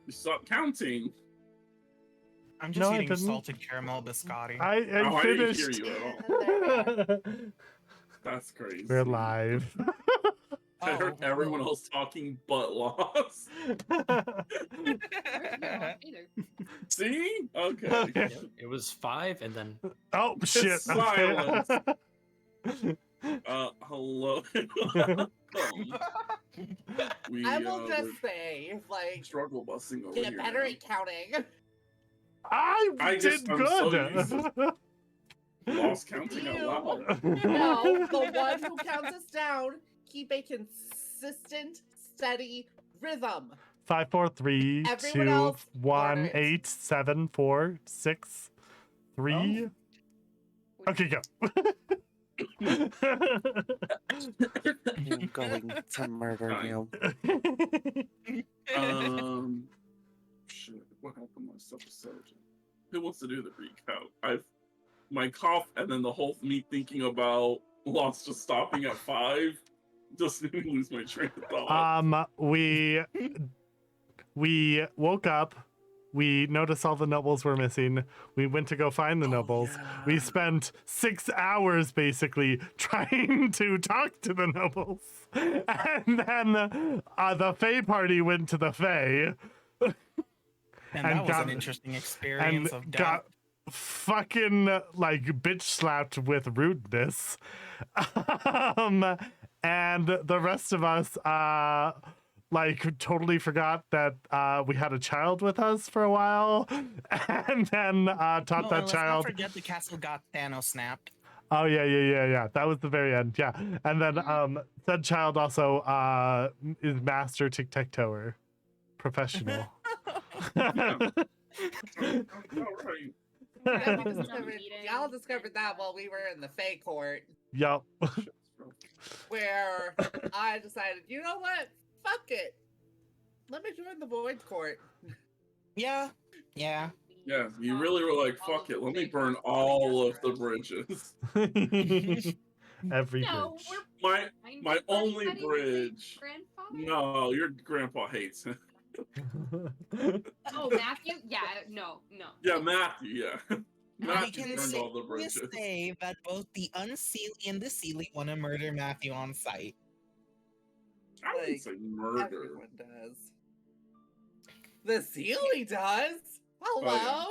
You stop counting. I'm just No, I eating didn't. salted caramel biscotti. I Oh, I didn't finished. hear you at all. There That's crazy. We're live. I heard everyone else talking but Lost. Either. See? Okay. Okay. Yep, it was 5, and then Oh shit! Silence. Okay. Hello. We I will we're just say, like, struggle busing over get here. better now. at counting. I I'm did so good. used to Lost counting out loud. No, the one who counts us down, keep a consistent, steady rhythm. 5, 4, 3, Everyone 2, else 1, learns. 8, 7, 4, 6, 3. Okay, go. I'm going to murder you. Shit. What happened last episode? Who wants to do the recount? My cough and then the whole me thinking about Lost just stopping at 5 just made me lose my train of thought. We woke up. We noticed all the nobles were missing. We went to go find the nobles. Yeah. We spent 6 hours basically trying to talk to the nobles. And then the Fae party went to the Fae. And that was an interesting experience of death. Got fucking like bitch slapped with rudeness. And the rest of us like totally forgot that we had a child with us for a while, and then taught that let's child. not forget the castle got Thanos snapped. Oh yeah. That was the very end. Yeah, and then said child also is master tic-tac-toer, professional. Yeah. All right. Yeah, That was y'all discovered that while we were in the Fae court, Yup. where I decided, you know what? Fuck it. Let me join the Void Court. Yeah. Yeah, you really were like, fuck it, let me burn all of the bridges. Every No, bridge. My only How do you say bridge. grandfather? No, your grandpa hates him. Oh, Matthew? Yeah, no. Yeah, Matthew, yeah. We Matthew can burned all the bridges. say that both the Unseelie and the Seelie want to murder Matthew on sight. I wouldn't Like, say murder. Everyone does. The Sealy does? Hello?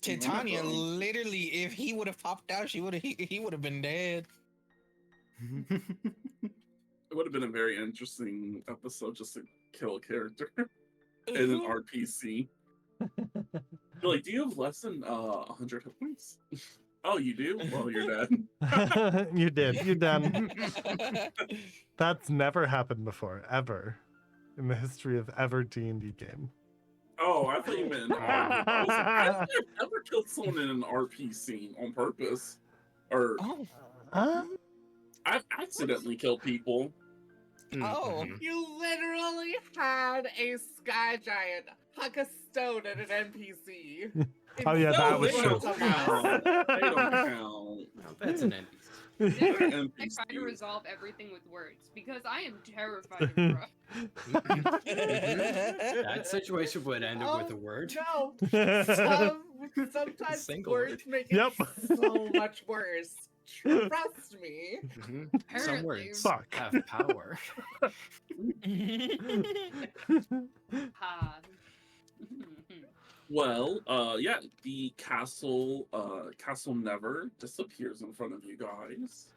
Titania, literally, if he would have popped out, he would have been dead. It would have been a very interesting episode just to kill a character in an RPC. You're like, do you have less than 100 hit points? Oh, you do? Well, you're dead. You did. You're done. That's never happened before, ever, in the history of ever D&D game. Oh, I thought you meant an RP. I was like, I don't think I've ever killed someone in an RP scene on purpose. Or I've accidentally killed people. Oh. You literally had a sky giant huck a stone at an NPC. Oh yeah, that No, was they true. don't count. They don't count. No, that's an NPC. They're I NPCs. try to resolve everything with words because I am terrified of Bruh. That situation would end with a word. No. Sometimes Single words word. make it so much worse. Trust me. Some Apparently. words Fuck. have power. Ha. Well, yeah, the castle never disappears in front of you guys.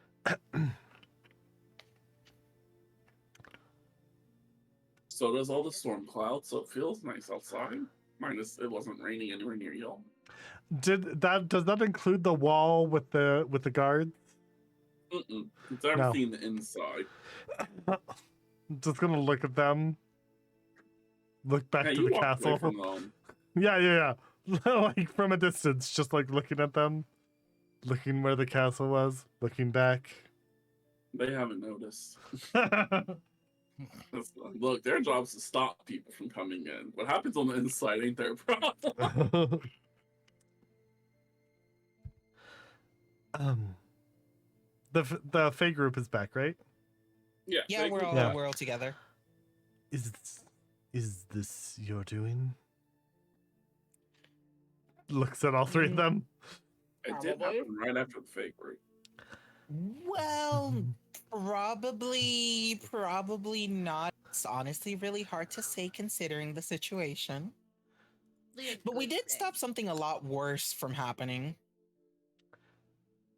So does all the storm clouds, so it feels nice outside. Minus it wasn't raining anywhere near y'all. Does that include the wall with the guards? It's everything inside. Just gonna look at them. Look back Hey, to you the walked away castle. from them. Yeah. Like from a distance, just like looking at them, looking where the castle was, looking back. They haven't noticed. Look, their job is to stop people from coming in. What happens on the inside ain't their problem. The Fae group is back, right? Yeah, Yeah, they- we're all together. Is Is this your doing? Looks at all three of them. It did Probably. happen right after the fake break. Well, probably not. It's honestly really hard to say considering the situation. But we did stop something a lot worse from happening.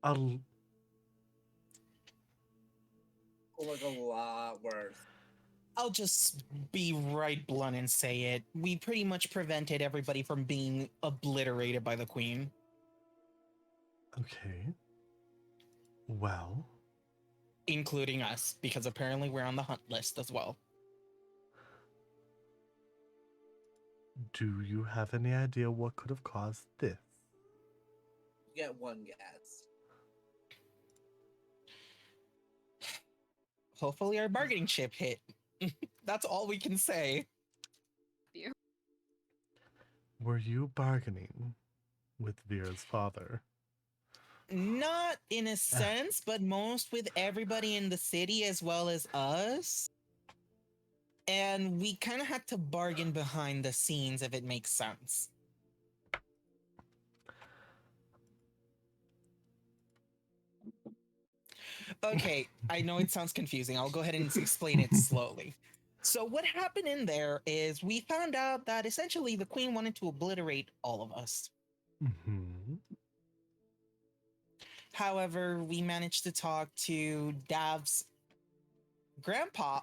I'll Like a lot worse. I'll just be right blunt and say it. We pretty much prevented everybody from being obliterated by the queen. Okay. Well, Including us, because apparently we're on the hunt list as well. do you have any idea what could have caused this? Get one guess. Hopefully our bargaining chip hit. That's all we can say. Were you bargaining with Vera's father? Not in a sense, but most with everybody in the city as well as us. And we kind of had to bargain behind the scenes, if it makes sense. Okay, I know it sounds confusing. I'll go ahead and explain it slowly. So what happened in there is we found out that essentially the queen wanted to obliterate all of us. Mm-hmm. However, we managed to talk to Dav's grandpa,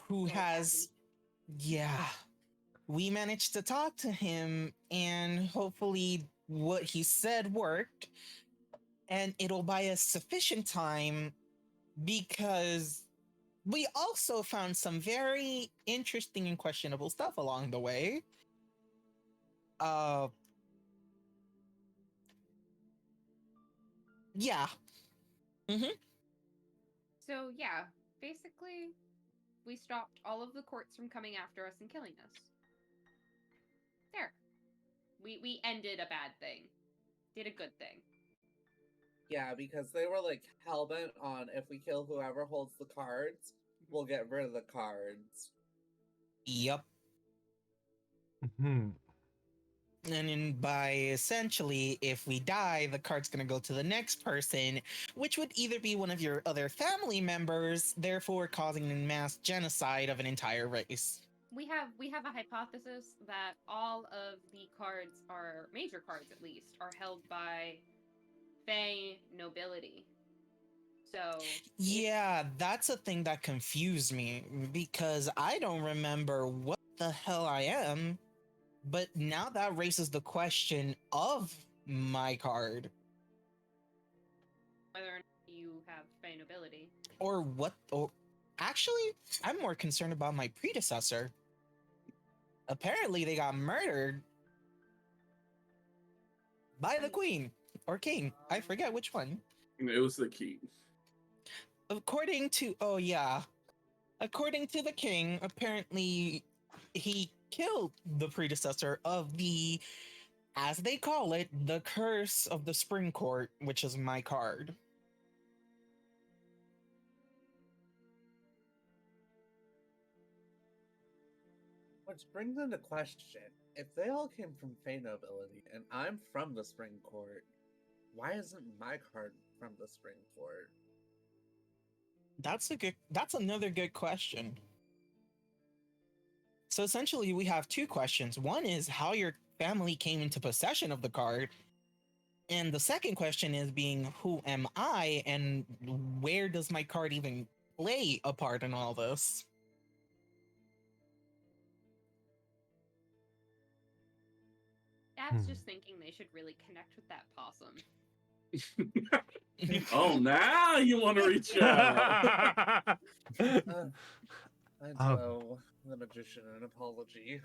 who has, yeah, we managed to talk to him, and hopefully what he said worked, and it'll buy us sufficient time because we also found some very interesting and questionable stuff along the way. Yeah. So yeah, basically, we stopped all of the courts from coming after us and killing us. There. We ended a bad thing. Did a good thing. Yeah, because they were like hellbent on if we kill whoever holds the cards, we'll get rid of the cards. Yep. Mm-hmm. And then by essentially, if we die, the card's going to go to the next person, which would either be one of your other family members, therefore causing a mass genocide of an entire race. We have a hypothesis that all of the cards are, major cards at least, are held by Fae nobility. So Yeah, that's a thing that confused me because I don't remember what the hell I am, but now that raises the question of my card. whether or not you have Fae nobility. Or what, or actually, I'm more concerned about my predecessor. Apparently they got murdered by the queen or king. I forget which one. It was the key. According to the king, apparently he killed the predecessor of the, as they call it, the curse of the spring court, which is my card. Which brings into question, if they all came from Fae nobility and I'm from the Spring Court, why isn't my card from the Spring Court? That's another good question. So essentially we have two questions. One is how your family came into possession of the card. And the second question is being, who am I and where does my card even play a part in all this? Dad's just thinking they should really connect with that possum. Oh, now you want to reach out. I owe the magician an apology.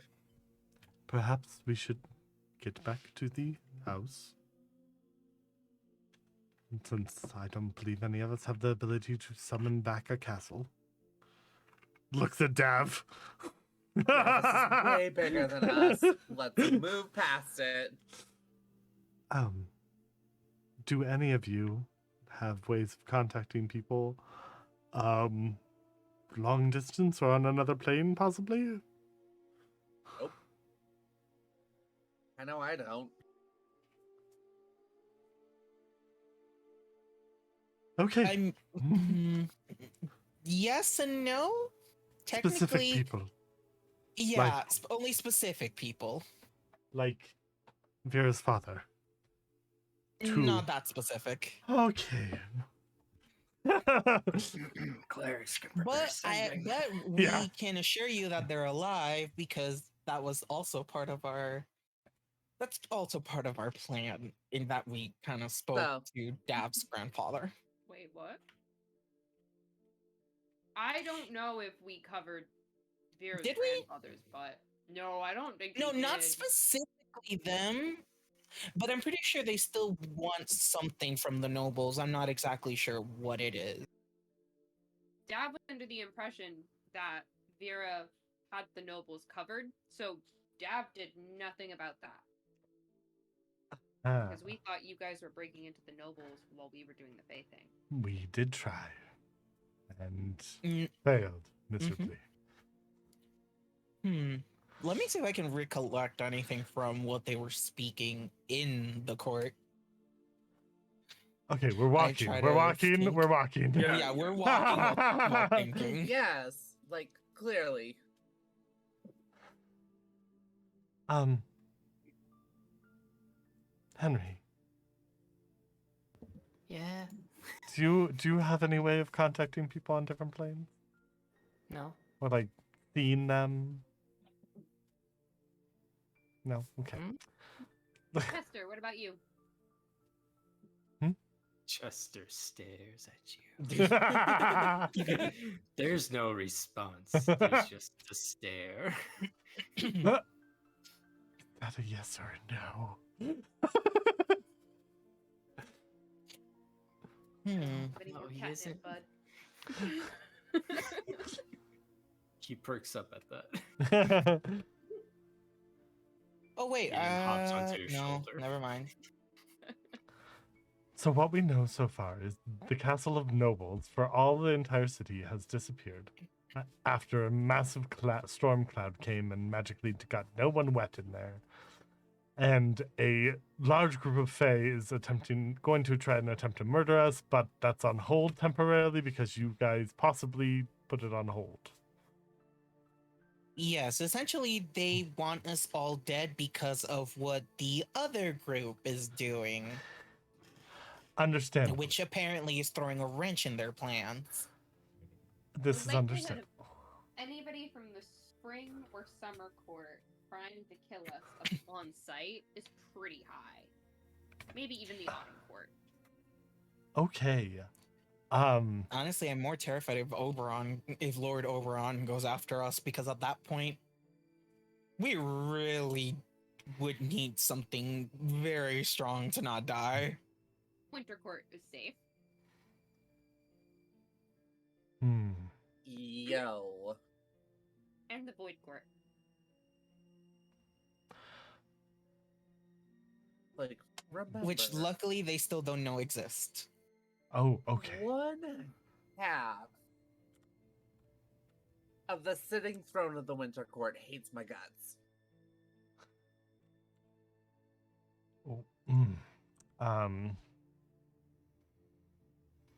Perhaps we should get back to the house. Since I don't believe any of us have the ability to summon back a castle. Looks at Dav. Yeah, this is way bigger than us. Let's move past it. Do any of you have ways of contacting people long distance or on another plane, possibly? Nope. I know I don't. Okay. I'm yes and no. Specific Technically, people, yeah, only specific people. like Vera's father. Two. Not that specific. Okay. Clerics can But prepare sending. we Yeah. can assure you that they're alive because that was also part of our. That's also part of our plan. In that we kind of spoke So- to Dav's grandfather. Wait, what? I don't know if we covered Vera's Did we? grandfather's butt. No, I don't think No, we not did. specifically them, but I'm pretty sure they still want something from the nobles. I'm not exactly sure what it is. Dad was under the impression that Vera had the nobles covered, so Dad did nothing about that. Ah, Because we thought you guys were breaking into the nobles while we were doing the Fae thing. we did try. And Mm, failed miserably. Let me see if I can recollect anything from what they were speaking in the court. Okay, we're walking. try We're to walking. think. We're walking. Yeah. Yeah, we're walking while thinking. Yes, like clearly. Henry, Yeah. do you have any way of contacting people on different planes? No. Or like seeing them? No? Okay. Chester, what about you? Chester stares at you. There's no response. There's just a stare. Is that a yes or a no? Putting No, your he catnip, isn't. bud. He perks up at that. Oh wait, Ian hops onto your no, shoulder. never mind. So what we know so far is the Castle of Nobles for all the entire city has disappeared after a massive storm cloud came and magically got no one wet in there. And a large group of Fae is going to try and attempt to murder us, but that's on hold temporarily because you guys possibly put it on hold. Yes, essentially they want us all dead because of what the other group is doing, Understandable. which apparently is throwing a wrench in their plans. This The is likelihood understandable. of anybody from the spring or summer court trying to kill us up on site is pretty high. Maybe even the autumn court. Okay. Honestly, I'm more terrified of Oberon if Lord Oberon goes after us, because at that point, we really would need something very strong to not die. Winter court is safe. Yo. And the void court. Like, remember. Which luckily they still don't know exist. Oh, okay. One half of the sitting throne of the Winter Court hates my guts. Oh,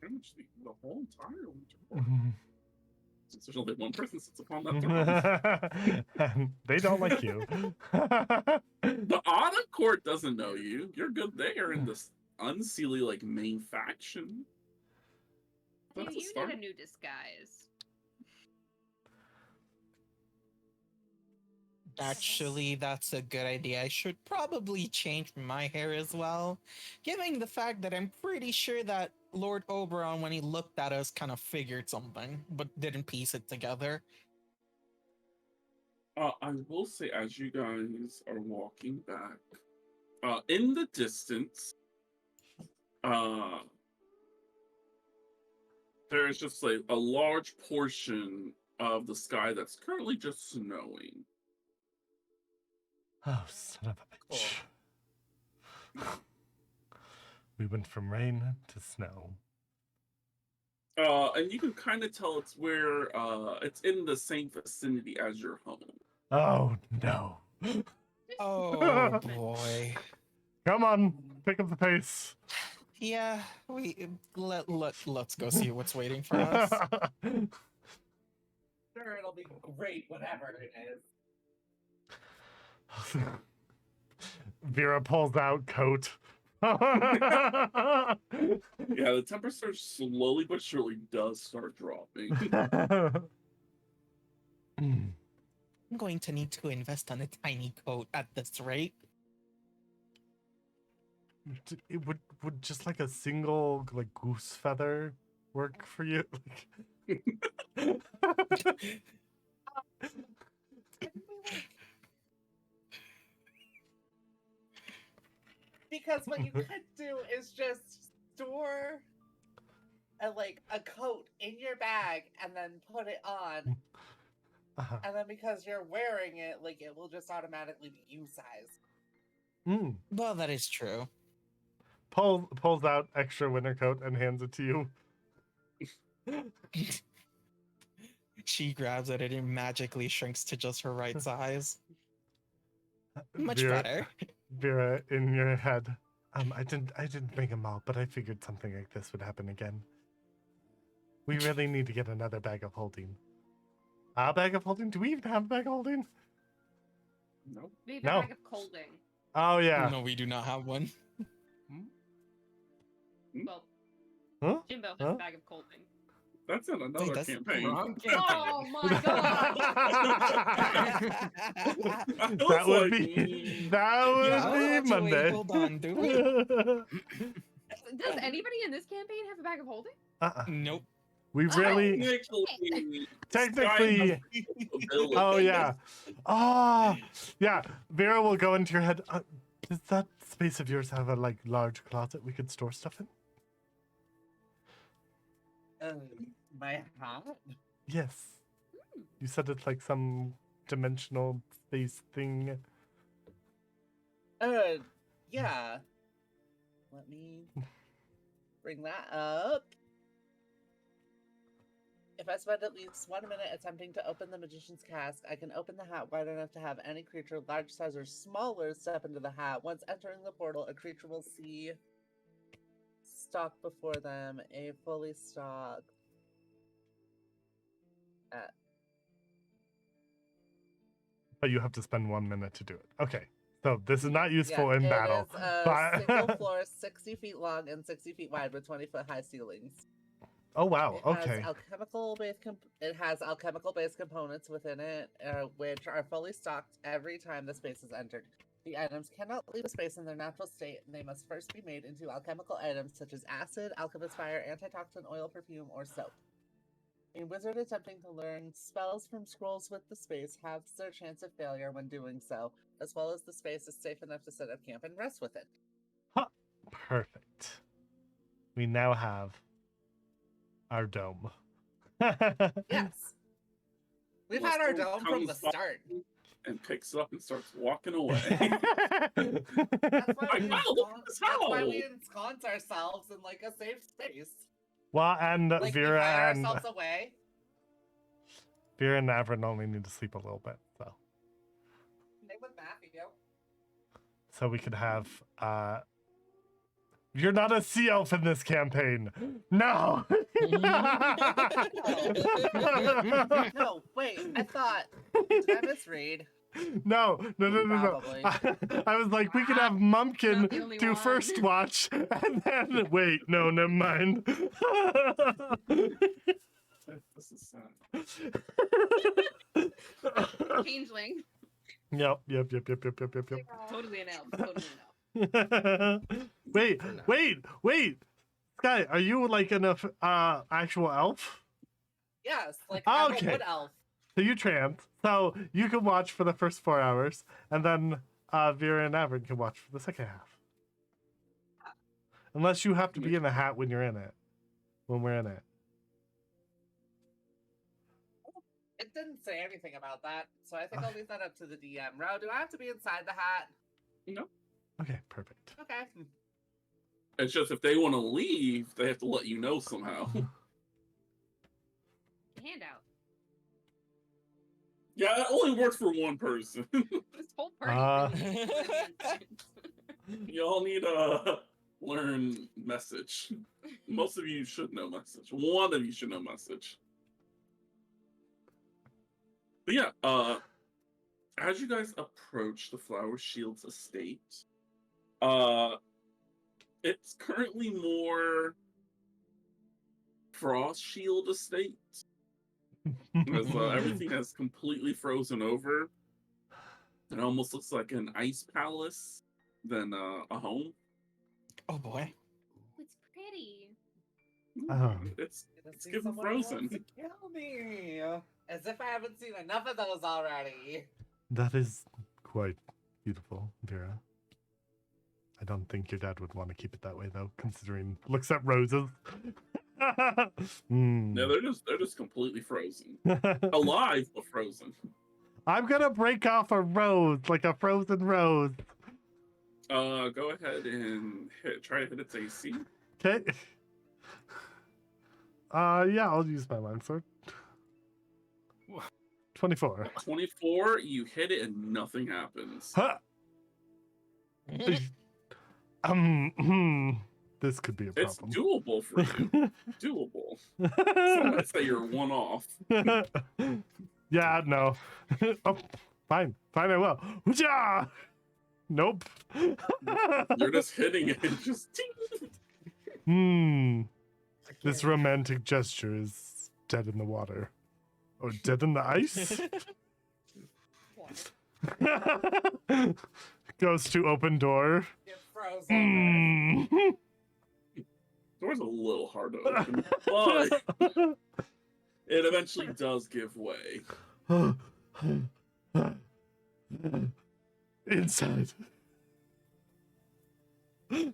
Pretty much the whole entire Winter Court. Since there's only one person sits upon that throne. They don't like you. The Autumn Court doesn't know you. You're good there in this unseelie like main faction. Maybe That's a you start. need a new disguise. Actually, that's a good idea. I should probably change my hair as well, given the fact that I'm pretty sure that Lord Oberon, when he looked at us, kind of figured something, but didn't piece it together. I will say, as you guys are walking back, in the distance, there's just like a large portion of the sky that's currently just snowing. Oh, son of a bitch. We went from rain to snow. And you can kind of tell it's where it's in the same vicinity as your home. Oh no. Oh boy. Come on, pick up the pace. Yeah, let's go see what's waiting for us. Sure, it'll be great, whatever it is. Vera pulls out coat. Yeah, the temperature slowly but surely does start dropping. I'm going to need to invest on a tiny coat at this rate. It would just like a single like goose feather work for you? Because what you could do is just store a coat in your bag and then put it on, Uh-huh. and then because you're wearing it, like it will just automatically be you size. Mm. Well, that is true. Pulls out extra winter coat and hands it to you. She grabs it and it magically shrinks to just her right size. Much Vera, better. Vera, in your head, I didn't bring them all, but I figured something like this would happen again. We really need to get another bag of holding. A bag of holding? Do we even have a bag of holding? Nope. We have No. a bag of colding. Oh yeah. No, we do not have one. Well, Huh? Jimbo has Huh? a bag of colding. That's in another that's- campaign. Wrong Oh my god! That would like, be that would Yeah, I was be about to wait, Monday. hold on, do we? Does anybody in this campaign have a bag of holding? Nope. We really technically. Oh yeah. Oh yeah. Vera will go into your head. Does that space of yours have a like large closet we could store stuff in? My hat? Yes. You said it's like some dimensional space thing. Yeah. Let me bring that up. If I spend at least 1 minute attempting to open the magician's cask, I can open the hat wide enough to have any creature large size or smaller step into the hat. Once entering the portal, a creature will see stock before them, a fully stocked. But you have to spend 1 minute to do it. Okay. So this is not useful Yeah, in battle. It is a but... single floor, 60 feet long and 60 feet wide with 20-foot high ceilings. Oh wow. It Okay. has alchemical based components within it, which are fully stocked every time the space is entered. The items cannot leave the space in their natural state, and they must first be made into alchemical items such as acid, alchemist fire, antitoxin, oil, perfume, or soap. A wizard attempting to learn spells from scrolls with the space has their chance of failure when doing so, as well as the space is safe enough to set up camp and rest with it. Huh. Perfect. We now have our dome. Yes. We've had our dome from the start. And picks it up and starts walking away. That's why, That's we ensconce ourselves in like a safe space. Well, and Like Vera we hide and ourselves away. Vera and Avrin only need to sleep a little bit, so Same with Matthew. so we could have You're not a sea elf in this campaign. No. No, wait. I thought. Did I misread? No. Probably. I was like, we could have Not the Mumpkin only do one. first watch, and then wait. No, never mind. This is sad. Changeling. Yep. Totally an elf. Totally an elf. Wait. Sky, are you like an actual elf? Yes, like I'm Okay. a wood elf. So you trans. So you can watch for the first 4 hours, and then Vera and Avrin can watch for the second half. Unless you have to be in the hat when you're in it. When we're in it. It didn't say anything about that, so I think I'll leave that up to the DM. Ro, do I have to be inside the hat? No. Okay, perfect. Okay. It's just if they want to leave, they have to let you know somehow. handout. Yeah, it only works for one person. This whole party really needs to learn the instant. Y'all need to learn message. Most of you should know message. One of you should know message. But yeah, as you guys approach the Flower Shields estate, it's currently more Frost Shield estate, as everything has completely frozen over. It almost looks like an ice palace than a home. Oh boy. It's pretty. It's Gonna see getting someone who wants frozen. to kill me. As if I haven't seen enough of those already. That is quite beautiful, Vera. I don't think your dad would want to keep it that way, though, considering looks at roses. Yeah, they're just completely frozen. Alive but frozen. I'm gonna break off a rose, like a frozen rose. Go ahead and try to hit its AC. Okay. Yeah, I'll use my longsword. 24. 24, you hit it and nothing happens. Huh. This could be a It's problem. doable for you. Doable. So let's say you're one off. Yeah, no. Oh, fine, I will. Yeah. Nope. You're just hitting it and just This romantic gesture is dead in the water. Or dead in the ice? Goes to open door. Get frozen. Door's a little hard to open, but it eventually does give way. Inside. Yeah,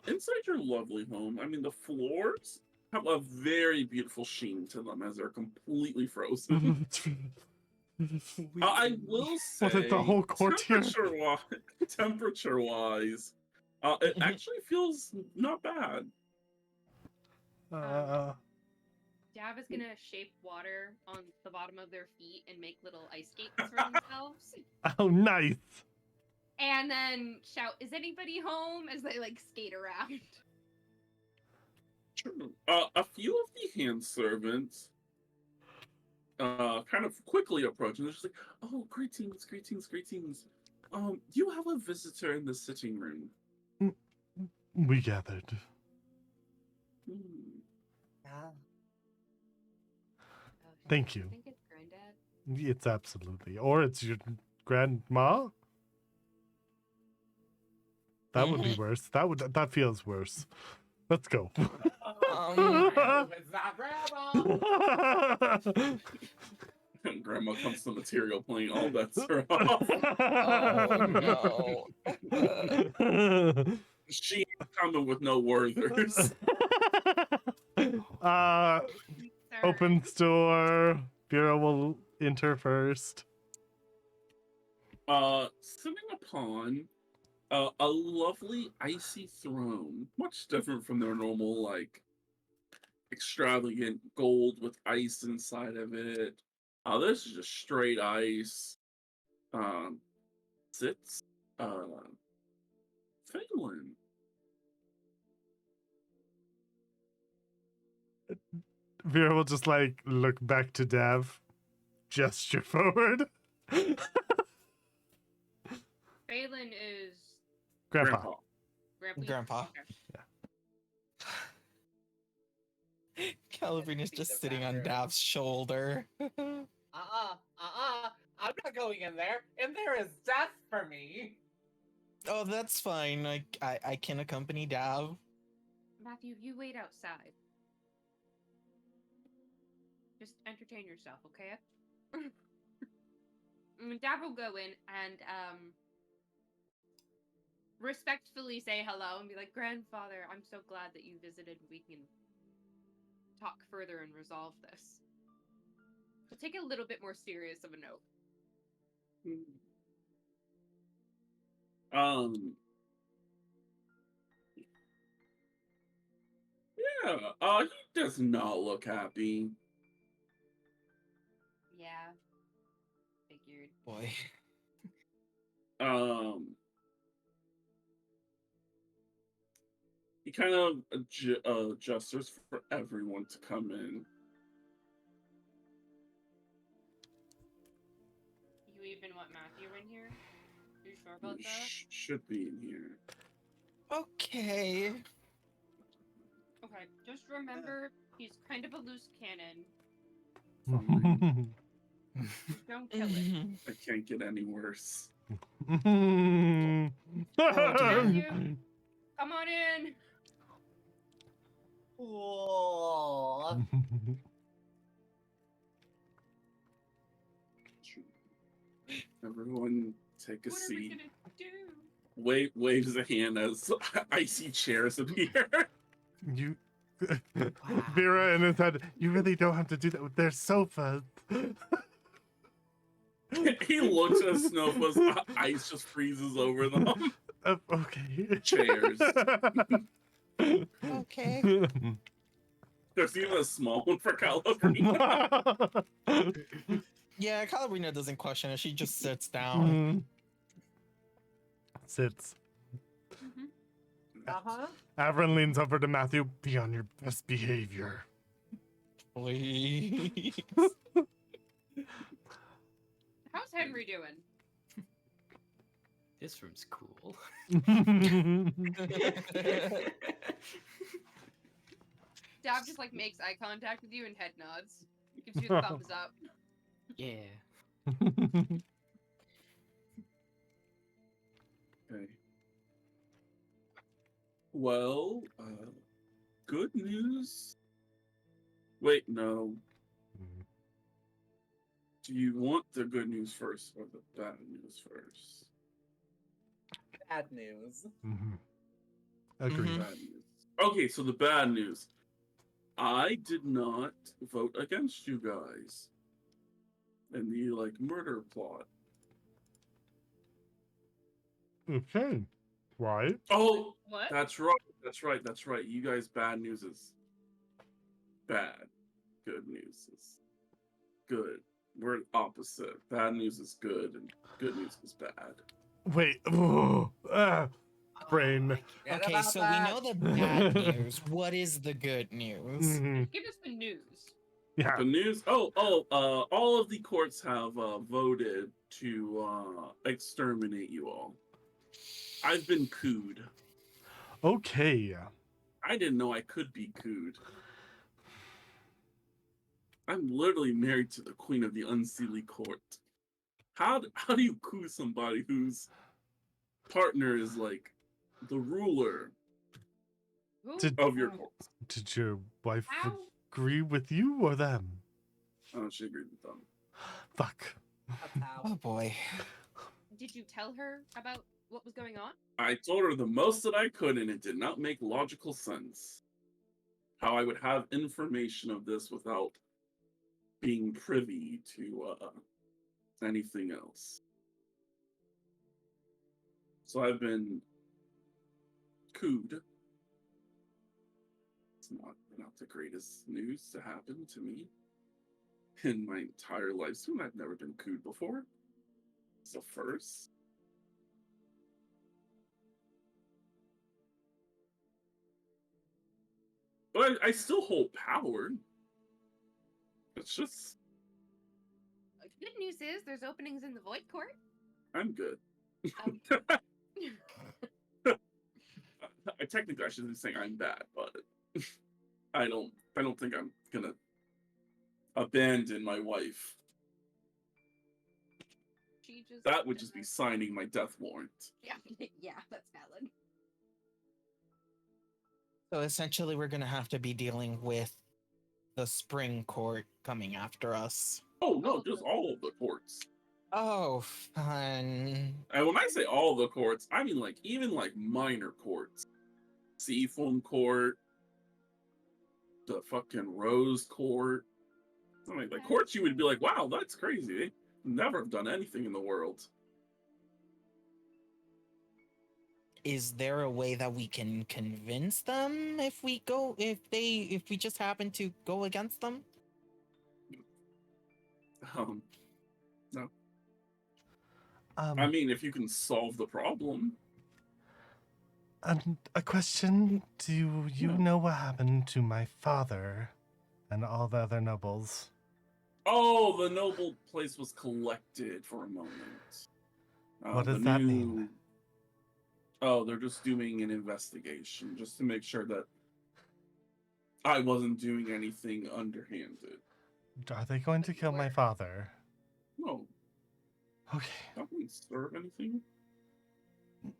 inside your lovely home, I mean, the floors have a very beautiful sheen to them as they're completely frozen. I will say, What is the whole court here? temperature-wise, it actually feels not bad. Dav is gonna shape water on the bottom of their feet and make little ice skates for themselves. Oh, nice. And then shout, "Is anybody home?" as they like skate around. Sure. A few of the hand servants kind of quickly approach, and they're just like, "Oh, greetings. Do you have a visitor in the sitting room?" We gathered. Yeah. Thank you. I think it's Granddad. It's absolutely. Or it's your grandma? That would be worse. That feels worse. Let's go. It's not grandma. Grandma comes to material playing all bets are off. Oh no. She coming with no worthers. Opens door. Vera will enter first. Sitting upon a lovely icy throne, much different from their normal, like, extravagant gold with ice inside of it. This is just straight ice. Sits Phelan. Vera will just like look back to Dav, gesture forward. Phelan is Grandpa. Grandpa. Okay. Calvin is just sitting on Dav's shoulder. I'm not going in there. In there is death for me. Oh, that's fine. I can accompany Dav. Matthew, you wait outside. Just entertain yourself, okay? Dav will go in and respectfully say hello and be like, "Grandfather, I'm so glad that you visited. We can talk further and resolve this." We'll take a little bit more serious of a note. Yeah, he does not look happy. Yeah. Figured. Boy. He kind of gestures for everyone to come in. You even want Matthew in here? You sure about that? Should be in here. Okay. Okay, just remember he's kind of a loose cannon. Fine. Don't kill it. I can't get any worse. Oh, dear. Matthew, come on in. Cool. Everyone take a What are we seat. gonna do? Waves a hand as icy chairs appear. You, Vera in his head. You really don't have to do that with their sofas. He looks at Snowflakes, ice just freezes over them. Okay. Chairs. Okay. There's even a small one for California. Yeah, Calabrina doesn't question it. She just sits down. Sits. Uh-huh. Avron leans over to Matthew. Be on your best behavior. Please. How's Henry doing? This room's cool. Dav just like makes eye contact with you and head nods. Gives you the thumbs up. Yeah. Okay. Well, good news. Wait, no. Do you want the good news first or the bad news first? Bad news. Agreed. Mhm. Bad news. Okay, so the bad news. I did not vote against you guys in the murder plot. Okay. Why? Oh, What? that's right. That's right. You guys, bad news is bad. Good news is good. We're opposite. Bad news is good, and good news is bad. Wait. Brain. Forget Okay, about so that. we know the bad news. What is the good news? Give us the news. Yeah. The news. All of the courts have voted to exterminate you all. I've been cooed. Okay. I didn't know I could be cooed. I'm literally married to the queen of the Unseelie court. How do you coo somebody whose partner is like the ruler Who? of your courts? Did your wife How? agree with you or them? Oh, she agreed with them. Fuck. That's how. Oh boy. Did you tell her about what was going on? I told her the most that I could, and it did not make logical sense. How I would have information of this without being privy to anything else. So I've been cooed. It's not the greatest news to happen to me in my entire lifespan. I've never been cooed before. It's a first. But I still hold power. It's just Good news is there's openings in the Void Court. I'm good. Um, Technically, I shouldn't be saying I'm bad, but I don't think I'm gonna abandon my wife. she just That would just be signing my death warrant. Yeah, yeah, that's valid. So essentially, we're gonna have to be dealing with the spring court coming after us. Oh no, just all of the courts. Oh, fun. And when I say all of the courts, I mean even minor courts. Seafoam Court, the fucking Rose Court. I mean, the courts you would be like, wow, that's crazy. They never have done anything in the world. is there a way that we can convince them if we just happen to go against them? No. I Um, mean, if you can solve the problem. and a question: do you Yeah. know what happened to my father and all the other nobles? Oh, the noble place was collected for a moment. What does the that new... mean? Oh, they're just doing an investigation just to make sure that I wasn't doing anything underhanded. Are they going to kill my father? No, Okay. that wouldn't serve anything.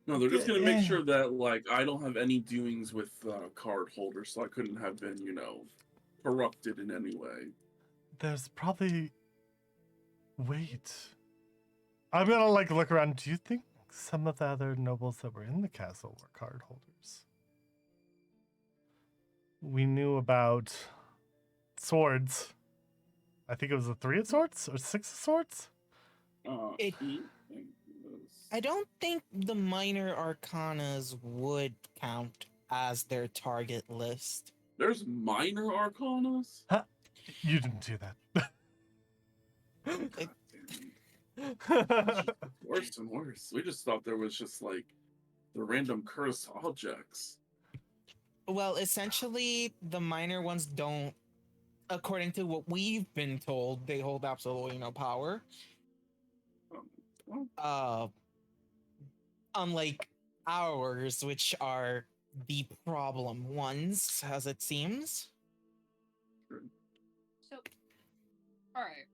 No, they're just gonna make sure that, like, I don't have any doings with card holders, so I couldn't have been, corrupted in any way. There's probably... Wait. I'm gonna, like, look around. Do you think some of the other nobles that were in the castle were card holders? We knew about swords. I think it was a 3 of swords or 6 of swords? It- I don't think the minor arcanas would count as their target list. There's minor arcanas? Huh? You didn't do that. God damn it. Worse and worse. We just thought there was just, like, the random cursed objects. Well, essentially, the minor ones don't, according to what we've been told, they hold absolutely no power. Well, Unlike ours, which are the problem ones, as it seems. So, all right.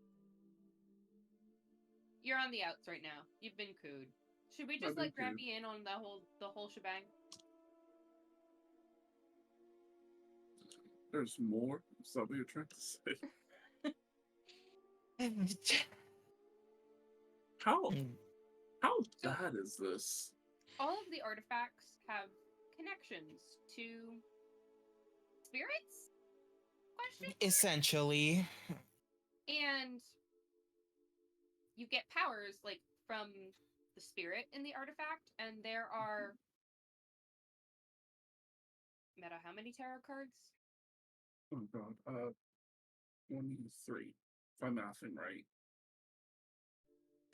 You're on the outs right now. You've been cooed. Should we just I've been let Grant cooed. be in on the whole shebang? There's more? Is that what you're trying to say? How bad is this? All of the artifacts have connections to spirits? Question mark? Essentially. And you get powers like from the spirit in the artifact, and there are Meta, how many tarot cards? Oh god. 23. If I'm mathing right.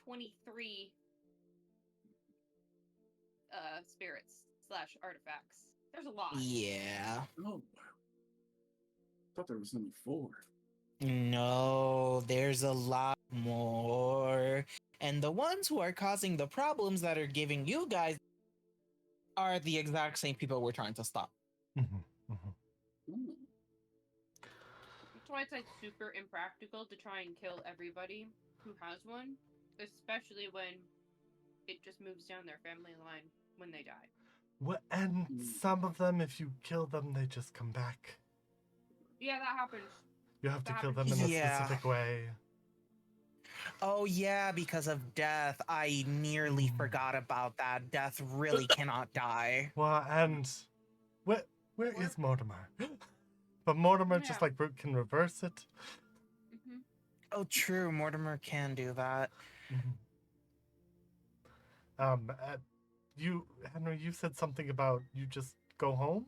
23 spirits / artifacts. There's a lot. Yeah. Oh wow. Thought there was only 4. No, there's a lot more. And the ones who are causing the problems that are giving you guys are the exact same people we're trying to stop. Mm-hmm, mm-hmm. Ooh. That's why it's like super impractical to try and kill everybody who has one, especially when it just moves down their family line when they die. What? And some of them, if you kill them, they just come back. Yeah, that happens. You have to That kill them happens. in a Yeah. specific way. Oh yeah, because of death. I nearly forgot about that. Death really cannot die. Well, and where is Mortimer? But Mortimer just Yeah. like can reverse it. Mm-hmm. Oh true, Mortimer can do that. You Henry, you said something about you just go home.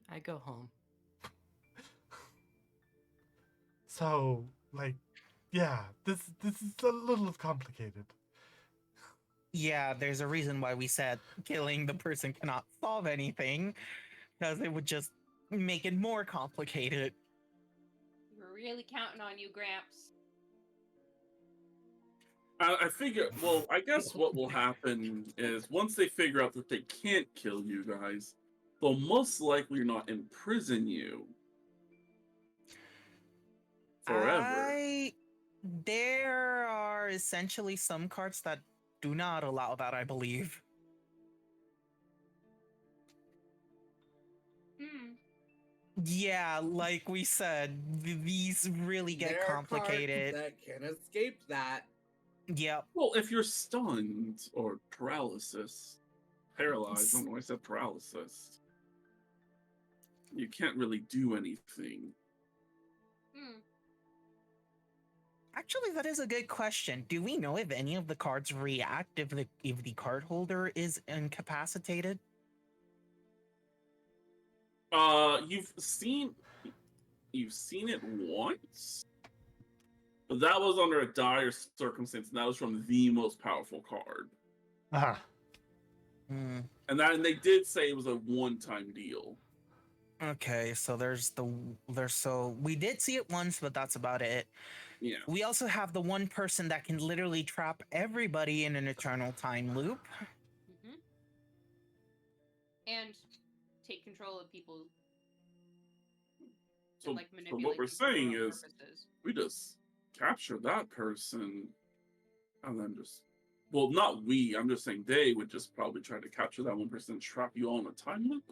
I go home. So, like, yeah, this is a little complicated. Yeah, there's a reason why we said killing the person cannot solve anything, because it would just make it more complicated. We're really counting on you, Gramps. I figure, well, I guess what will happen is once they figure out that they can't kill you guys, they'll most likely not imprison you forever. There are essentially some cards that do not allow that, I believe. Hmm. Yeah, like we said, these really get There are complicated. cards that can escape that. Yep. Well, if you're stunned or paralyzed, I don't know why I said paralysis. You can't really do anything. Hmm. Actually, that is a good question. Do we know if any of the cards react if the card holder is incapacitated? You've seen it once, but that was under a dire circumstance, and that was from the most powerful card. Ah, Hmm. And they did say it was a one-time deal. Okay, so so we did see it once, but that's about it. Yeah. We also have the one person that can literally trap everybody in an eternal time loop. Hmm. And take control of people. So, and, like, so what manipulate we're them for their saying own is, purposes. we just capture that person, and then just, well, not we. I'm just saying they would just probably try to capture that one person, and trap you all in a time loop.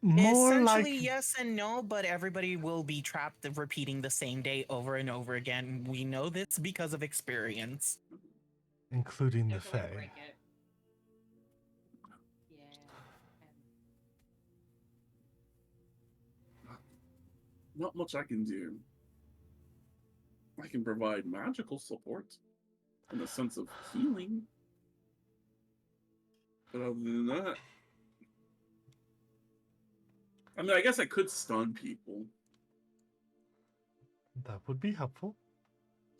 more like Essentially, yes and no, but everybody will be trapped of repeating the same day over and over again. We know this because of experience. including the There's a way to Fae. break it. Yeah. Not much I can do. I can provide magical support in the sense of healing. But other than that, I mean, I guess I could stun people. That would be helpful.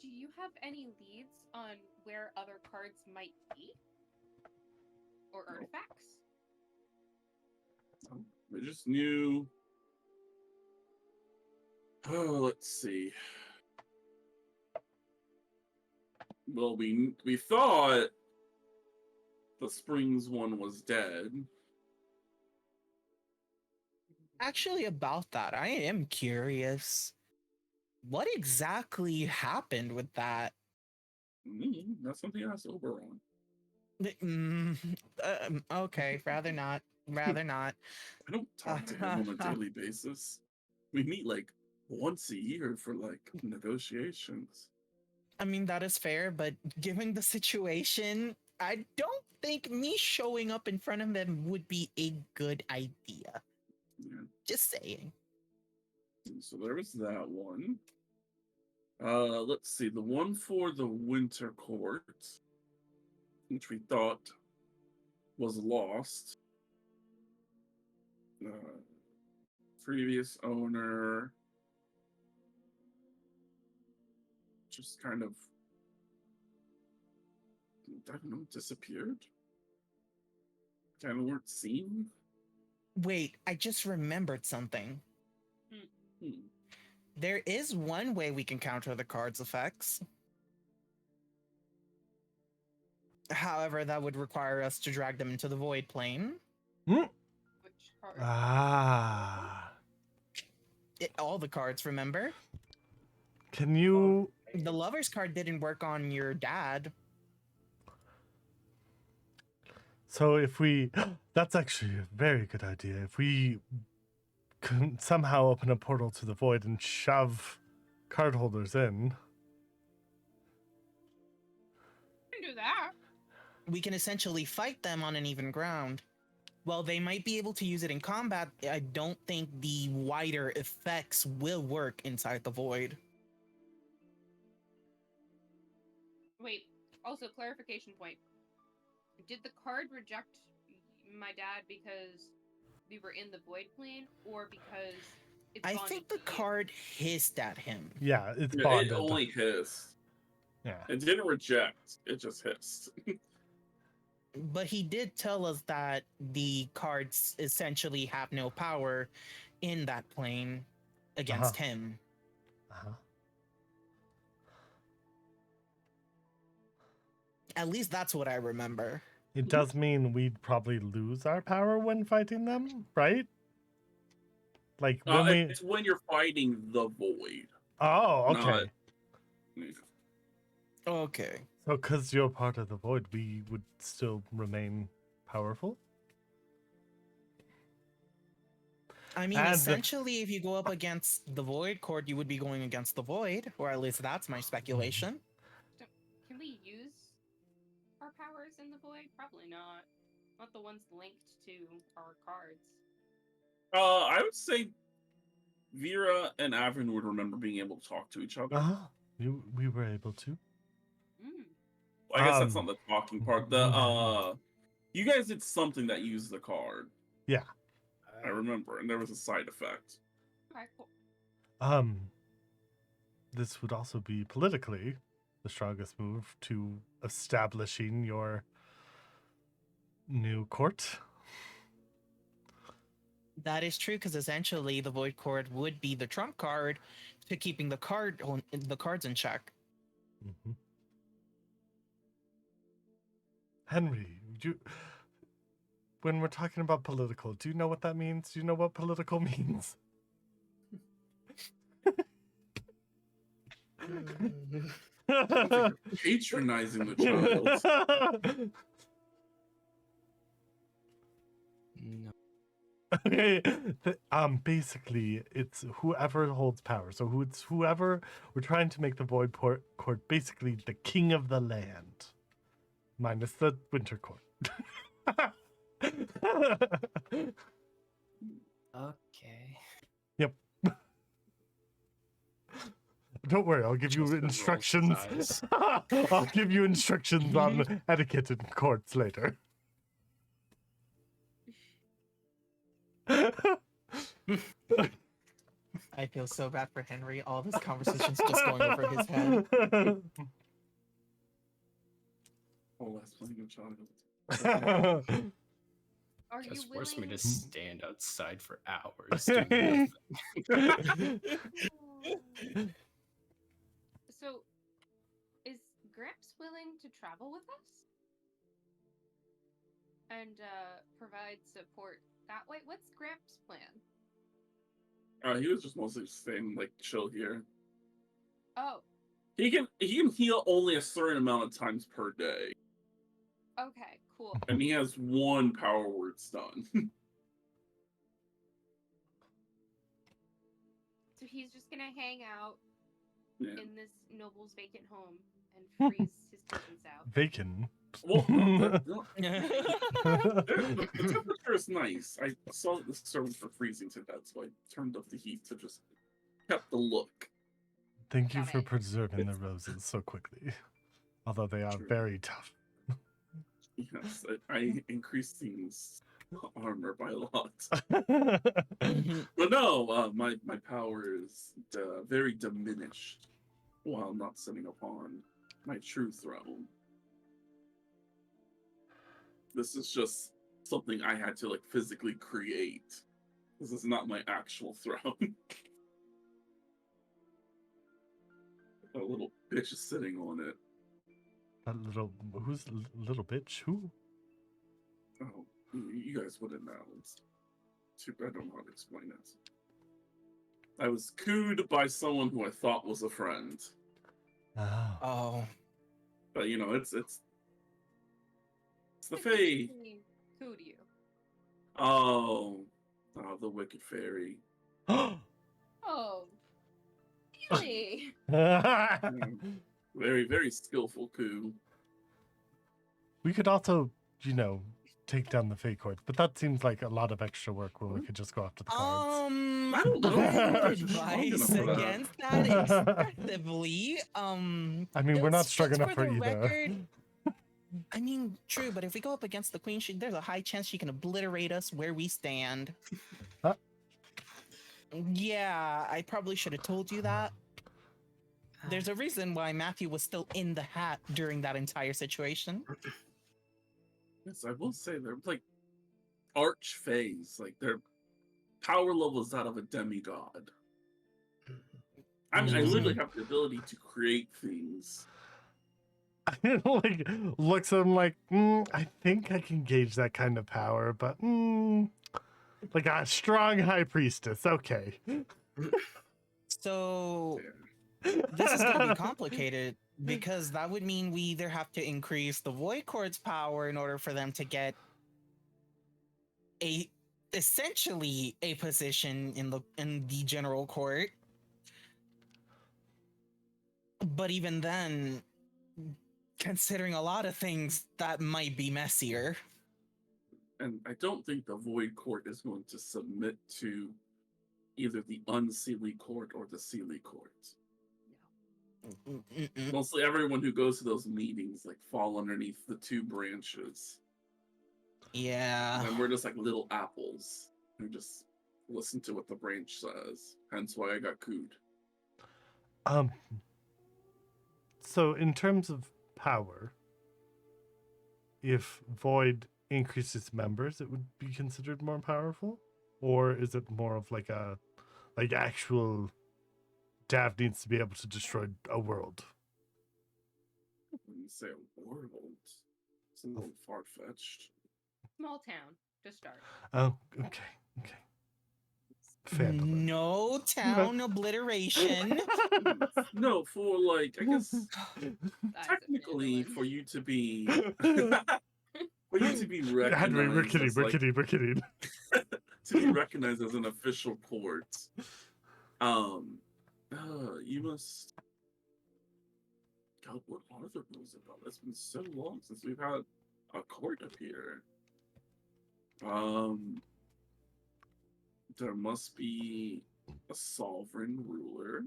Do you have any leads on where other cards might be? Or No. artifacts? I just knew. Oh, let's see. Well, we thought the Springs one was dead. Actually, about that, I am curious. What exactly happened with that? That's something else over on. Mm, okay, rather not. Rather not. I don't talk to him on a daily basis. We meet like once a year for like negotiations. I mean, that is fair, but given the situation, I don't think me showing up in front of them would be a good idea. Yeah. Just saying. So there was that one. Let's see, the one for the Winter Court, which we thought was lost. Previous owner just kind of, I don't know, disappeared. Kind of weren't seen. Wait, I just remembered something. Hmm. There is one way we can counter the card's effects. However, that would require us to drag them into the void plane. Hmm? Which card? Ah. All the cards, remember? Can you The lover's card didn't work on your dad. So if we, that's actually a very good idea. If we can somehow open a portal to the void and shove card holders in. You can do that. We can essentially fight them on an even ground. While they might be able to use it in combat, I don't think the wider effects will work inside the void. Wait, also clarification point. Did the card reject my dad because we were in the void plane, or because it's I bonded think the to you? card hissed at him. Yeah, it's Yeah, bonded. it only hissed. Yeah. It didn't reject. It just hissed. But he did tell us that the cards essentially have no power in that plane against him. Uh-huh. At least that's what I remember. It does mean we'd probably lose our power when fighting them, right? Like when we. It's when you're fighting the void. Oh, okay. Not... Okay. So, because you're part of the void, we would still remain powerful? I mean, And- essentially, if you go up against the void court, you would be going against the void, or at least that's my speculation. Can we use our powers in the void? Probably not. Not the ones linked to our cards. I would say Vera and Avin would remember being able to talk to each other. Uh-huh. We were able to. Mm. I guess that's Um, not the talking part. You guys did something that used the card. Yeah. I remember, and there was a side effect. Alright, cool. This would also be politically the strongest move to establishing your new court. That is true because essentially the void card would be the trump card to keeping the cards in check. Mhm. Henry, when we're talking about political, do you know what that means? Do you know what political means? Patronizing the child. No. Okay, basically, it's whoever holds power. So it's whoever we're trying to make the void court basically the king of the land, minus the winter court. Okay. Yep. Don't worry, I'll give you Just the rolls instructions. size. I'll give you instructions on etiquette in courts later. I feel so bad for Henry. All this conversation's just going over his head. Oh, that's playing a child. Are you Just forced me willing? to stand outside for hours doing nothing. So, is Gramps willing to travel with us and provide support that way? What's Gramps' plan? He was just mostly staying like chill here. Oh, He can heal only a certain amount of times per day, okay, cool. and he has one power word stun. So he's just gonna hang out Yeah. in this noble's vacant home and freeze his kittens out. Vacant. Well, the temperature is nice. I saw that the servants were freezing to death, so I turned up the heat to just kept the look. Thank you Got for it. preserving the roses so quickly, although they are True. very tough. Yes, I increased things armor by a lot. But no, my power is very diminished while not sitting upon my true throne. This is just something I had to like physically create. This is not my actual throne. A little bitch is sitting on it. Who's little bitch? Who? Oh, you guys wouldn't know. I don't know how to explain it. I was cooed by someone who I thought was a friend. Oh. Oh. But you know, it's the Fae. Specifically, who do you? Oh, the wicked fairy. Oh, really? Very, very skillful coup. We could also, take down the fake court, but that seems like a lot of extra work when we could just go after the cards. I don't know. I would You're strong advise enough for that. against that excessively. I mean, we're not just strong enough for for the either. record, I mean, true, but if we go up against the queen, there's a high chance she can obliterate us where we stand. Huh? Yeah, I probably should have told you that. There's a reason why Matthew was still in the hat during that entire situation. Yes, I will say they're like arch phase. Like their power level is that of a demigod. I mean, I literally have the ability to create things. Like, looks at him like, I think I can gauge that kind of power, but like a strong high priestess. Okay. So Yeah. this is going to be complicated because that would mean we either have to increase the void court's power in order for them to get essentially a position in the general court. But even then, considering a lot of things, that might be messier. And I don't think the Void Court is going to submit to either the Unseelie Court or the Seelie Court. Mostly everyone who goes to those meetings like fall underneath the two branches. Yeah. And we're just like little apples who just listen to what the branch says. Hence why I got cooed. So in terms of power, if Void increases members, it would be considered more powerful? Or is it more of like actual Dav needs to be able to destroy a world? When you say a world, it's a little far-fetched. Small town to start. Oh, okay. Fair play. No town obliteration. No, for like, I guess Size of technically Mandolin. for you to be recognized Henry, we're kidding, as, we're like, kidding, we're kidding. to be recognized as an official court, you must. God, what are the rules about? It's been so long since we've had a court up here. There must be a sovereign ruler.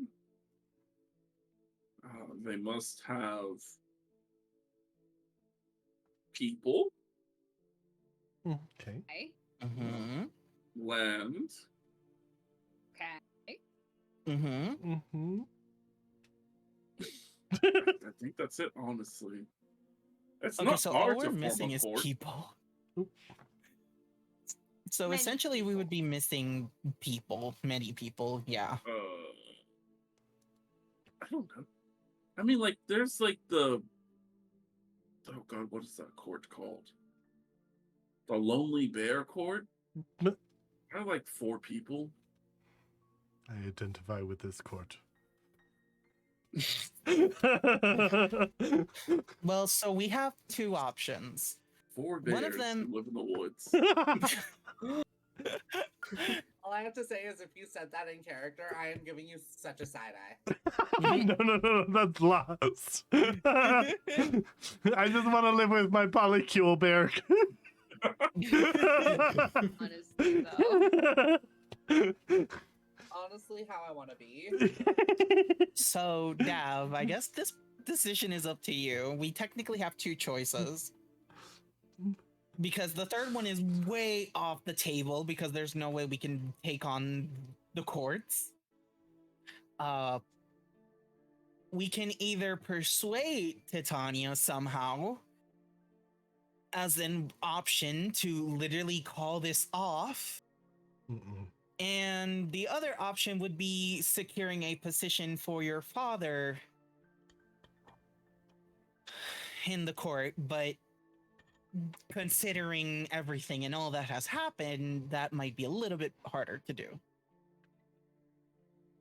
They must have people, Okay. Okay. Mm-hmm. land, Okay. Mm-hmm. Mm-hmm. I think that's it, honestly. It's Okay, not so hard all to we're form missing a is court. people. So Many essentially, we would people. be missing people, many people. Yeah. I don't know. I mean, like, there's like the. Oh God, what is that court called? The Lonely Bear Court. M- I have like 4 people. I identify with this court. Well, so we have two options. 4 bears One of them- who live in the woods. All I have to say is if you said that in character, I am giving you such a side eye. No, that's lost. I just want to live with my polycule bear. Honestly, though. Honestly, how I want to be. So, Dav, I guess this decision is up to you. We technically have two choices. Because the third one is way off the table because there's no way we can take on the courts. We can either persuade Titania somehow as an option to literally call this off. Mm-mm. And the other option would be securing a position for your father in the court, but considering everything and all that has happened, that might be a little bit harder to do.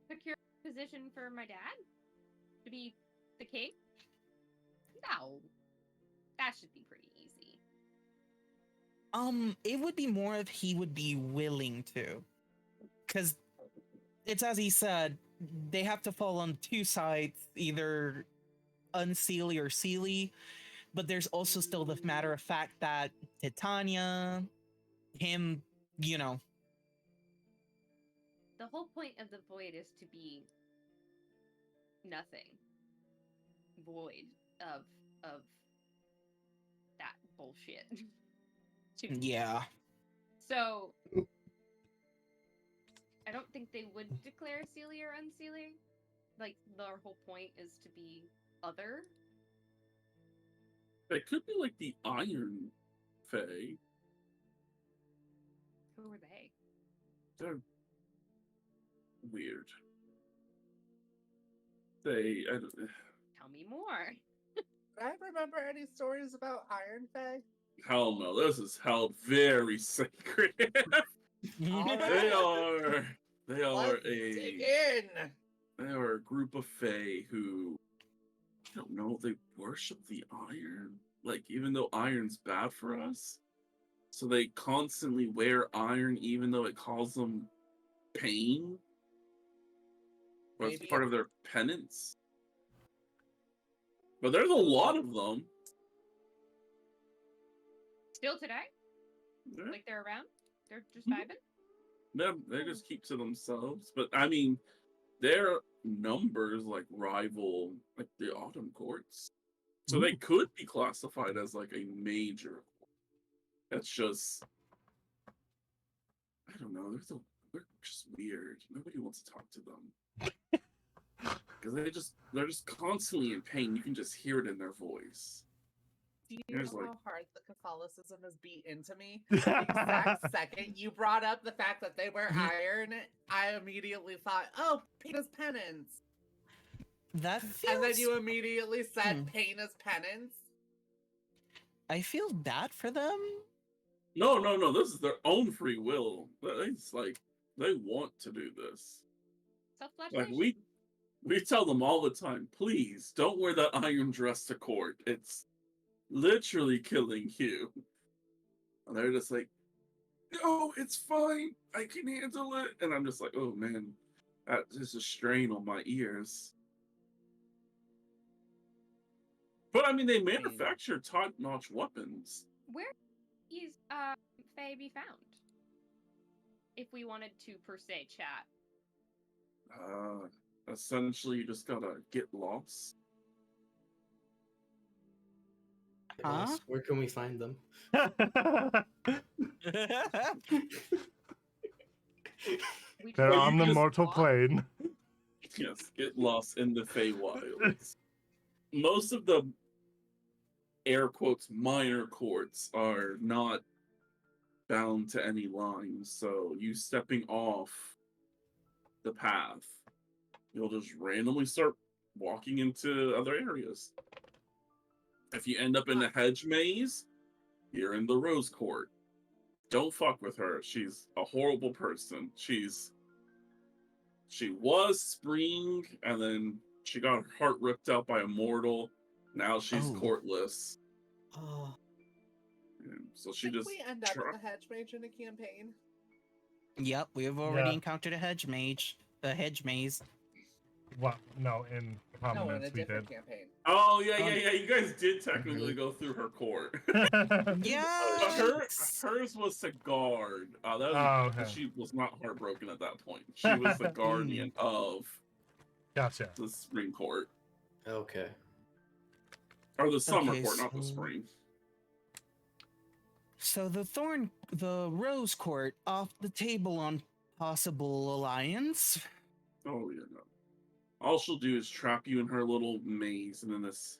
Secure position for my dad to be the king? No. That should be pretty easy. It would be more if he would be willing to. Because it's as he said, they have to fall on two sides, either Unseelie or Seelie. But there's also still the matter of fact that Titania, him, you know. The whole point of the void is to be nothing. Void of that bullshit. Yeah. So I don't think they would declare Seelie or Unseelie. Like, their whole point is to be other. It could be like the Iron Fae. Who are they? They're weird. I don't, Tell me more. Do I remember any stories about Iron Fae? hell no, this is held very sacred. All They right. are Let's dig in. they are a group of Fae who, I don't know, they worship the iron. Like, even though iron's bad for us, so they constantly wear iron even though it causes them pain. Or it's Maybe part of their penance. But there's a lot of them. Still today? Yeah. Like, they're around? They're just Mhm. vibing? No, they just keep to themselves. But I mean, they're numbers like rival like the autumn courts. So they could be classified as like a major. It's just I don't know. They're just weird. Nobody wants to talk to them because they're just constantly in pain. You can just hear it in their voice. Do you There's know like- how hard the Catholicism has beat into me? The exact second you brought up the fact that they wear iron, I immediately thought, oh, pain is penance. That And then feels. you immediately said Hmm. pain is penance. I feel bad for them. No. This is their own free will. It's like they want to do this. Like Self-flagellation. we tell them all the time, please don't wear that iron dress to court. It's literally killing you. And they're just like, no, it's fine. I can handle it. And I'm just like, oh man, that is a strain on my ears. But I mean, they manufacture top-notch weapons. Where is Faye be found? If we wanted to per se chat. Essentially, you just gotta get lost. Huh? Where can we find them? We They're Well, on you the just mortal walk. plane. Yes, get lost in the Feywilds. Most of the air quotes minor courts are not bound to any lines, so you stepping off the path, you'll just randomly start walking into other areas. If you end up in the hedge maze, you're in the rose court. Don't fuck with her. She's a horrible person. She was Spring, and then she got her heart ripped out by a mortal. Now she's Oh. courtless. Oh. And so she Did just we end up try- with a hedge mage in a campaign? Yep, we've already Yeah. encountered a hedge mage. A hedge maze. What? No, in No, in a prominence we different did. campaign. Oh yeah. You guys did technically go through her court. Yeah. But hers was to guard. That was, Oh, okay. She was not heartbroken at that point. She was the guardian of Gotcha. the spring court. Okay. Or the summer Okay, court, not the so- spring. So the rose court off the table on possible alliance. Oh yeah, no. All she'll do is trap you in her little maze, and then this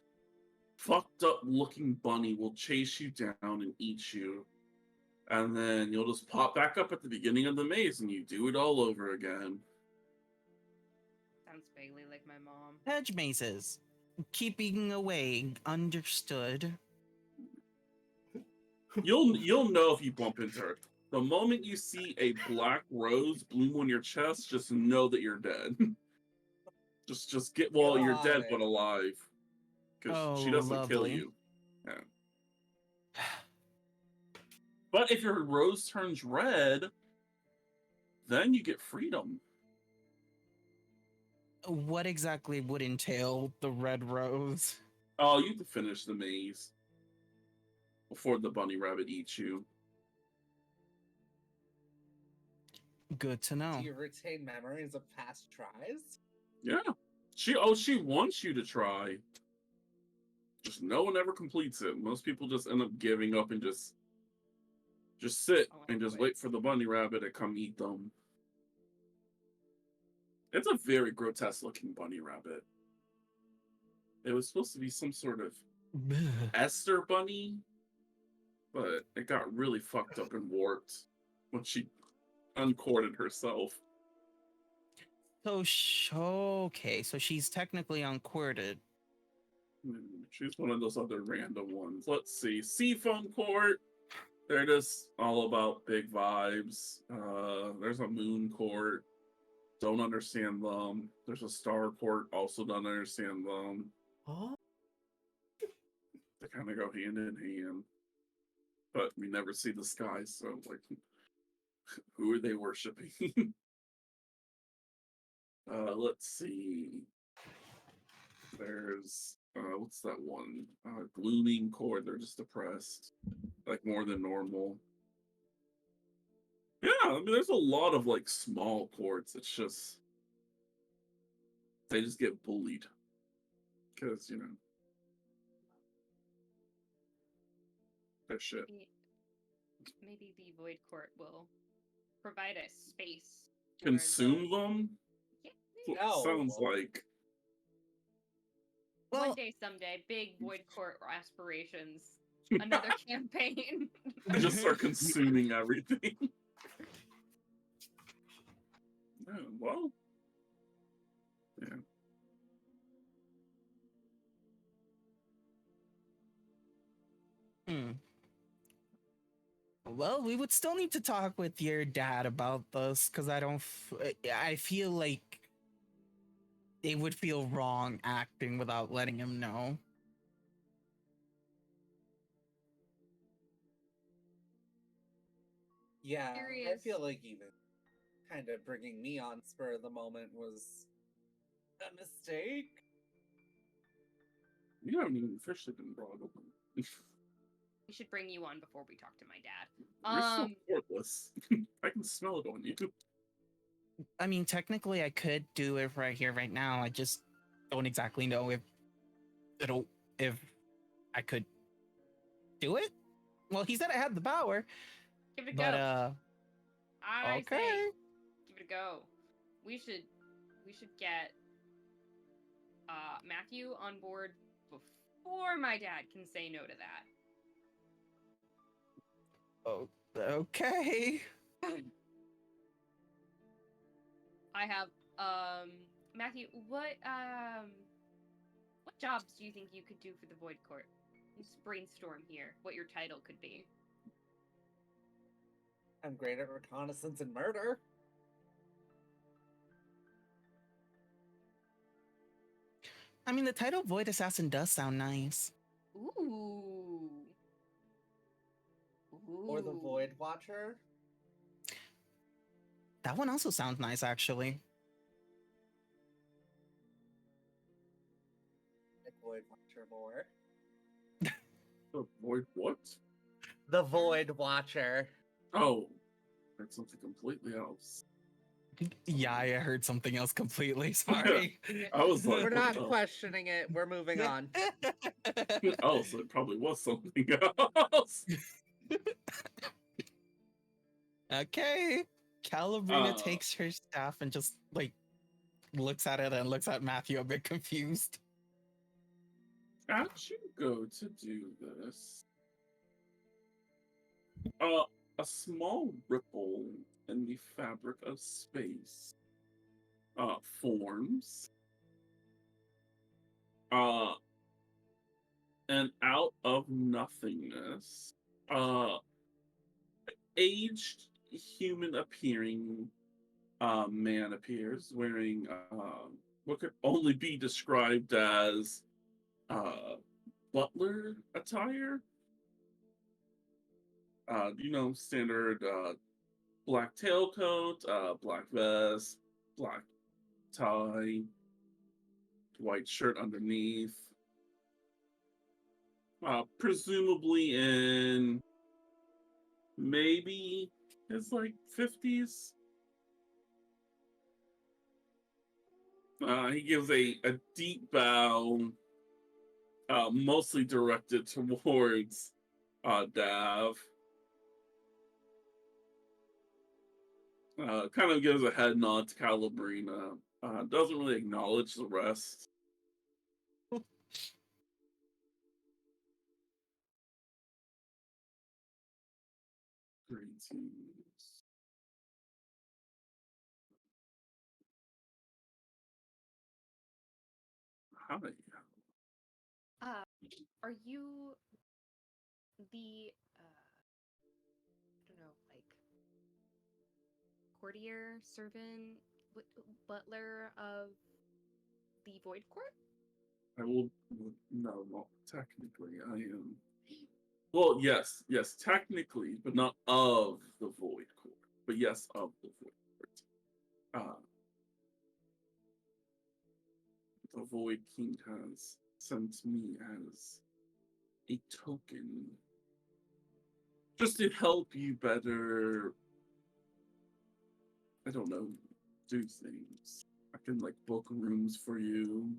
fucked up looking bunny will chase you down and eat you. And then you'll just pop back up at the beginning of the maze and you do it all over again. Sounds vaguely like my mom. Hedge mazes. Keeping away. Understood. You'll know if you bump into her. The moment you see a black rose bloom on your chest, just know that you're dead. just get you're Got dead it. but alive. Because she Oh, doesn't kill lovely. you. Yeah. But if your rose turns red, then you get freedom. What exactly would entail the red rose? Oh, you have to finish the maze before the bunny rabbit eats you. Good to know. Do you retain memories of past tries? Yeah. She wants you to try. Just no one ever completes it. Most people just end up giving up and just sit Oh, and just wait. wait for the bunny rabbit to come eat them. It's a very grotesque looking bunny rabbit. It was supposed to be some sort of Esther bunny, but it got really fucked up and warped when she uncorded herself. Okay, so she's technically unquirted. She's one of those other random ones. Let's see. Seafoam Court. They're just all about big vibes. There's a Moon Court. Don't understand them. There's a Star Court. Also don't understand them. Oh. They kind of go hand in hand. But we never see the sky, so like, who are they worshiping? Let's see. There's what's that one? Glooming Court. They're just depressed, like more than normal. Yeah, I mean, there's a lot of like small courts. It's just They just get bullied. Because, you know, their shit. Maybe the Void Court will provide a space. for Consume them? Yeah, What No. sounds like. Well, one day, someday, big Void Court aspirations. Another campaign. Just start consuming everything. Yeah, well. Yeah. hmm. Well, we would still need to talk with your dad about this because I feel like they would feel wrong acting without letting him know. Yeah, I Curious. feel like even kind of bringing me on spur of the moment was a mistake. You haven't even officially been brought up. We should bring you on before we talk to my dad. You're still worthless. I can smell it on you. I mean, technically, I could do it right here, right now. I just don't exactly know if I could do it. Well, he said I had the power, Give it a but go. I okay. say, give it a go. We should get Matthew on board before my dad can say no to that. Oh, okay. I have Matthew, what jobs do you think you could do for the Void Court? Let's brainstorm here what your title could be. I'm great at reconnaissance and murder. I mean, the title Void Assassin does sound nice. Ooh. Or the Void Watcher. That one also sounds nice, actually. Like Void Watcher more. Avoid what? The Void Watcher. Oh, that's something completely else. Yeah, I heard something else completely. Sorry. I was like, We're what not the- questioning it. We're moving on. Oh, so it probably was something else. Okay. Calabrina takes her staff and just like looks at it and looks at Matthew a bit confused. As you go to do this, a small ripple in the fabric of space forms. And out of nothingness, aged human appearing man appears wearing what could only be described as butler attire. Standard black tailcoat, black vest, black tie, white shirt underneath. Presumably in maybe his like 50s. He gives a deep bow, mostly directed towards Dav. Kind of gives a head nod to Calabrina. Doesn't really acknowledge the rest. Greetings. Hi. Are you the I don't know, like courtier, servant, butler of the Void Court? I will. No, not technically. I am. Well, yes, technically, but not of the Void Court. But yes, of the Void Court. The Void King has sent me as a token, just to help you better. I don't know, do things. I can like book rooms for you.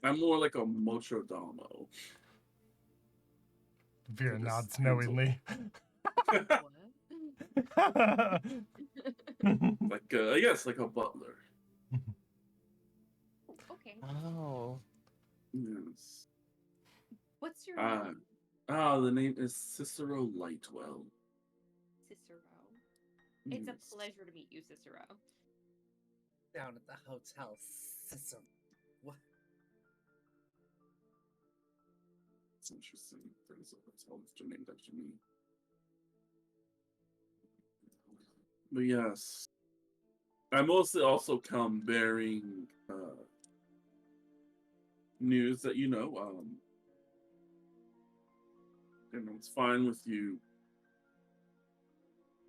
I'm more like a Mochodamo. Vera Just nods handle- knowingly. What? Like I guess like a butler. Okay. Oh. Yes. What's your name? The name is Cicero Lightwell. Cicero. It's Yes. a pleasure to meet you, Cicero. Down at the hotel. System. What? It's interesting. There's a hotel named after me. But yes, I mostly also come bearing news that it's fine with you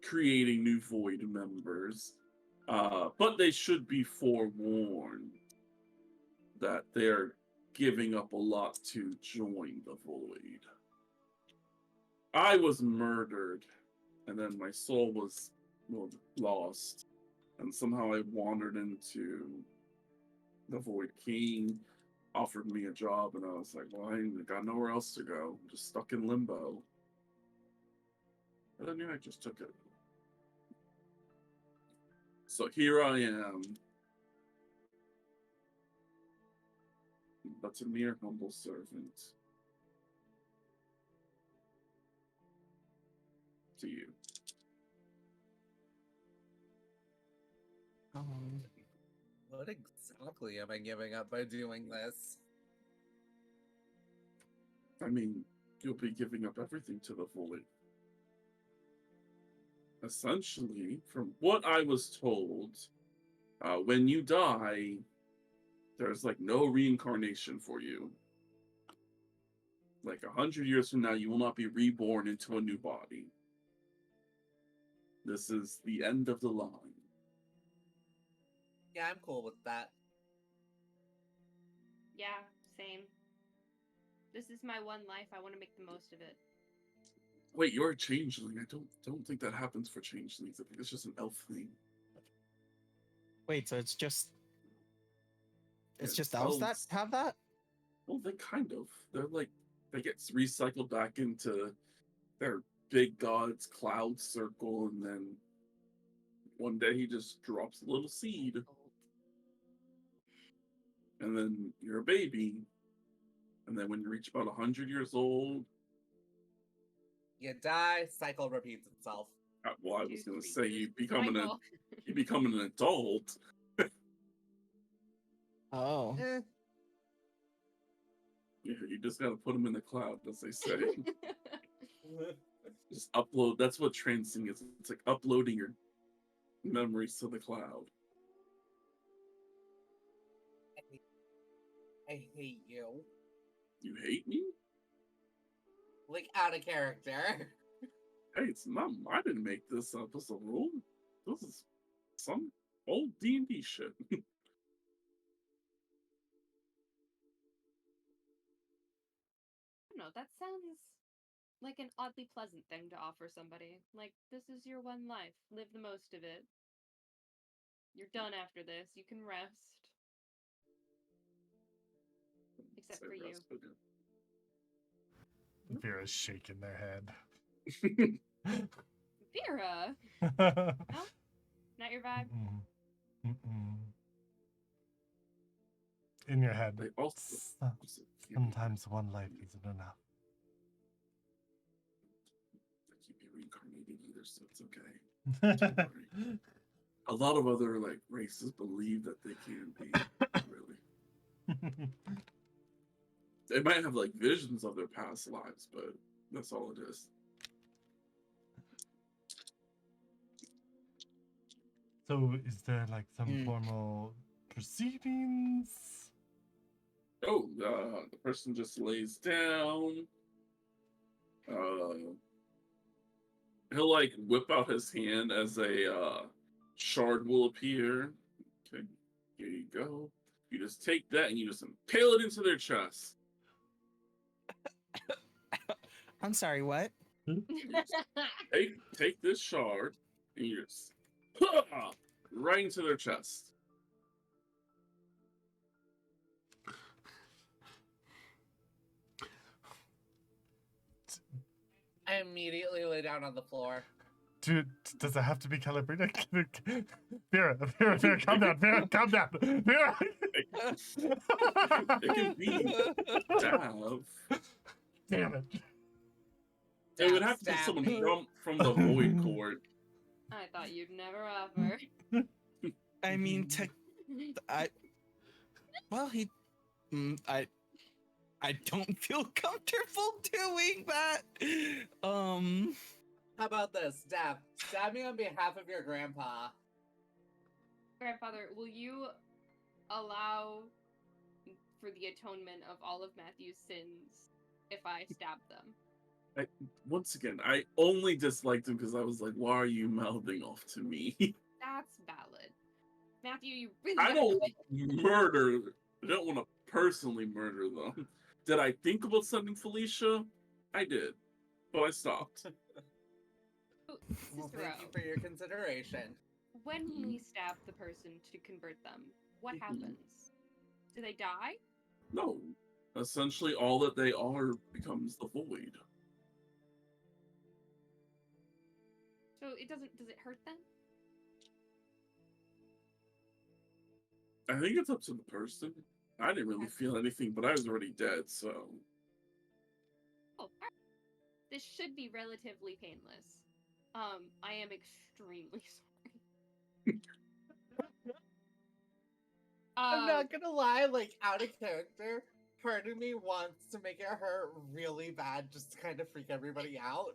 creating new Void members, but they should be forewarned that they're giving up a lot to join the Void. I was murdered, and then my soul was lost, and somehow I wandered into the Void King, offered me a job, and I was like, well, I got nowhere else to go. I'm just stuck in limbo. But then I just took it. So here I am. But a mere humble servant to you. What exactly am I giving up by doing this? I mean, you'll be giving up everything to the Void. Essentially, from what I was told, when you die, there's like no reincarnation for you. Like 100 years from now, you will not be reborn into a new body. This is the end of the line. Yeah, I'm cool with that. Yeah, same. This is my one life. I want to make the most of it. Wait, you're a changeling. I don't think that happens for changelings. I think it's just an elf thing. Wait, so it's just Yeah, just elves that elves. have that? Well, they kind of. They're like they get recycled back into their big god's cloud circle, and then one day he just drops a little seed, and then you're a baby, and then when you reach about 100 years old, You die, cycle repeats itself. well, I was gonna say you Michael. become an adult. Oh. Eh, Yeah, you just gotta put them in the cloud, as they say. Just upload. That's what transing is. It's like uploading your memories to the cloud. I hate you. You hate me? Like, out of character. Hey, it's not. I didn't make this up as a rule. This is some old D&D shit. No, that sounds like an oddly pleasant thing to offer somebody. Like, this is your one life. Live the most of it. You're done after this. You can rest. Except for you. Vera's shaking their head. Vera! No? Not your vibe? Mm-mm. Mm-mm. In your head. They also Sometimes one life isn't enough. They keep you reincarnating either, so it's okay. Don't worry. A lot of other like races believe that they can be. Not really. They might have like visions of their past lives, but that's all it is. So is there like some Mm. formal proceedings? Oh, the person just lays down. He'll like whip out his hand as a shard will appear. Okay, here you go. You just take that and you just impale it into their chest. I'm sorry, what? Take this shard and you just right into their chest. I immediately lay down on the floor. Dude, does it have to be calibrated? Vera, calm down. Vera, calm down. Vera. It can be Dav. Damn it. It would have to be Stab. someone from the Void Court. I thought you'd never offer. I mean, well, I don't feel comfortable doing that. How about this, Dav? Stab me on behalf of your grandpa. Grandfather, will you allow for the atonement of all of Matthew's sins if I stab them? Once again, I only disliked him because I was like, why are you mouthing off to me? That's valid. Matthew, you really I don't gotta- want to murder. I don't want to personally murder them. Did I think about sending Felicia? I did, but I stopped. Well, Sister thank you O, for your consideration. when we stab the person to convert them, what Mhm. happens? Do they die? No, essentially all that they are becomes the void. So it doesn't. Does it hurt them? I think it's up to the person. I didn't really feel anything, but I was already dead, so. Oh, alright. This should be relatively painless. I am extremely sorry. I'm not gonna lie, like, out of character, part of me wants to make it hurt really bad just to kind of freak everybody out.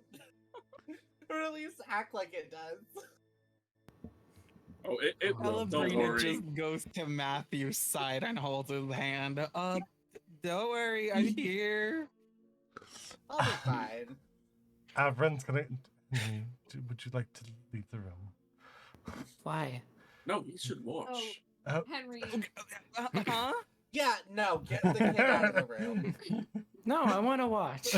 Or at least act like it does. Oh, it will. Don't Celebrina worry. just goes to Matthew's side and holds his hand. Don't worry, I'm here. I'll be fine. Avron's gonna. Would you like to leave the room? Why? No, he should watch. Oh, Henry, Huh? Yeah, no, get the kid out of the room. No, I want to watch.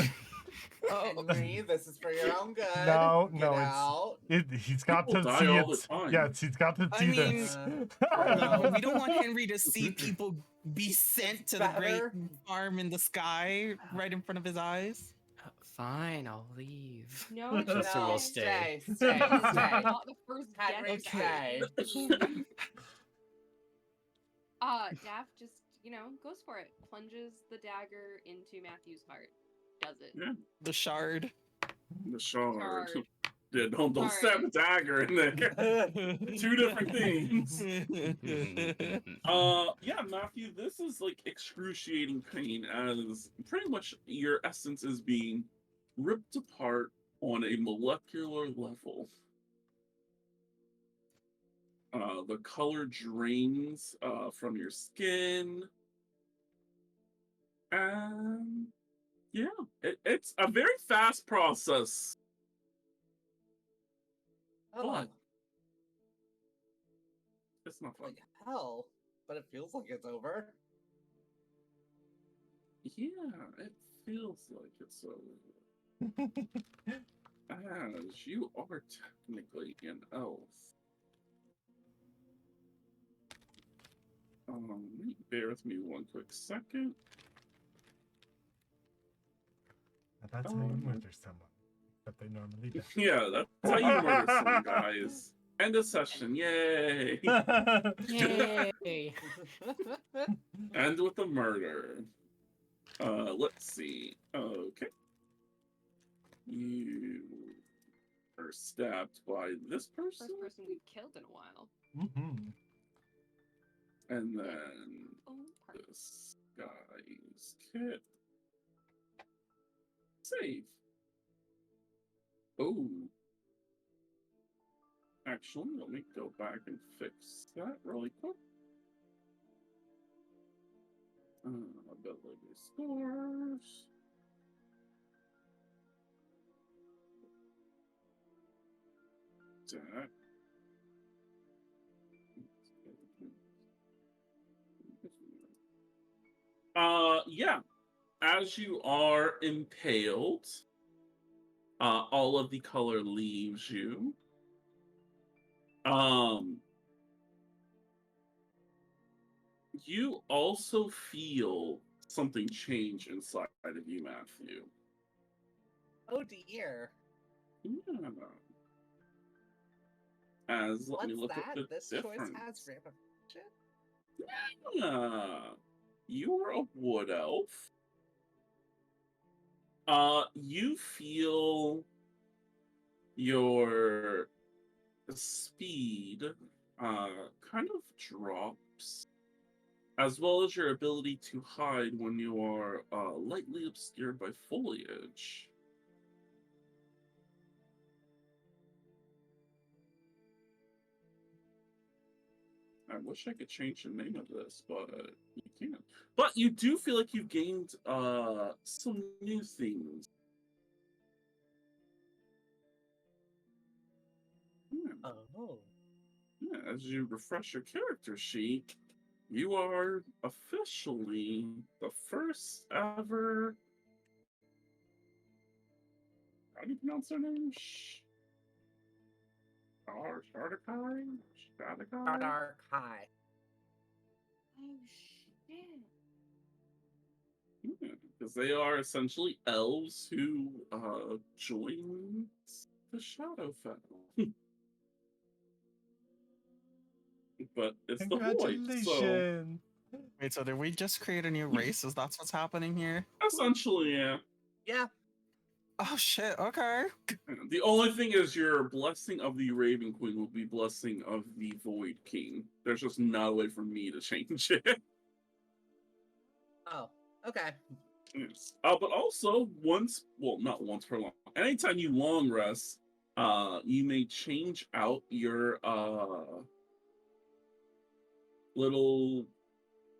Oh, Henry, this is for your own good. No, Get no, out. he's got People to die see all it. the time. Yes, he's got to I see mean, this. no, we don't want Henry to see people be sent to the great Better. farm in the sky right in front of his eyes. Fine, I'll leave. no, Jester will No, stay. Stay. not the first Henry, guest. stay. Daff just, goes for it. Plunges the dagger into Matthew's heart. Does it. Yeah, The shard. the shard. Shard. Yeah, don't Sorry. stab a dagger in there. Two different things. Yeah, Matthew, this is like excruciating pain as pretty much your essence is being ripped apart on a molecular level. The color drains from your skin. And yeah, it's a very fast process. Oh, But it's not fun. like hell. But it feels like it's over. Yeah, it feels like it's over. As you are technically an elf. Bear with me one quick second. That's how you murder someone. But they normally don't. Yeah, that's how you murder some guys. End of session, yay! Yay! End with a murder. Let's see. Okay. You are stabbed by this person, First person we've killed in a while. Mhm. and then Oh, pardon. this guy's kit. Save. Oh. Actually, let me go back and fix that really quick. Ability scores. That. Yeah. As you are impaled, all of the color leaves you. Um, you also feel something change inside of you, Matthew. Oh dear. Yeah. As let me What's look up that? the This difference. choice has ramifications? Yeah. You're a wood elf. You feel your speed kind of drops, as well as your ability to hide when you are lightly obscured by foliage. I wish I could change the name of this, but you can't. But you do feel like you've gained some new things. Yeah. Oh. Yeah, as you refresh your character sheet, you are officially the first ever. How do you pronounce her name? Shardakai? Shadakai? Dark High. Oh shit. Because they are essentially elves who join the Shadowfell. But it's the Void, so Congratulations! Wait, so did we just create a new race? Is that what's happening here? essentially, yeah. Yeah. Oh shit, okay. The only thing is your blessing of the Raven Queen will be blessing of the Void King. There's just no way for me to change it. Oh. Okay. Yes. But also not once per long. Anytime you long rest, you may change out your little.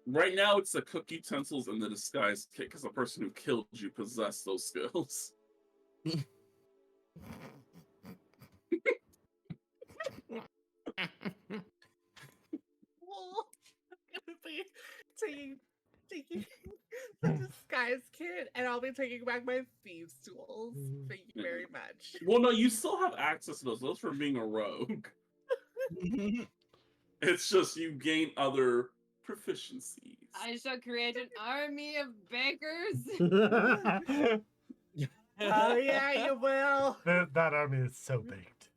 Right now, it's the cook utensils and the disguise kit because the person who killed you possessed those skills. Well, I'm gonna be taking the disguise kit, and I'll be taking back my thieves' tools. Thank you very much. Well, no, you still have access to those. Those for being a rogue. It's just you gain other proficiencies. I shall create an army of bakers. Oh yeah, you will. That army is so baked.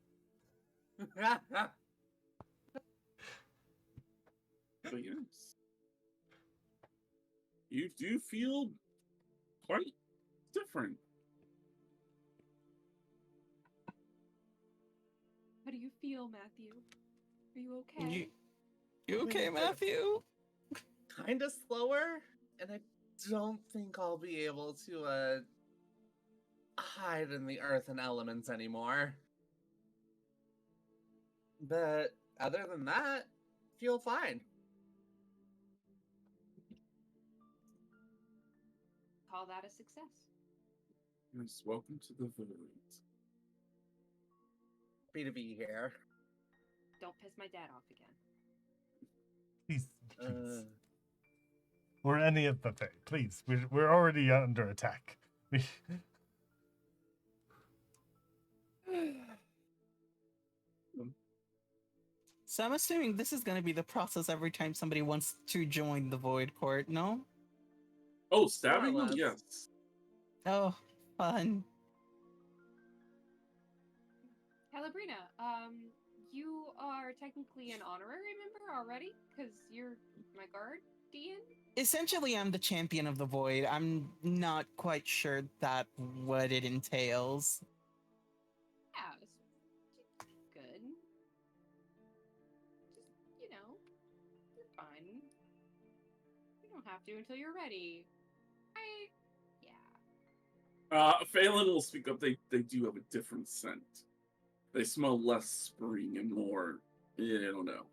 But yes, you do feel quite different. How do you feel, Matthew? Are you okay? You okay, Matthew? Kind of slower, and I don't think I'll be able to hide in the earth and elements anymore. But other than that, feel fine. Call that a success. Yes, welcome to the Void. Happy to be here. Don't piss my dad off again. Please. Or any of the Fae, please. We're already under attack. So I'm assuming this is gonna be the process every time somebody wants to join the Void Court, no? Oh, stabbing More or them? less. Yes. Oh, fun. Calabrina, you are technically an honorary member already, because you're my guardian? Essentially, I'm the champion of the Void. I'm not quite sure that what it entails. Yeah, it's good. Just, you're fine. You don't have to until you're ready. Phelan will speak up. They do have a different scent. They smell less spring and more. I don't know.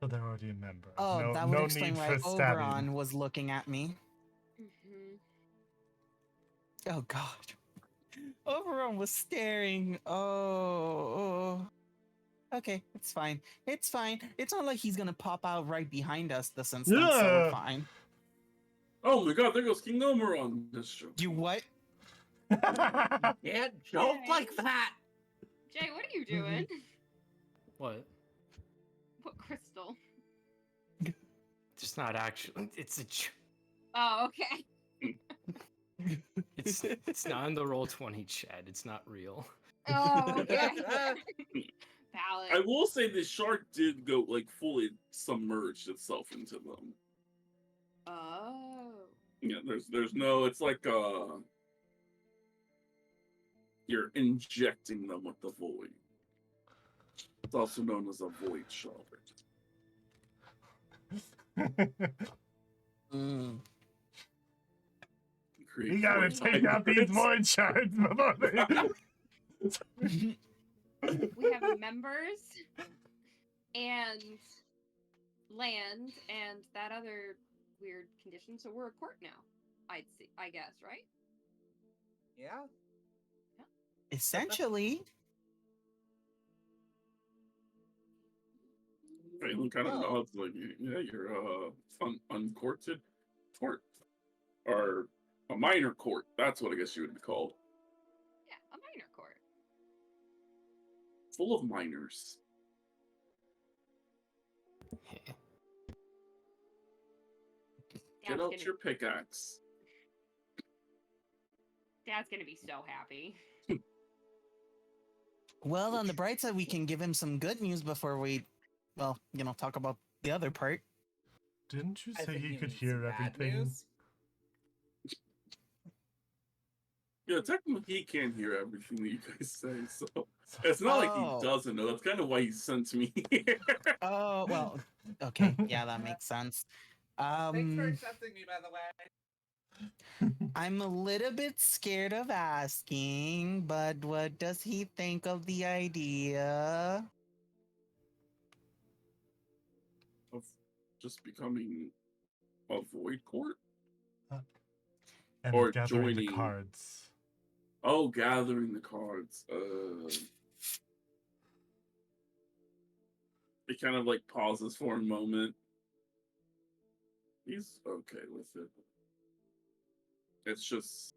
So they're already a member. Oh, no, that would no explain need why for stabbing. Oberon was looking at me. Mm-hmm. Oh god. Oberon was staring. Oh. Okay, it's fine. It's fine. It's not like he's gonna pop out right behind us this instant, so we're Yeah. fine. Oh my god, there goes King Oberon. This show. You what? Yeah, joke like that. Jay, what are you doing? What? What crystal? It's not actually. It's a. Oh, okay. It's not in the roll 20 chat. It's not real. Oh, okay. I Valid. will say the shark did go like fully submerged itself into them. Oh. Yeah, there's no. It's like you're injecting them with the void. It's also known as a void shark. Mm. You gotta Create take out these hybrids. void shards before they. We have members and land and that other weird condition, so we're a court now. I guess, right? Yeah. Essentially. Phelan kind of Oh. nods like, yeah, you're uncourted court, or a minor court. That's what I guess you would be called. Yeah, a minor court. Full of minors. Get Dad's out gonna, your pickaxe. Dad's gonna be so happy. Well, on the bright side, we can give him some good news before we, well, talk about the other part. Didn't you I say think he you could mean some hear bad everything? news. Yeah, technically he can't hear everything that you guys say, so it's not like he Oh. doesn't know. That's kind of why he sent me here. Oh, well, okay. Yeah, that makes sense. Thanks for accepting me, by the way. I'm a little bit scared of asking, but what does he think of the idea? Of just becoming a void court? And Or gathering the joining. cards. Oh, gathering the cards. He kind of like pauses for a moment. He's okay with it. It's just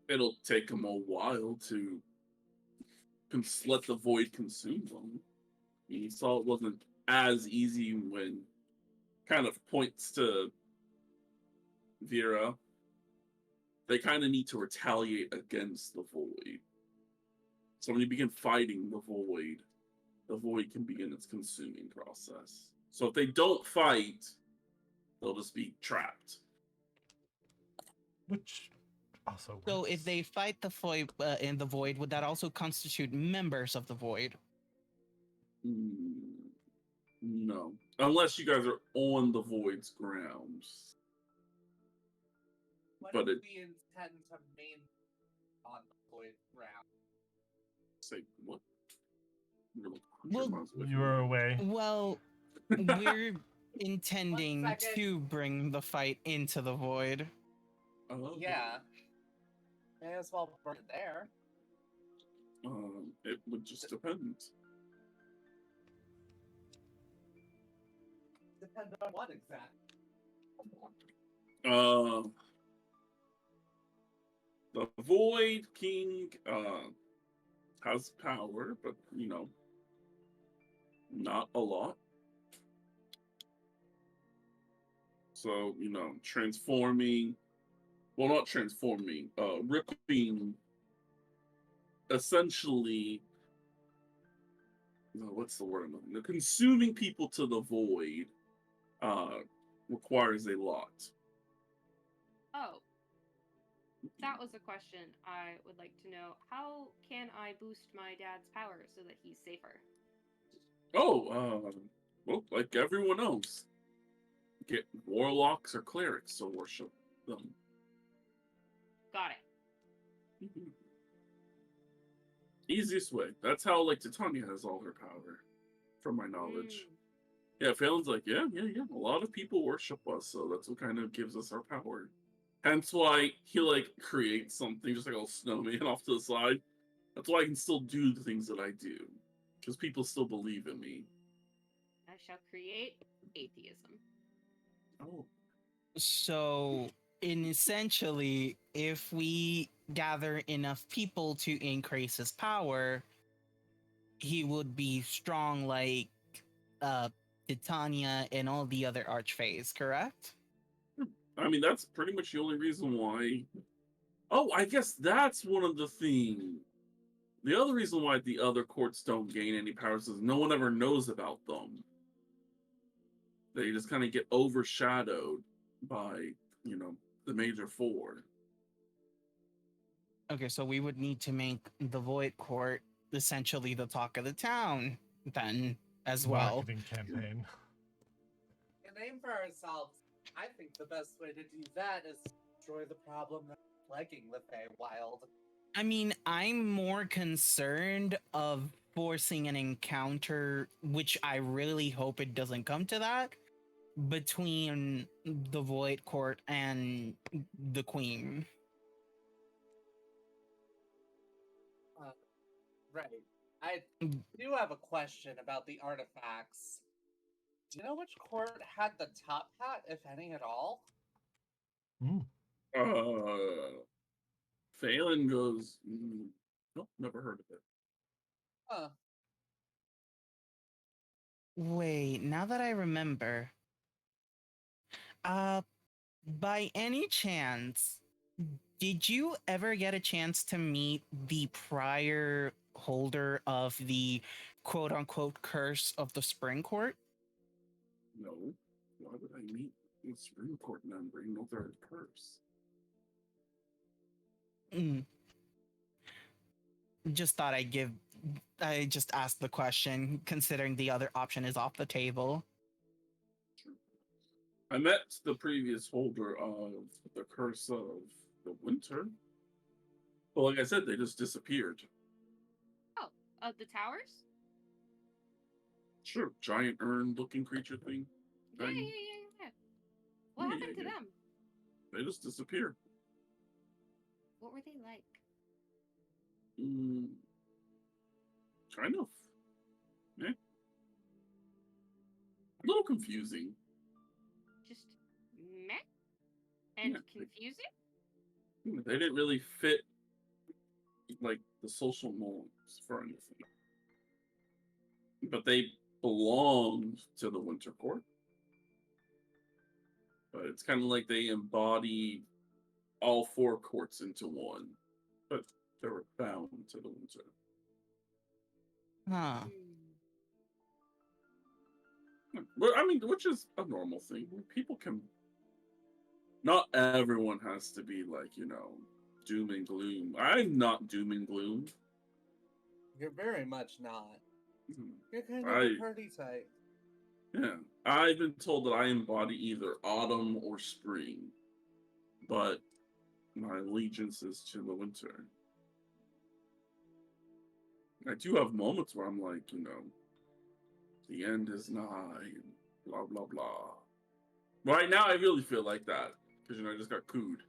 it'll take him a while to let the void consume them. He saw it wasn't as easy when kind of points to Vera. They kind of need to retaliate against the void. So when you begin fighting the void can begin its consuming process. So if they don't fight, they'll just be trapped. Which also works. So if they fight the void in the void, would that also constitute members of the void? No. Unless you guys are on the void's grounds. What But if it- we intend to main on the void ground? Say what? Well, You were away. Well, we're intending 1 second. to bring the fight into the void. Oh, Yeah. May as well burn it there. It would just depend. Depends on what exactly. The Void King has power, but not a lot. So, transforming, well, not transforming, ripping, essentially, no, what's the word? The consuming people to the void requires a lot. Oh. That was a question I would like to know. How can I boost my dad's power so that he's safer? Oh, well, like everyone else, get warlocks or clerics to worship them. Got it. Easiest way. That's how, like, Titania has all her power, from my knowledge. Yeah, Phelan's like, yeah. A lot of people worship us, so that's what kind of gives us our power. Hence why he, like, creates something, just like a little snowman off to the side. That's why I can still do the things that I do. Because people still believe in me. I shall create atheism. Oh. So, essentially, if we gather enough people to increase his power, he would be strong like Titania and all the other archfays, correct? I mean, that's pretty much the only reason why. Oh, I guess that's one of the things. The other reason why the other courts don't gain any powers is no one ever knows about them. They just kind of get overshadowed by, the major four. Okay, so we would need to make the Void Court essentially the talk of the town then as well. Marketing campaign. A name for ourselves. I think the best way to do that is destroy the problem that's plaguing the Feywild. I mean, I'm more concerned of forcing an encounter, which I really hope it doesn't come to that, between the Void Court and the Queen. Right. I do have a question about the artifacts. Do you know which court had the top hat, if any at all? Phelan goes, nope, never heard of it. Huh. Wait, now that I remember, by any chance, did you ever get a chance to meet the prior holder of the quote unquote curse of the Spring Court? No. Why would I meet a Supreme Court member and know they're a curse? Just thought I just asked the question, considering the other option is off the table. I met the previous holder of the Curse of the Winter. But like I said, they just disappeared. Oh, the towers? Sure, giant urn-looking creature thing. Yeah. What happened to them? They just disappeared. What were they like? Kind of. Yeah. A little confusing. Just meh? And Yeah. confusing? They didn't really fit like the social norms for anything. But they belonged to the Winter Court. But it's kind of like they embody all four courts into one. But they were bound to the Winter. Huh. Well, I mean, which is a normal thing. People can. Not everyone has to be like, doom and gloom. I'm not doom and gloom. You're very much not. Mhm. You're kind of a party type. Yeah. I've been told that I embody either autumn or spring. But my allegiance is to the winter. I do have moments where I'm like, the end is nigh, and blah, blah, blah. Right now, I really feel like that. Because, I just got cooed.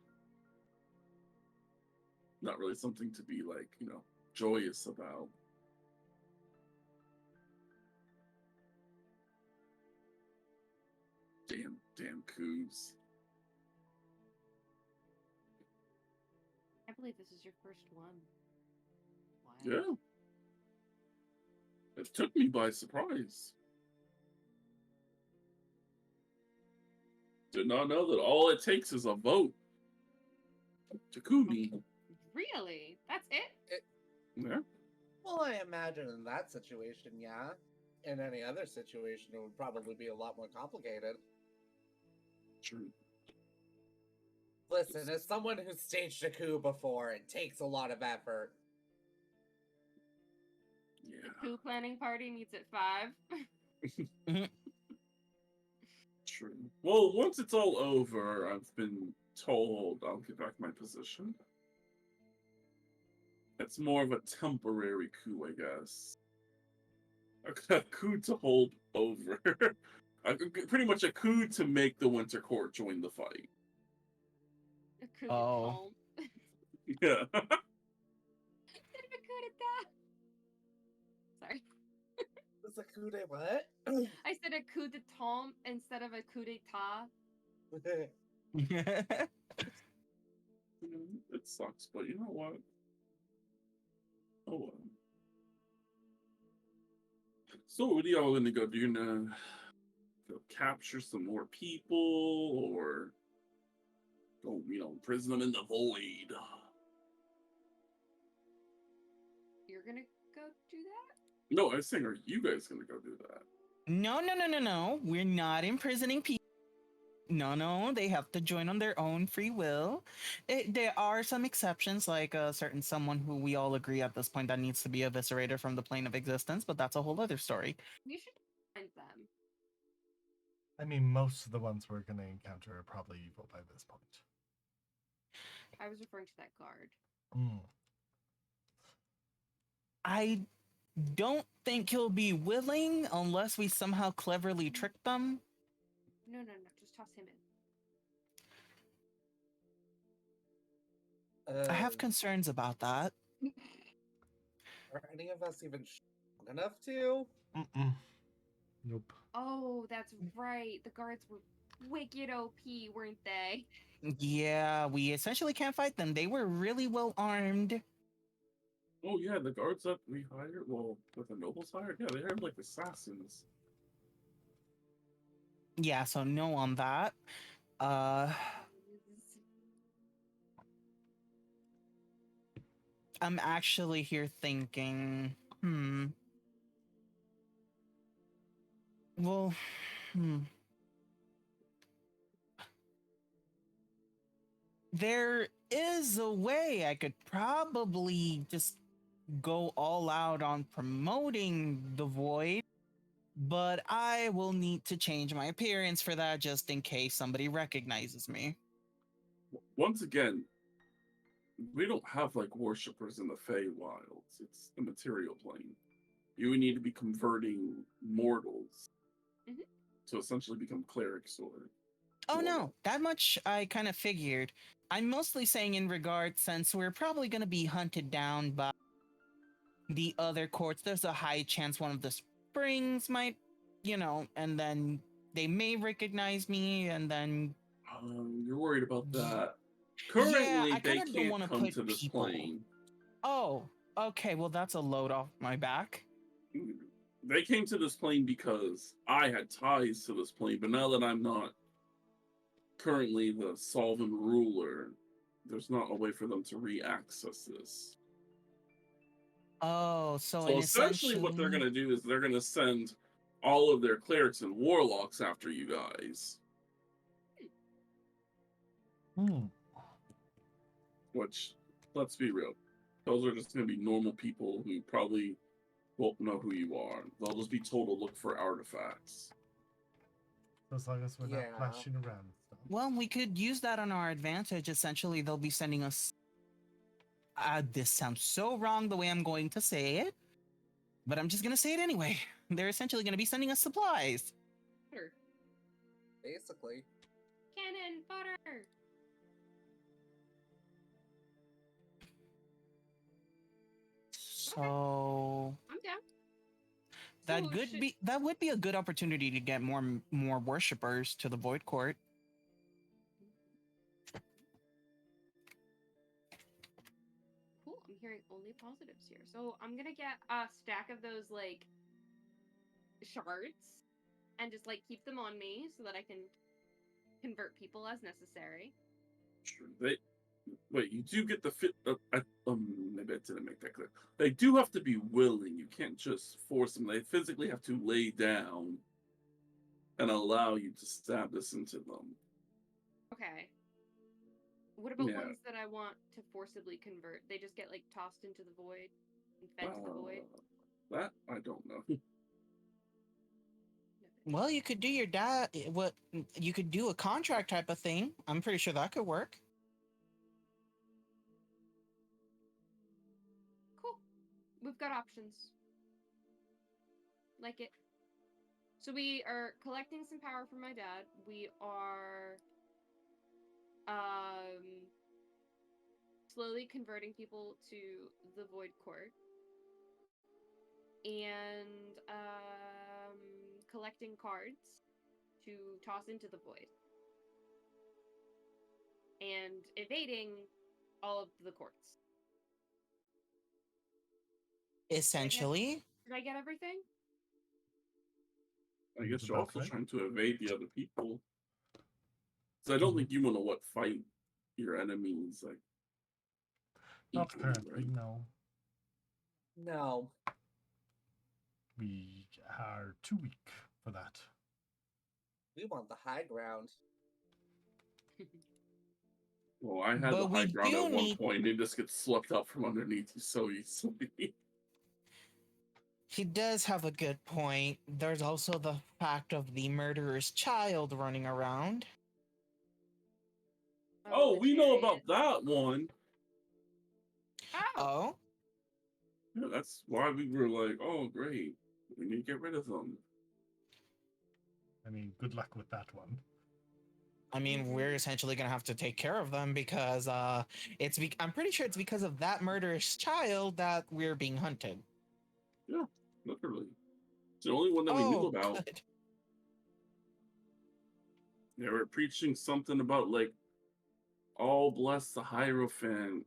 Not really something to be, like, joyous about. Damn coos. I believe this is your first one. Wow. Yeah. It took me by surprise. Did not know that all it takes is a vote to coup me. Really? That's it? Yeah. Well, I imagine in that situation, yeah. In any other situation, it would probably be a lot more complicated. True. Listen, as someone who's staged a coup before, it takes a lot of effort. Yeah. The coup planning party meets at 5. True. Well, once it's all over, I've been told I'll get back my position. It's more of a temporary coup, I guess. A coup to hold over. Pretty much a coup to make the Winter Court join the fight. A coup Oh. Yeah. Sorry. It's a coup de what? I said a coup d'etat instead of a coup d'etat. It sucks, but you know what? Oh well. So what are y'all gonna go do? You gonna go capture some more people, or go, imprison them in the void? You're gonna go do that? No, I was saying, are you guys gonna go do that? No. We're not imprisoning people. No, they have to join on their own free will. There are some exceptions, like a certain someone who we all agree at this point that needs to be eviscerated from the plane of existence, but that's a whole other story. You should find them. I mean, most of the ones we're going to encounter are probably evil by this point. I was referring to that guard. Mm. I don't think he'll be willing unless we somehow cleverly trick them. No. Just toss him in. I have concerns about that. Are any of us even strong enough to? Mm-mm. Nope. Oh, that's right. The guards were wicked OP, weren't they? Yeah, we essentially can't fight them. They were really well armed. Oh yeah, the guards that we hired, well, that the nobles hired, yeah, they hired like assassins. Yeah, so no on that. I'm actually here thinking, well, there is a way I could probably just go all out on promoting the void, but I will need to change my appearance for that just in case somebody recognizes me. Once again, we don't have like worshippers in the Feywilds. It's the material plane. You would need to be converting mortals to essentially become clerics or. Oh no, warlocks. that much I kind of figured. I'm mostly saying in regard, since we're probably going to be hunted down by the other courts, there's a high chance one of the springs might, and then they may recognize me, and then. You're worried about that. Yeah, Currently, I they kind of don't can't want to come put to this people. plane. Oh, okay. Well, that's a load off my back. They came to this plane because I had ties to this plane, but now that I'm not currently the solvent ruler, there's not a way for them to re-access this. Oh, so So essentially what they're going to do is they're going to send all of their clerics and warlocks after you guys. Which, let's be real, those are just going to be normal people who probably won't know who you are. They'll just be told to look for artifacts. As long as we're not flashing around and stuff. Well, we could use that on our advantage. Essentially, they'll be sending us. This sounds so wrong the way I'm going to say it, but I'm just going to say it anyway. They're essentially going to be sending us supplies. Butter. Basically. Cannon, butter. So I'm down. that would be a good opportunity to get more worshippers to the Void Court. Cool. I'm hearing only positives here. So I'm gonna get a stack of those like shards and just like keep them on me so that I can convert people as necessary. Sure. Wait, you do get the fit. Maybe I didn't make that clear. They do have to be willing. You can't just force them. They physically have to lay down and allow you to stab this into them. Okay. What about ones that I want to forcibly convert? They just get like tossed into the void and fed to the void? That I don't know. Well, you could do you could do a contract type of thing. I'm pretty sure that could work. Cool. We've got options. Like it. So we are collecting some power from my dad. We are slowly converting people to the Void Court. And collecting cards to toss into the void. And evading all of the courts. Essentially, Did I get everything? I guess Is you're that also right? trying to evade the other people. So I don't think you want to fight your enemies like Not equally, currently, right? no. No. We are too weak for that. We want the high ground. Well, I had the But high we ground do at one need- point. It just gets swept up from underneath you so easily. he does have a good point. There's also the fact of the murderer's child running around. Oh, the we know chariot. about that one. Oh, Oh, Yeah, that's why we were like, oh, great. We need to get rid of them. I mean, good luck with that one. I mean, we're essentially gonna have to take care of them because I'm pretty sure it's because of that murderous child that we're being hunted. Yeah, literally. It's the only one that we knew about. Good. They were preaching something about like, all bless the Hierophant.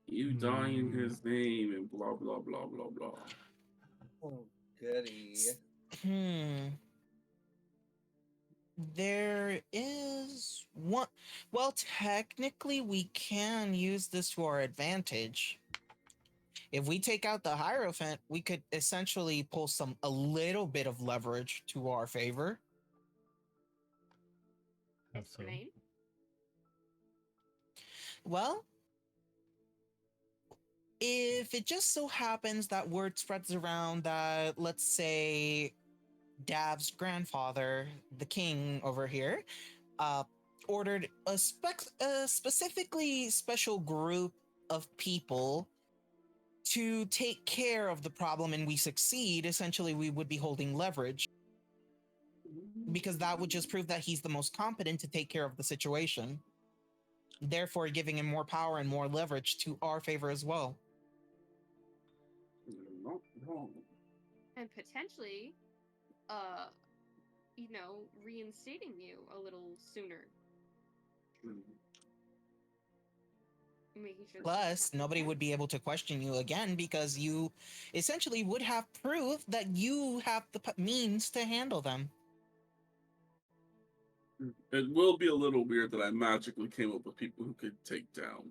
You die in his name and blah blah blah blah blah. Oh, goody. There is one. Well, technically, we can use this to our advantage. If we take out the Hierophant, we could essentially pull a little bit of leverage to our favor. explain. Well, if it just so happens that word spreads around that, let's say, Dav's grandfather, the king over here, ordered a specifically special group of people to take care of the problem and we succeed, essentially we would be holding leverage. Because that would just prove that he's the most competent to take care of the situation. Therefore, giving him more power and more leverage to our favor as well. You're not wrong. And potentially, reinstating you a little sooner. Making sure Plus, nobody would be able to question you again because you essentially would have proof that you have the means to handle them. It will be a little weird that I magically came up with people who could take down.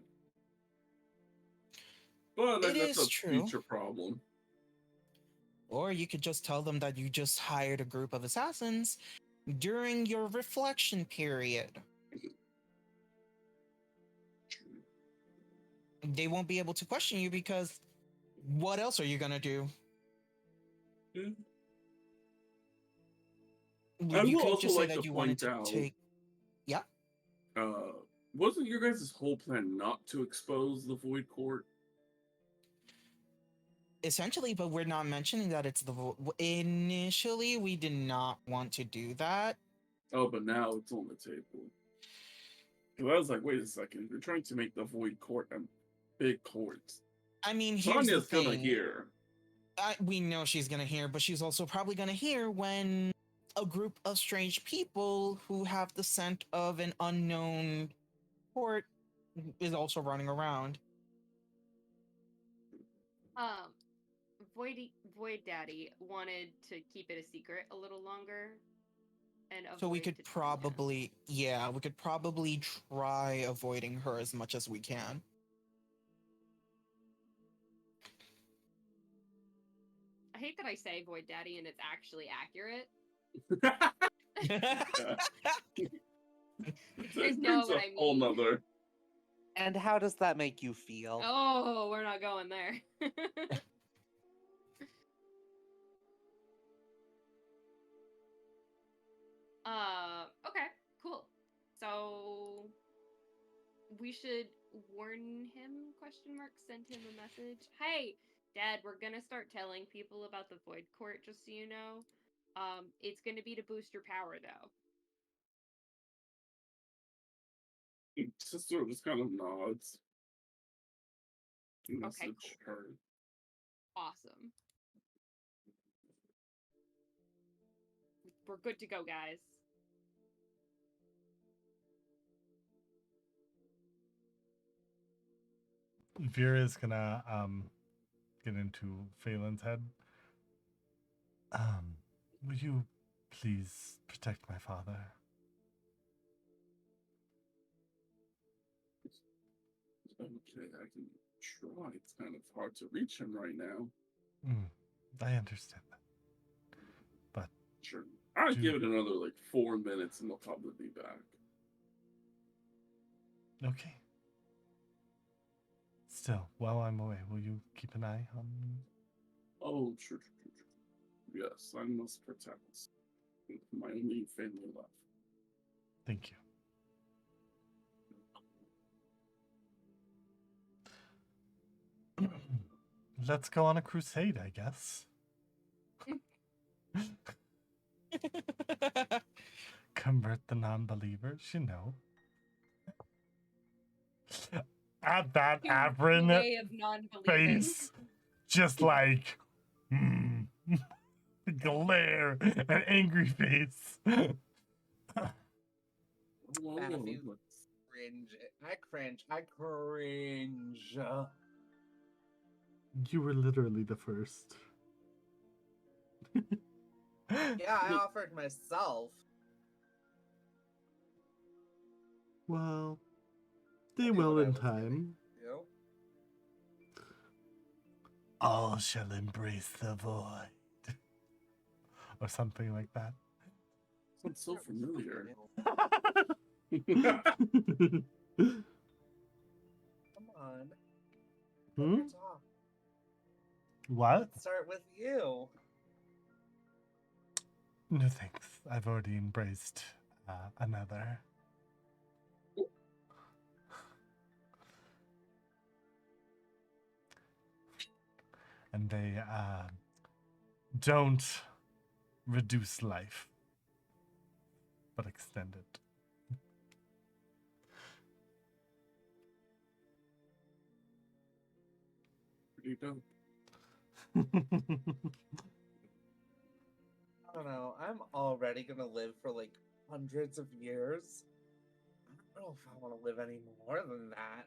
But It that's is a true. future problem. Or you could just tell them that you just hired a group of assassins during your reflection period. They won't be able to question you because what else are you gonna do? Yeah. You I will could also just say like that to you wanted point to out, take. Yeah, wasn't your guys' whole plan not to expose the Void Court? essentially, but we're not mentioning that it's the. Initially, we did not want to do that. Oh, but now it's on the table. Because I was like, wait a second, you're trying to make the Void Court a big court. I mean, here's Tanya's the thing. gonna hear. We know she's gonna hear, but she's also probably gonna hear when a group of strange people who have the scent of an unknown court is also running around. Void Daddy wanted to keep it a secret a little longer, and So we avoid could detection. we could probably try avoiding her as much as we can. I hate that I say Void Daddy and it's actually accurate. You guys know what I mean. Whole nother. And how does that make you feel? Oh, we're not going there. Okay, cool. So we should warn him, question mark, send him a message. Hey, Dad, we're gonna start telling people about the Void Court, just so you know. It's gonna be to boost your power though. Sister just kind of nods. Okay, Message cool. her. Awesome. We're good to go, guys. Vera is gonna get into Phelan's head. Will you please protect my father? Okay, I can try. It's kind of hard to reach him right now. I understand that. But Sure. I'll give it another like 4 minutes and they'll probably be back. okay. Still, while I'm away, will you keep an eye on me? Oh, sure. Yes, I must protect my only family left. Thank you. Let's go on a crusade, I guess. Convert the non-believers, you know. At that New Avrin way of non-believing. face, just like glare, an angry face. Well, Matthew, let's- cringe. I cringe. You were literally the first. Yeah, I offered myself. Well, I they knew will what I in was getting time. to. All shall embrace the void. Or something like that. Sounds so familiar. Come on. Hmm? Let her talk. What? Let's start with you. No thanks. I've already embraced another. And they don't reduce life, but extend it. Pretty dope. I don't know. I'm already gonna live for like hundreds of years. I don't know if I want to live any more than that.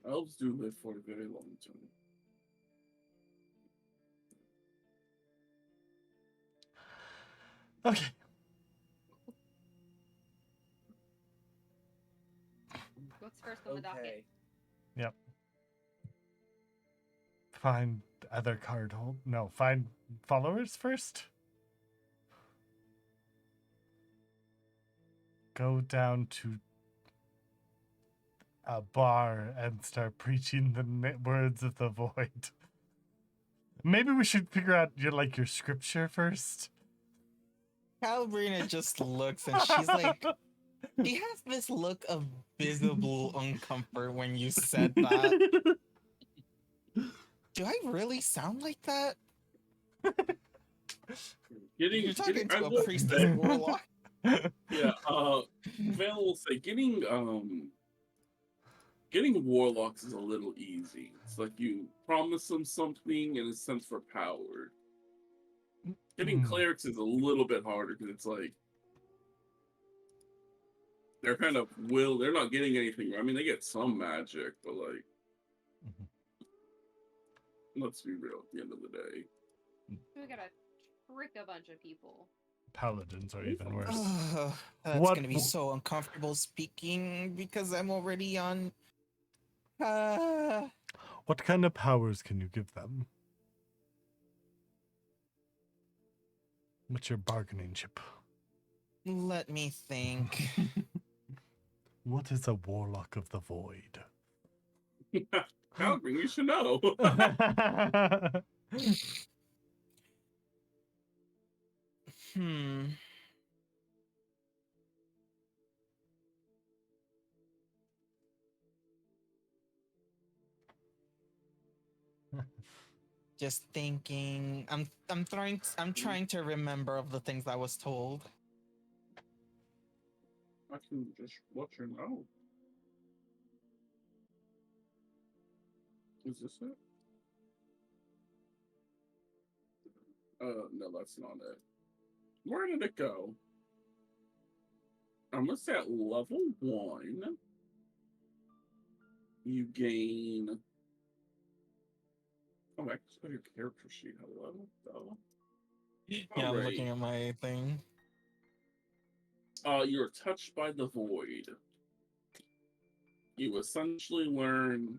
Elves do live for a very long time. Okay. What's first on the docket? Yep. Find other card hold. No, find followers first. Go down to a bar and start preaching the words of the void. Maybe we should figure out your scripture first. Calabrina just looks and she's like, she has this look of visible uncomfort when you said that. Do I really sound like that? You're talking to a priestess warlock. Yeah, Van will say getting warlocks is a little easy. It's like you promise them something in a sense for power. Getting clerics is a little bit harder because it's like they're kind of they're not getting anything. I mean, they get some magic, but like, let's be real. At the end of the day, We gotta trick a bunch of people. Paladins are even worse. That's gonna be so uncomfortable speaking because I'm already on. What kind of powers can you give them? What's your bargaining chip? Let me think. What is a warlock of the void? Calvin, you should know. Just thinking. I'm trying to remember of the things I was told. I can just let you know. Is this it? No, that's not it. Where did it go? I'm gonna say at level 1, you gain. Oh, I just put your character sheet. Hello, though. Yeah, I'm looking at my thing. You're touched by the void. You essentially learn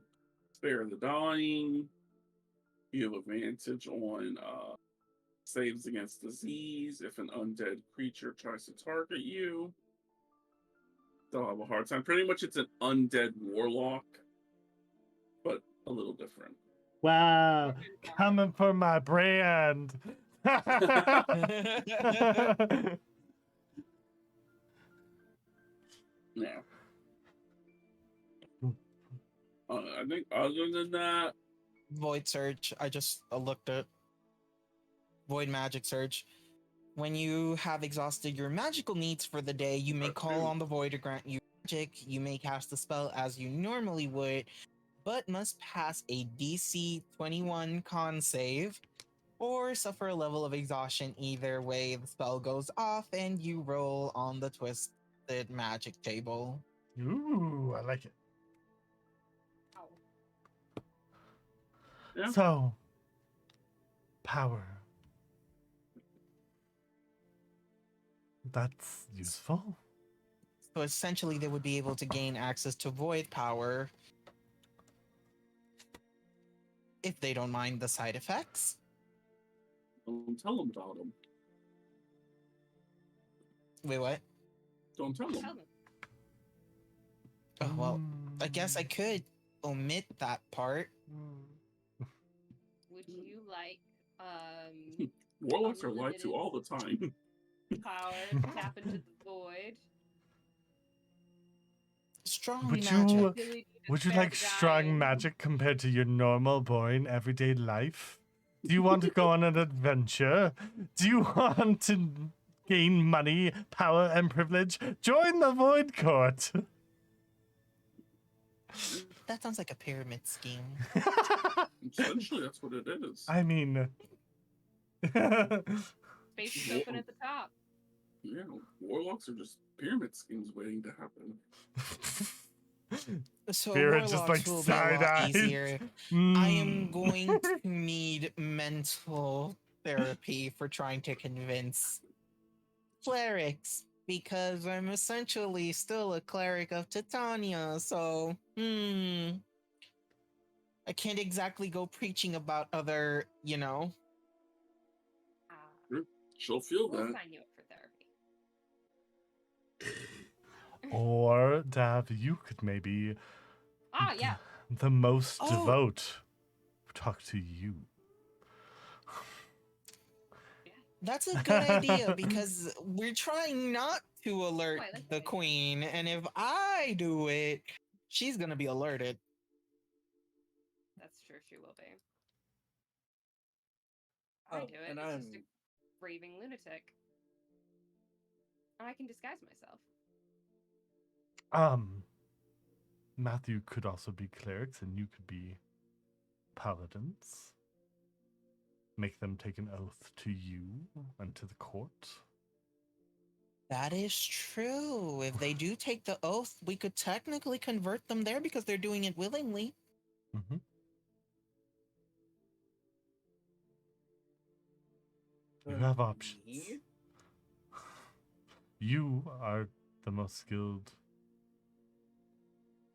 spare the dying. You have advantage on saves against disease. If an undead creature tries to target you, they'll have a hard time. Pretty much, it's an undead warlock, but a little different. Wow, coming for my brand. Yeah. I think other than that, Void Search. I just looked at Void Magic Search. When you have exhausted your magical needs for the day, you may call on the Void to grant you magic. You may cast the spell as you normally would, but must pass a DC 21 con save or suffer a level of exhaustion. Either way, the spell goes off and you roll on the twisted magic table. Ooh, I like it. Ow. Yeah. So, power. That's useful. So essentially, they would be able to gain access to void power if they don't mind the side effects. don't tell them about them. Wait, what? Don't tell them. Tell them. Oh, well, I guess I could omit that part. Would you like Warlocks are lied to all the time. power to tap into the void? Strong Would magic. you Ability to would you spare like the strong dying? magic compared to your normal, boring, everyday life? Do you want to go on an adventure? Do you want to gain money, power, and privilege? Join the Void Court. That sounds like a pyramid scheme. Essentially, that's what it is. I mean, Space is open at the top. Yeah, warlocks are just pyramid schemes waiting to happen. So Spirit warlocks just like will be a lot side-eyed. easier. I am going to need mental therapy for trying to convince clerics because I'm essentially still a cleric of Titania. So, I can't exactly go preaching about other, She'll feel We'll that. sign you up for therapy. Or Dav, you could maybe Ah, yeah. the most Oh. devote talk to you. That's a good idea because we're trying not to alert Oh, I like the that idea. queen, and if I do it, she's gonna be alerted. That's true, she will be. Oh, I do it. and It's I'm just a raving lunatic. And I can disguise myself. Matthew could also be clerics, and you could be paladins. Make them take an oath to you and to the court. That is true. If they do take the oath, we could technically convert them there because they're doing it willingly. Mm-hmm. You have options. Me? You are the most skilled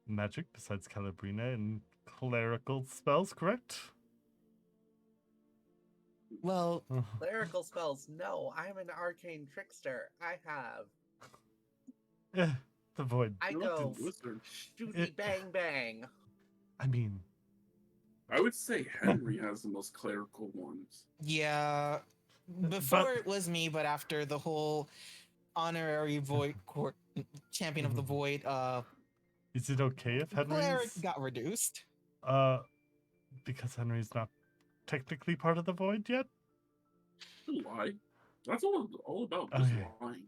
magic besides Calabrina in clerical spells, correct? Well, Clerical spells. No, I'm an arcane trickster. I have. The void. I You're not go the wizard. shooty bang bang. I mean, I would say Henry has the most clerical ones. yeah. Before it was me, but after the whole honorary void court champion of the void, is it okay if cleric Henry's got reduced. because Henry's not technically part of the void yet? You lie. That's all about just Okay. lying.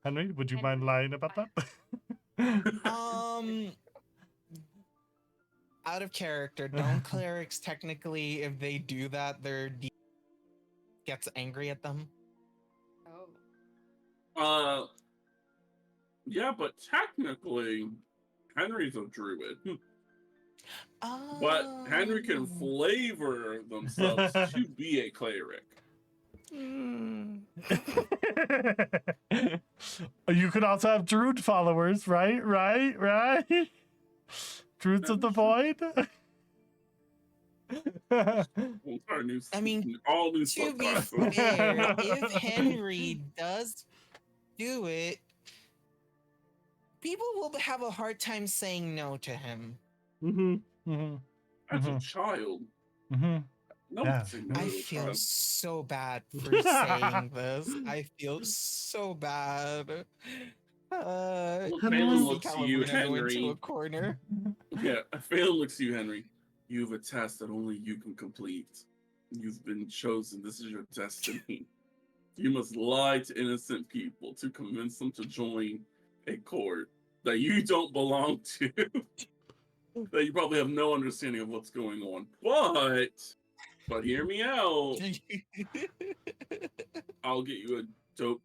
Henry, would you Henry, mind lying about that? Out of character, don't clerics technically, if they do that, their gets angry at them? Oh. Yeah, but technically, Henry's a druid. But Henry can Oh. flavor themselves to be a cleric. You could also have druid followers, right? Druids of the void. Our new, I mean, all new to be subclasses. fair, if Henry does do it, people will have a hard time saying no to him. As a child, no Yeah. one say no I to a feel child. so bad for saying this. I feel so bad. Well, Henry- Phelan see looks to you, Calabrina go into Henry. a corner. Yeah, Phelan looks to you, Henry. You have a task that only you can complete. You've been chosen. This is your destiny. You must lie to innocent people to convince them to join a court that you don't belong to. That you probably have no understanding of what's going on. But hear me out. I'll get you a dope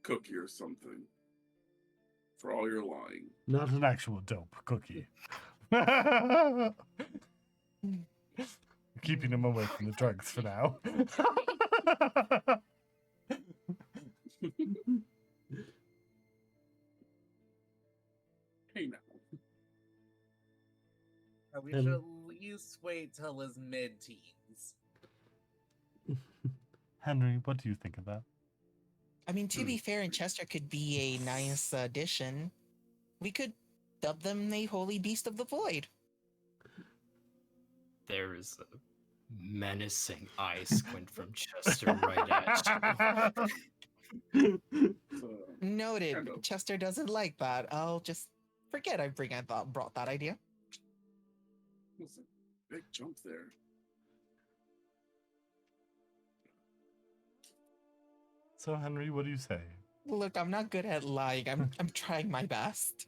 cookie or something for all your lying. Not an actual dope cookie. Keeping him away from the drugs for now. Hey now. We should at least wait till his mid-teens. Henry, what do you think of that? I mean, to be fair, and Chester could be a nice addition. We could dub them the Holy Beast of the Void. There is a menacing eye squint from Chester right at you. Noted. Kind of. Chester doesn't like that. I'll just forget I brought that idea. Listen, big jump there. So, Henry, what do you say? Look, I'm not good at lying. I'm trying my best.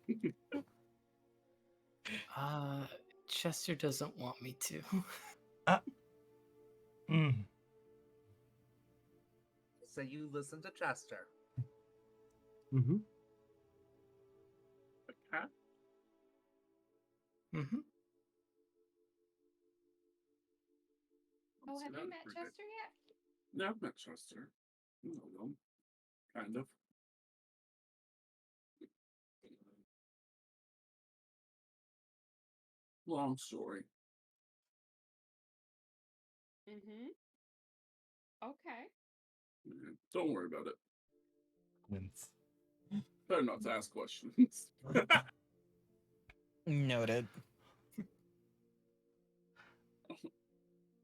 Chester doesn't want me to. So you listen to Chester. Mm-hmm. The cat? Mm-hmm. Oh, So have that you was met pretty good. Chester yet? Yeah, I've met Chester. You know them. Kind of. Long story. Mm-hmm. Okay. Yeah, don't worry about it. Wins. Better not to ask questions. Noted.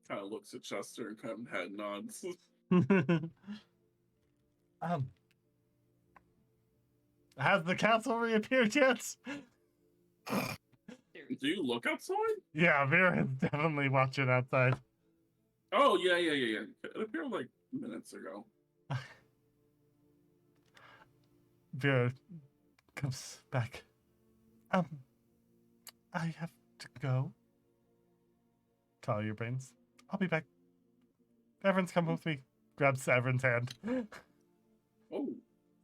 Kind of looks at Chester and kind of head nods. Has the castle reappeared yet? Seriously. Do you look outside? Yeah, Vera is definitely watching outside. Oh, yeah. It appeared like minutes ago. Vera comes back. I have to go. To all your brains. I'll be back. Everyone's come with me. Grabs Everyone's hand. Oh,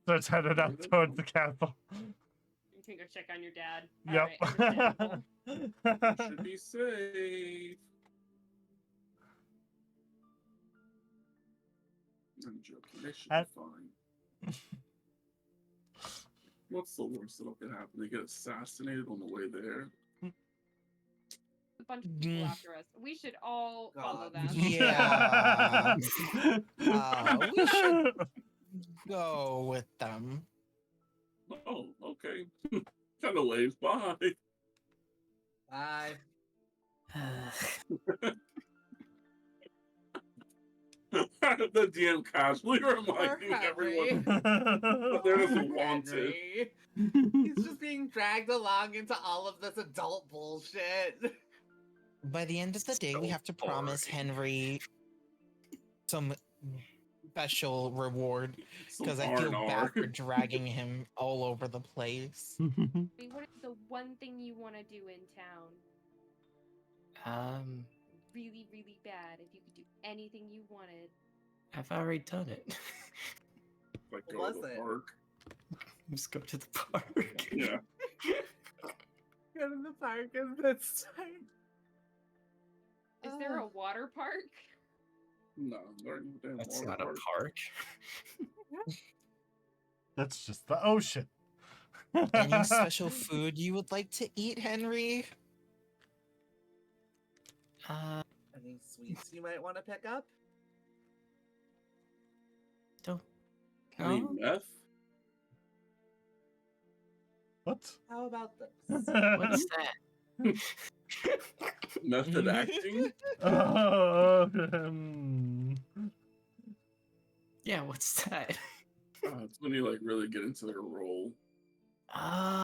Starts headed up towards the castle. You can go check on your dad. Yep. Alright, understandable. you should be safe. I'm joking. They should be fine. What's the worst that'll get happen? They get assassinated on the way there. A bunch of people after us. We should all follow them. Yeah. We should go with them. Oh, okay. Kind of waves. Bye. Bye. The DM casually reminding everyone that there is a wanted. Henry. He's just being dragged along into all of this adult bullshit. By the end of the day, we So have to promise boring. Henry some special reward Some because I feel R&R. bad for dragging him all over the place. I mean, what is the one thing you want to do in town? Really, really bad. If you could do anything you wanted. I've already done it. Like go Was to the it? park. Just go to the park. Yeah. Go to the park and this time. Is there a water park? No, there ain't no damn That's water not a park. park. That's just the ocean. Any special food you would like to eat, Henry? Any sweets you might want to pick up? Don't. I mean, No? meth? What? How about this? What's that? Method acting? Yeah, what's that? It's when you like really get into their role. Uh,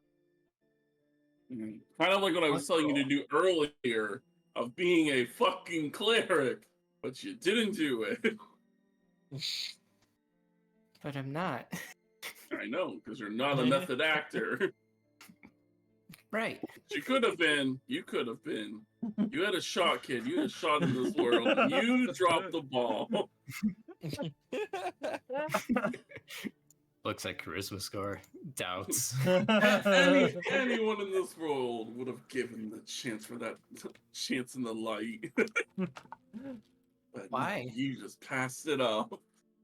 Kind of like what I was What telling you to do earlier of being a fucking cleric, but you didn't do it. but I'm not. I know, because you're not a method actor. Right. You could have been. You could have been. You had a shot, kid. You had a shot in this world. And you dropped the ball. Looks like charisma score. Doubts. Anyone in this world would have given the chance for that chance in the light. But Why? no, you just passed it up.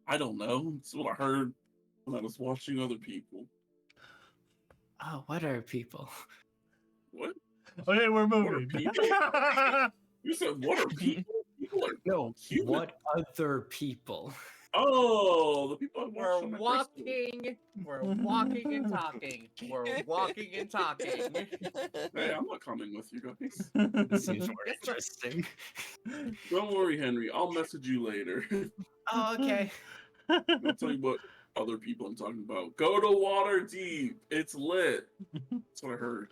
I don't know. It's what I heard when I was watching other people. Oh, what are people? What? Okay, we're What are moving. people? You said, what are people? People are. No, Human. what other people? Oh, the people I watched We're on my crystal. walking. We're walking and talking. We're walking and talking. Hey, I'm not coming with you guys. This seems more Yes, sir. interesting. Don't worry, Henry. I'll message you later. Oh, okay. I'll tell you what other people I'm talking about. Go to Waterdeep. It's lit. That's what I heard.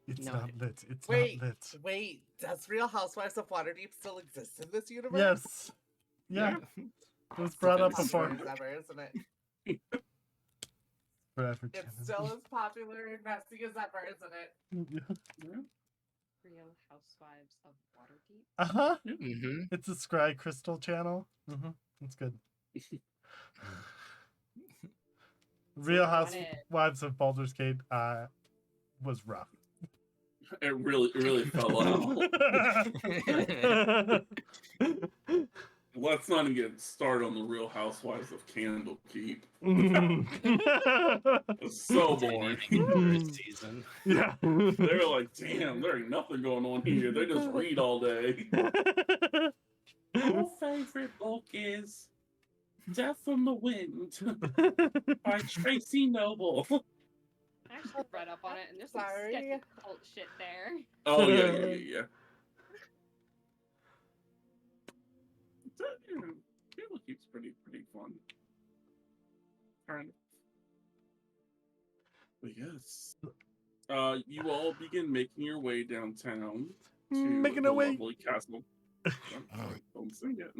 It's No. not lit. It's Wait, not lit. wait. Does Real Housewives of Waterdeep still exist in this universe? Yes. Yeah. It was brought up It's before. As ever, isn't it? Forever It's canon. still as popular and messy as ever, isn't it? Real Housewives of Waterdeep. Uh-huh. Mm-hmm. It's a Scry Crystal channel. Mm-hmm. It's good. Real Got it. Housewives of Baldur's Gate was rough. It really fell out. Let's not even get started on the Real Housewives of Candlekeep. It's so boring. First season. Yeah. They're like, damn, there ain't nothing going on here. They just read all day. Our favorite book is Death from the Wind by Tracy Noble. I actually read up on it, and there's some Sorry. sketchy cult shit there. Oh, yeah. Candlekeep's pretty fun. Kind of. But yes. You all begin making your way downtown to Making the our way. lovely castle. Don't sing it.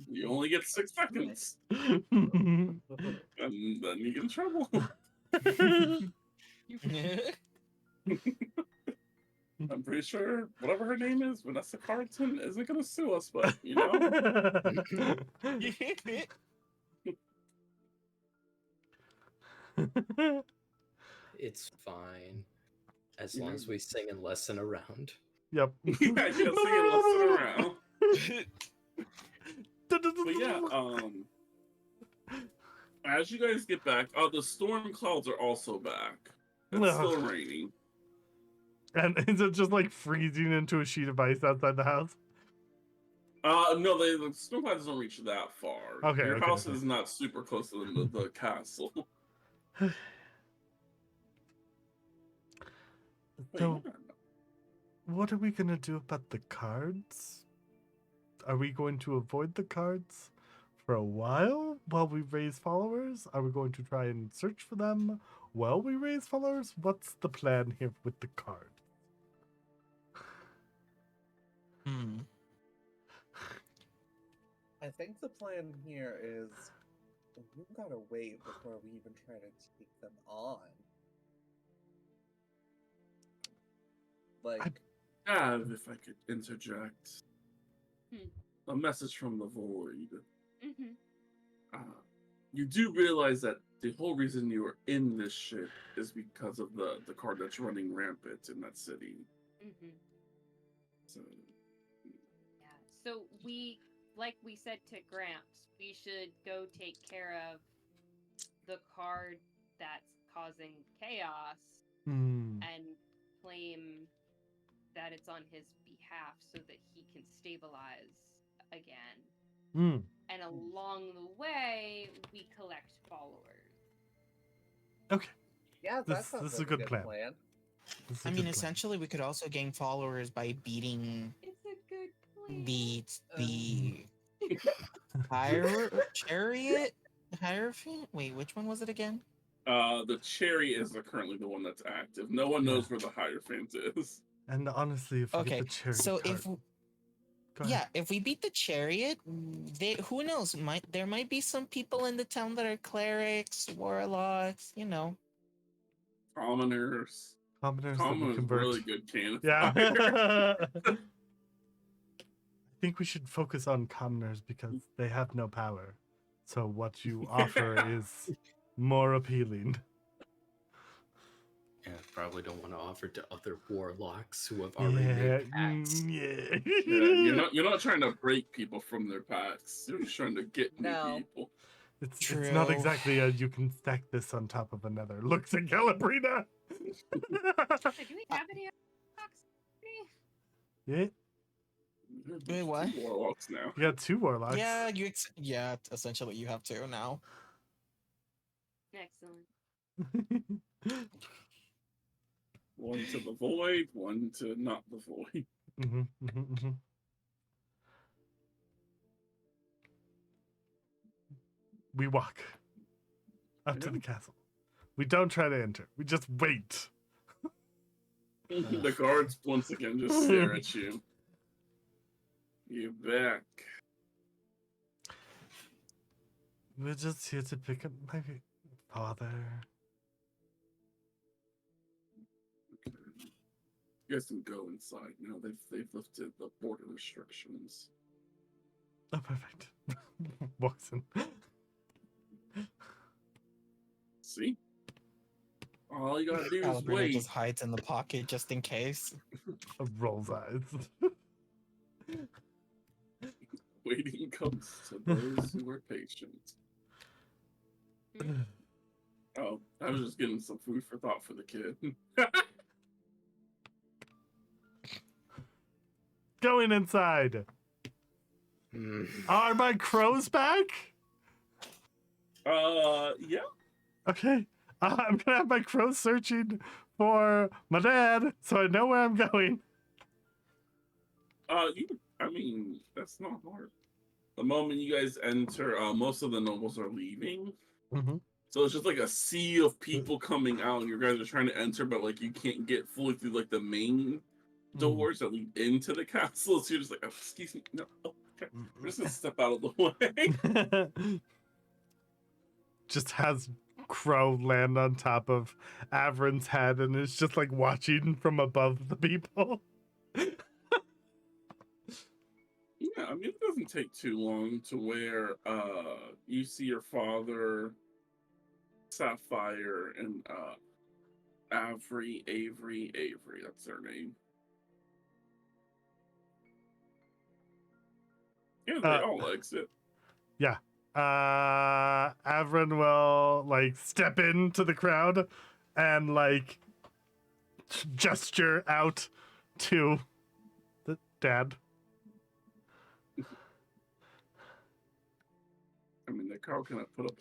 You only get 6 seconds, and then you get in trouble. I'm pretty sure whatever her name is, Vanessa Carlton, isn't gonna sue us, but you know. It's fine. As long as we sing and lesson around. Yep. Yeah, you gotta sing it listen around. But yeah, as you guys get back, the storm clouds are also back. It's still raining. And is it just like freezing into a sheet of ice outside the house? No, the storm clouds don't reach that far. Okay, Your okay, house okay. is not super close to the castle. But So, yeah. what are we gonna do about the cards? Are we going to avoid the cards for a while we raise followers? Are we going to try and search for them while we raise followers? What's the plan here with the cards? I think the plan here is we gotta wait before we even try to take them on. Like, If I could interject. Hmm. A message from the void. Mm-hmm. You do realize that the whole reason you were in this shit is because of the card that's running rampant in that city. Mm-hmm. So, Yeah. So we, like we said to Gramps, we should go take care of the card that's causing chaos Hmm. and claim that it's on his behalf so that he can stabilize again. Hmm. And along the way, we collect followers. Okay. Yeah, that This sounds is a like good plan. This is a I good mean, plan. essentially, we could also gain followers by beating It's a good plan. the chariot hierophant. Wait, which one was it again? the cherry is currently the one that's active. No one knows where the Hierophant is. And honestly, if we get Okay, the charity so card, go ahead. yeah, if we beat the chariot, who knows? There might be some people in the town that are clerics, warlocks, you know. Commoners. Commoners that we Commoners convert. really good cannon Yeah. fire. I think we should focus on commoners because they have no power. So what you offer is more appealing. Yeah, probably don't want to offer to other warlocks who have already Yeah. made pacts. Yeah. Yeah, you're not trying to break people from their packs. You're just trying to get new No. people. It's not True. exactly a you can stack this on top of another. Look to Calabrina. So do we have any box? Yeah. Wait, what? Two warlocks now. You got two warlocks. Yeah, essentially you have to now. Excellent. One to the void, one to not the void. We walk up to the castle. We don't try to enter. We just wait. The guards once again just stare at you. You back. We're just here to pick up my father. You guys can go inside. You know, they've lifted the border restrictions. Oh, perfect. Walks in. See? All you gotta do is Calabrina wait. just hides in the pocket just in case. Rolls eyes. Waiting comes to those who are patient. Oh, I was just getting some food for thought for the kid. Going inside. Mm. Are my crows back? Yeah. Okay. I'm gonna have my crows searching for my dad, so I know where I'm going. I mean, that's not hard. The moment you guys enter, most of the nobles are leaving. Mm-hmm. So it's just like a sea of people coming out, and you guys are trying to enter, but like you can't get fully through like the main doors that lead into the castle. So you're just like, oh, excuse me, no, oh, okay. I'm just gonna step out of the way. Just has Crow land on top of Avron's head and is just like watching from above the people. Yeah, I mean, it doesn't take too long to where you see your father, Sapphire, and Avery, that's their name. Yeah, they all exit. Yeah. Avron will like step into the crowd and like gesture out to the dad. I mean, the crowd cannot put up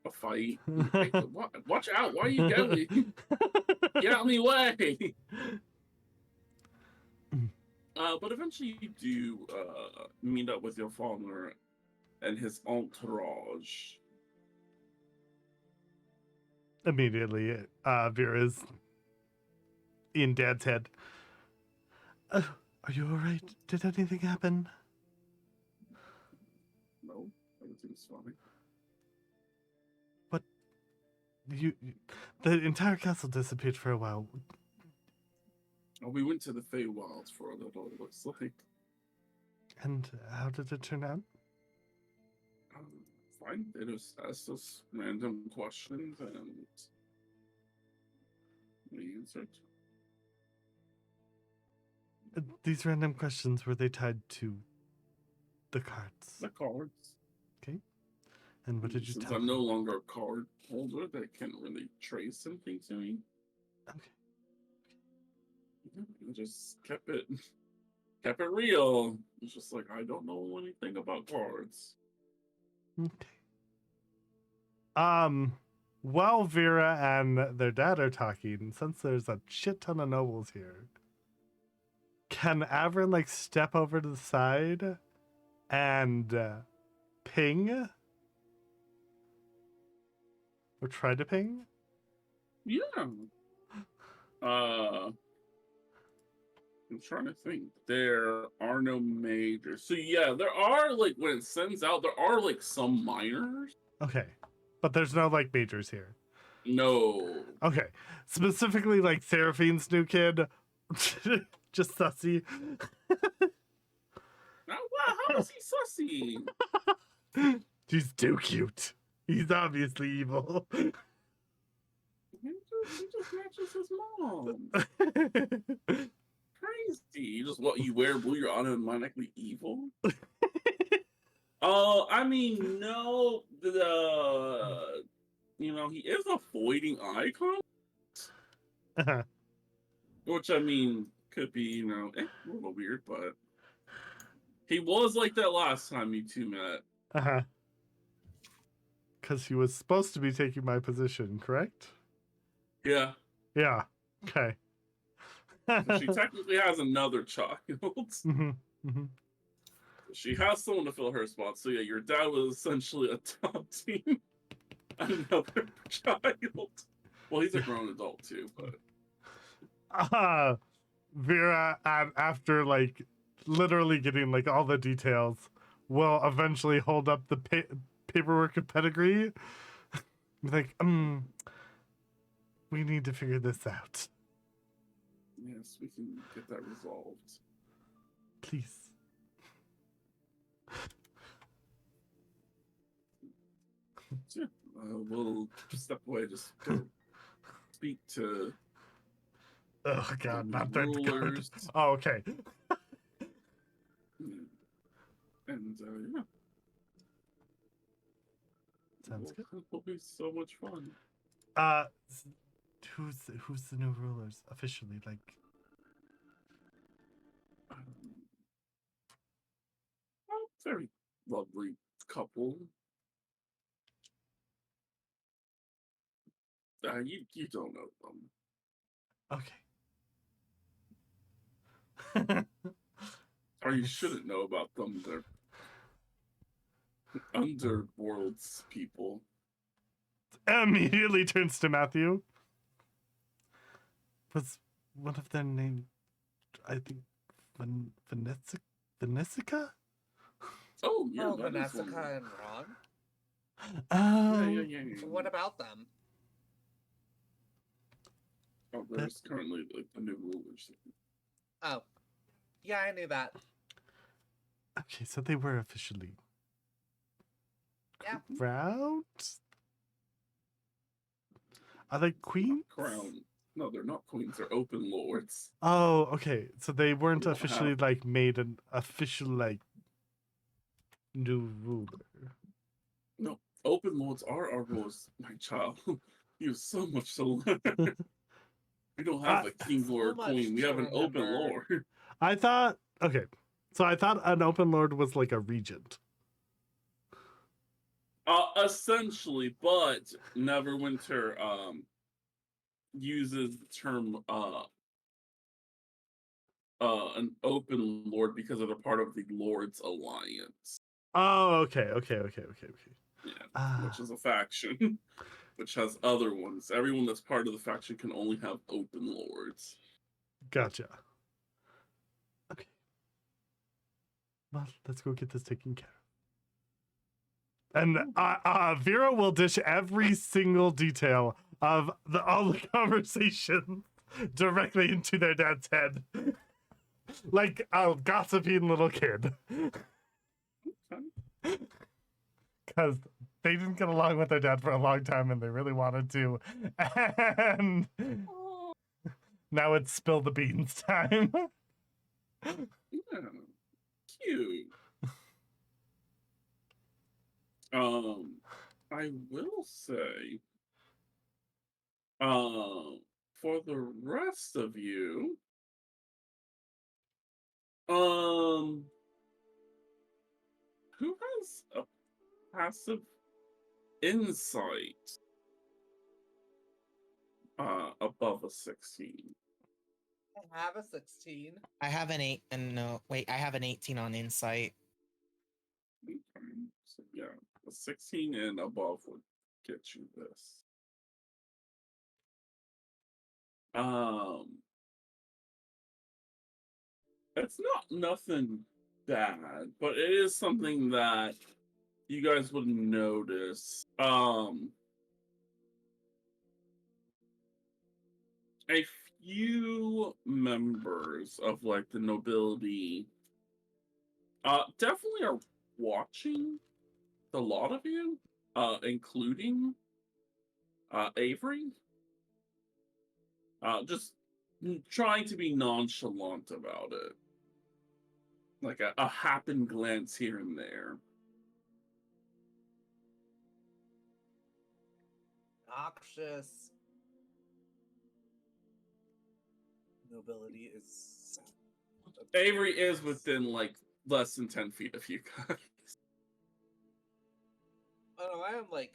a fight. Hey, watch out! Why are you going? Get out of my way! But eventually you do meet up with your father and his entourage. Immediately, Vera's in Dad's head. Are you alright? Did anything happen? No, everything's fine. But the entire castle disappeared for a while. Oh, we went to the Feywilds for a little, it looks like. And how did it turn out? fine. They just asked us random questions and we answered. These random questions, were they tied to the cards? The cards. Okay. And what did you Since tell I'm no them? longer a card holder, they can't really trace anything to me. Okay. I just kept it real. It's just like I don't know anything about cards. Okay. While Vera and their dad are talking, since there's a shit ton of nobles here, can Avrin like step over to the side and ping? Or try to ping? Yeah. I'm trying to think. There are no majors. So yeah, there are like when it sends out, there are like some minors. Okay. But there's no like majors here. No. Okay. Specifically like Seraphine's new kid. Just sussy. How is he sussy? He's too cute. He's obviously evil. He just matches his mom. Crazy. You just what you wear blue, you're automatically evil. I mean, no, he is avoiding eye contact, which I mean could be a little weird, but he was like that last time you two met. Because he was supposed to be taking my position, correct? Yeah. Yeah. Okay. She technically has another child. She has someone to fill her spot. So yeah, your dad was essentially adopting another child. Well, he's a grown adult too, but Vera, after like literally getting like all the details, will eventually hold up the paperwork of pedigree. Like, we need to figure this out. yes, we can get that resolved. Please. So, yeah, we'll step away. Just go speak to. Oh God, not that good. rulers. Oh, okay. And yeah. Sounds good. It'll be so much fun. Who's the new rulers officially? Like, Very lovely couple. You don't know them. okay. Or you shouldn't know about them. They're underworld's people. Immediately turns to Matthew. Was one of their named, I think, Vanessica? Oh, yeah. Oh, that is one. Vanessica and Ron? Yeah. What about them? Oh, there's currently like the new rulers. Oh. Yeah, I knew that. Okay, so they were officially Yeah. crowned? Are they queens? Crown. No, they're not queens. They're open lords. Oh, okay. So they weren't don't officially have- like made an official like new ruler. No, open lords are our rules, my child. You have so much to learn. We don't have a king so lord much queen. We to have an open remember. lord. I thought okay. So I thought an open lord was like a regent. Essentially, but Neverwinter uses the term an open lord because they're part of the Lord's Alliance. Oh, okay. Yeah, which is a faction, which has other ones. Everyone that's part of the faction can only have open lords. Gotcha. Okay. Well, let's go get this taken care of. And Vera will dish every single detail of all the conversations directly into their dad's head. Like a gossiping little kid. Because they didn't get along with their dad for a long time, and they really wanted to. And now it's spill the beans time. Yeah, cute. I will say, for the rest of you, who has a passive insight above a 16? I have a 16. I have an 8 and no wait, I have an 18 on insight. Okay, so yeah, a 16 and above would get you this. It's not nothing bad, but it is something that you guys would notice. A few members of like the nobility definitely are watching the lot of you, including Avery. Just trying to be nonchalant about it. Like a happen glance here and there. Noxious. Nobility is. Avery is within like less than 10 feet of you guys. Oh no, I am like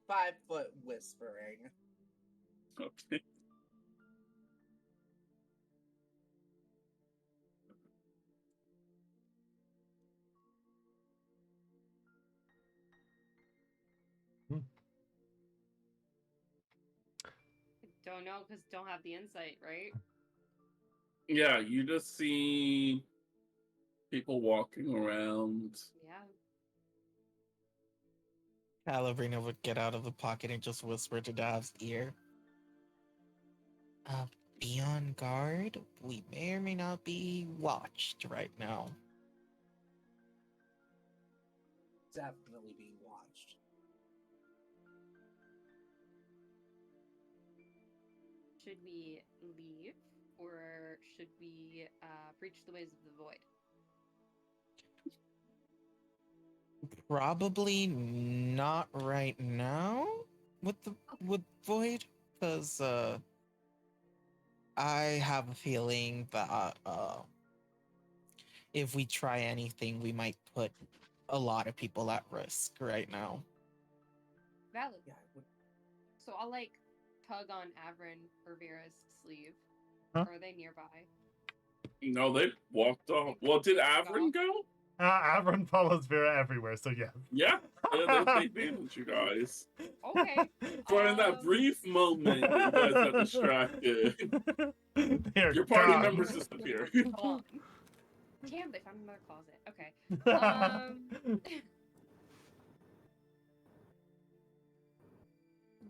5 foot whispering. Okay. Don't know because don't have the insight, right? Yeah, you just see people walking around. Yeah. Calabrina would get out of the pocket and just whisper to Dav's ear. Be on guard. We may or may not be watched right now. Definitely being watched. Should we leave or should we breach the ways of the void? Probably not right now with the with Void, because I have a feeling that if we try anything, we might put a lot of people at risk right now. Valid. Yeah, I would. So I'll like tug on Avrin or Vera's sleeve. Huh? Or are they nearby? No, they walked off. Well, did Avrin go? Avron follows Vera everywhere, so yes. Yeah, they bandaged you guys. Okay. For in that brief moment, you guys got distracted. They're Your party gone. members disappear. Gone. Damn, they found another closet. Okay.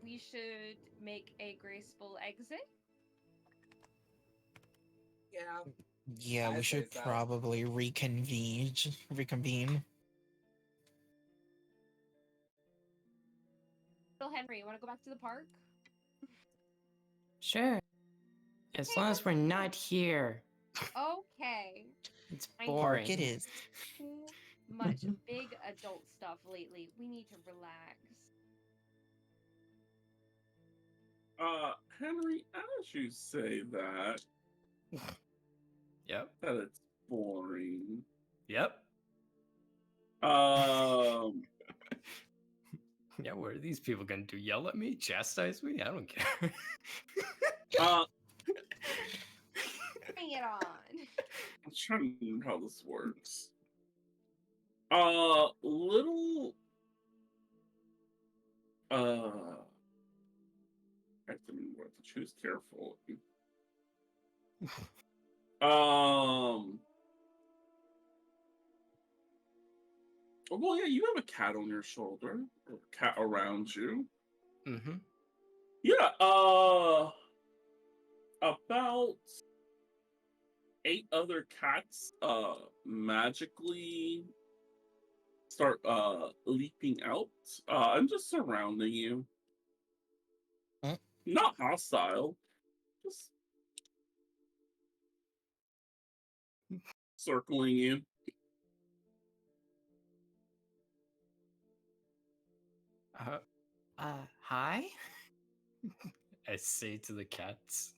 We should make a graceful exit. Yeah. Yeah, I we say should so. probably reconvene. Bill Henry, you want to go back to the park? Sure. As long as we're not here. Okay. It's I boring. Park it is. Too much big adult stuff lately. We need to relax. Henry, as you say that, Yep. that it's boring. Yep. Um, Yeah, what are these people gonna do? Yell at me? Chastise me? I don't care. Bring it on. I'm trying to know how this works. Little, I have to remember what to choose carefully. Well, yeah, you have a cat on your shoulder, or a cat around you. Mm-hmm. Yeah, about 8 other cats, magically start leaping out and just surrounding you. Huh? Not hostile, just circling you. Hi? I say to the cats,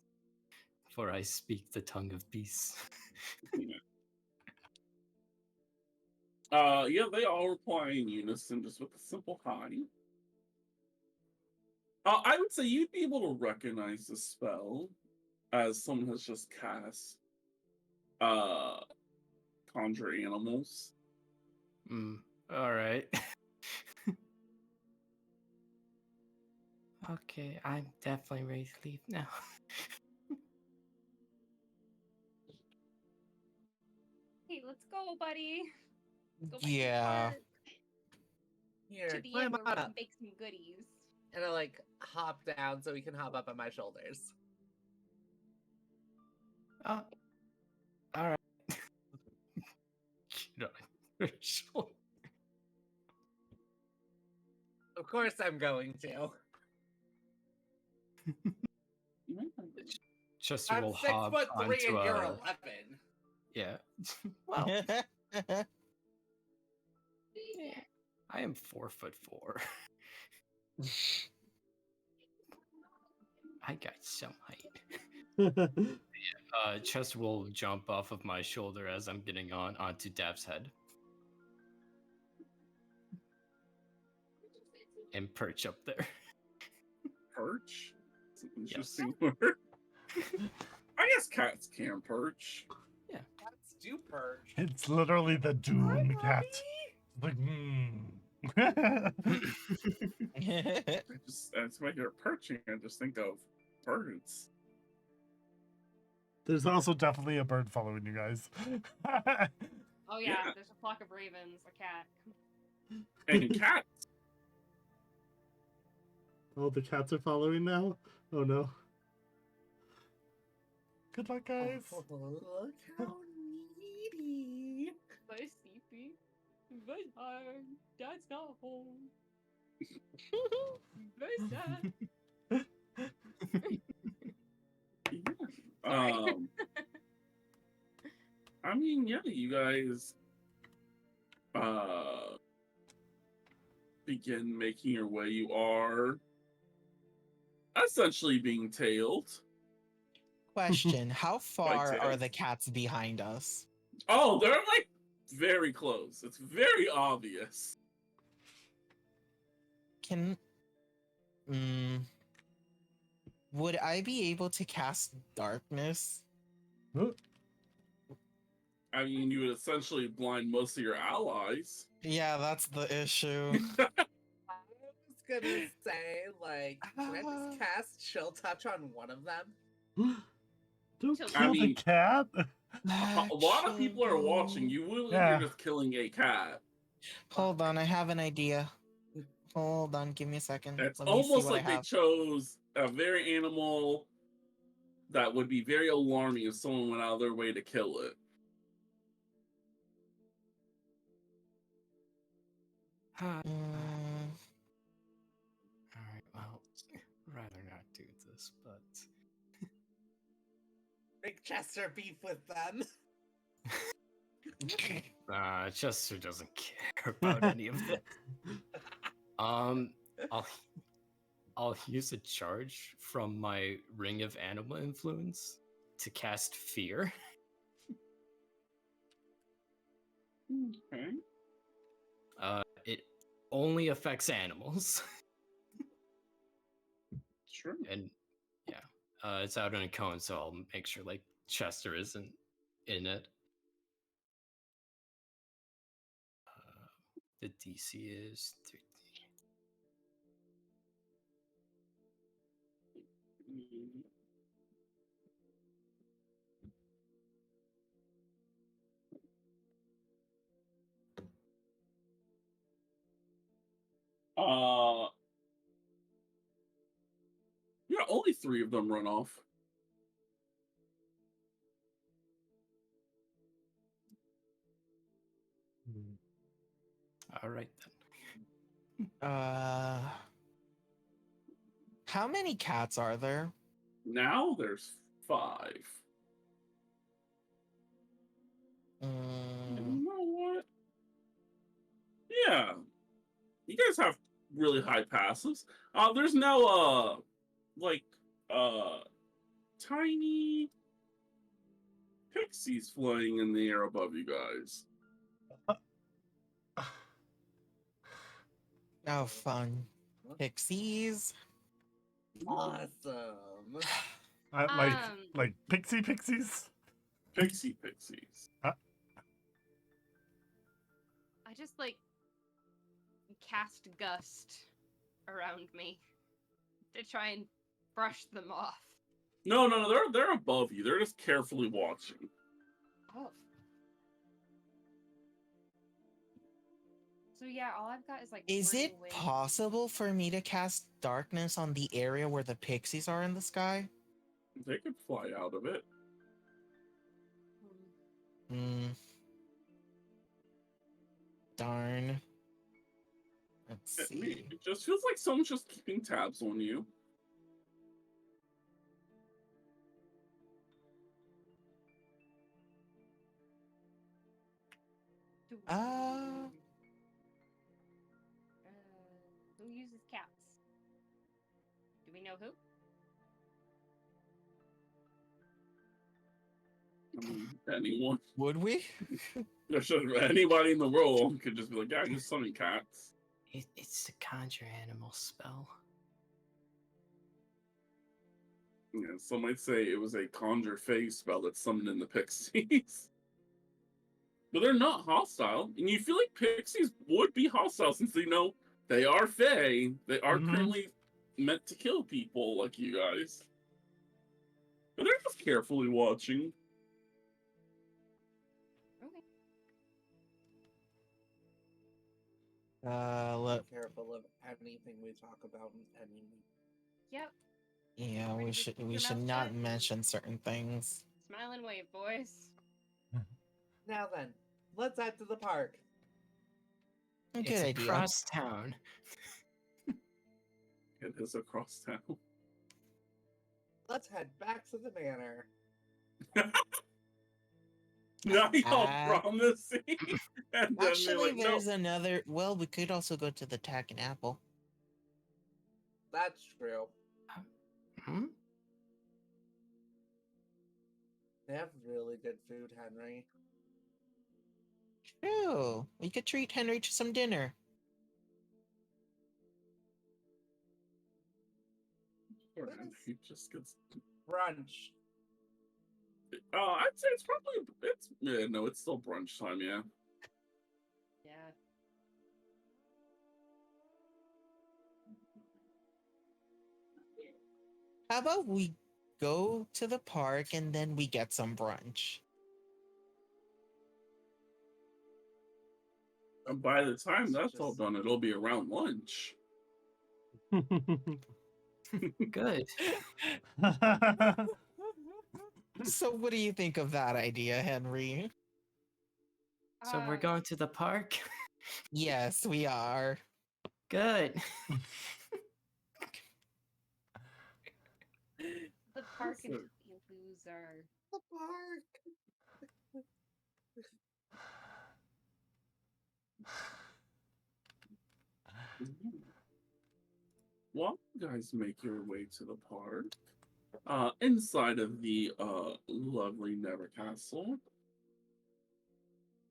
for I speak the tongue of beasts. Yeah, they all reply in unison, just with a simple hi. I would say you'd be able to recognize the spell as someone has just cast conjure animals. Alright. Okay, I'm definitely ready to leave now. Hey, let's go, buddy. Go back to the Yeah. park, Here, to the climb inn where we on can up. bake some goodies. And I like hop down so he can hop up on my shoulders. Alright. Get on your shoulder. Of course I'm going to. Chester I'm will 6'3" hop and onto you're a... 11. Yeah. Well, I am 4'4". I got some height. Chester will jump off of my shoulder as I'm getting onto Dav's head. And perch up there. Perch? It's an Yes. interesting word. I guess cats can perch. Cats do perch. It's literally the Doom cat. Like, As I hear perching, I just think of birds. There's also definitely a bird following you guys. Oh yeah, Yeah. there's a flock of ravens, a cat. And cats. Oh, the cats are following now? Oh no. Good luck, guys. Oh, look how needy. Bye, Sleepy. Bye, tired. Dad's not home. Very sad. Sorry. I mean, yeah, you guys begin making your way. You are essentially being tailed. Question: how far are tails. the cats behind us? Oh, they're like very close. It's very obvious. Can would I be able to cast darkness? I mean, you would essentially blind most of your allies. Yeah, that's the issue. I was gonna say, like, can I just cast Chill Touch on one of them? Don't Chill. kill I the mean, cat. A lot of people are watching. You will Yeah. you're just killing a cat. Hold on, I have an idea. Hold on, give me a second. It's Let me see almost what like I they have. chose a very animal that would be very alarming if someone went out of their way to kill it. Alright, Mm, well, rather not do this, but... Make Chester beef with them. Chester doesn't care about any of this. I'll use a charge from my Ring of Animal Influence to cast Fear. Okay. It only affects animals. Sure. And yeah, it's out in a cone, so I'll make sure like Chester isn't in it. The DC is 3D. Yeah, only 3 of them run off. All right then. How many cats are there? Now there's 5. You Mm, know what? Yeah, you guys have really high passives. There's now like uh tiny pixies flying in the air above you guys. oh, fun. Pixies. Awesome. Like pixies. Pixies. I just like cast gust around me to try and brush them off. No, they're above you. They're just carefully watching. Oh. So yeah, all I've got is like. Is whirring it wind. possible for me to cast darkness on the area where the pixies are in the sky? They could fly out of it. Hmm. Darn. Let's I mean, see. it just feels like someone's just keeping tabs on you. Uh, Who uses cats? Do we know who? I mean, anyone. would we? There's just anybody in the world could just be like, yeah, I just summon cats. It's a conjure animal spell. Yeah, some might say it was a conjure phase spell that summoned in the pixies. But they're not hostile. And you feel like pixies would be hostile since they know they are fae. They are Mhm. currently meant to kill people like you guys. But they're just carefully watching. Okay. Look. Be careful of anything we talk about in any meeting. Yep. Yeah, Ready we to should keep we your should mouth not shut? mention certain things. Smile and wave, boys. Now then, let's head to the park. Good It's idea. across town. It is across town. Let's head back to the manor. Now y'all Uh, promising. And then they're Actually, like, no. there's another. Well, we could also go to the Tack and Apple. That's true. Hmm? They have really good food, Henry. True. We could treat Henry to some dinner. He just gets. Brunch. I'd say it's still brunch time, yeah. Yeah. How about we go to the park and then we get some brunch? And by the time that's all Just- done, it'll be around lunch. Good. So, what do you think of that idea, Henry? So we're going to the park? Yes, we are. Good. The park and Listen. you loser. The park. While you guys make your way to the park, inside of the lovely Never Castle,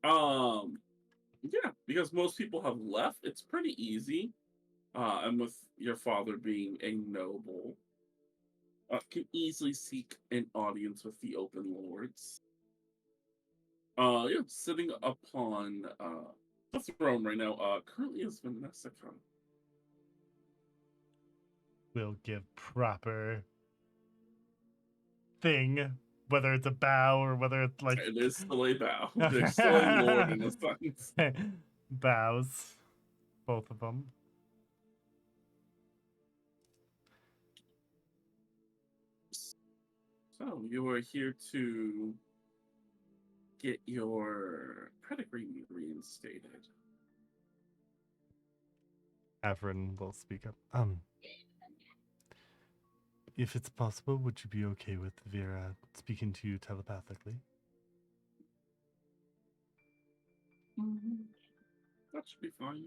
yeah, because most people have left, it's pretty easy. And with your father being a noble, can easily seek an audience with the Open Lords. Yeah, sitting upon the throne right now, currently is Vanessa. We'll give proper thing, whether it's a bow or whether it's like It is still a bow. They're still a lord in a sense. bows, both of them. So you are here to get your pedigree reinstated. Averin will speak up. If it's possible, would you be okay with Vera speaking to you telepathically? That should be fine.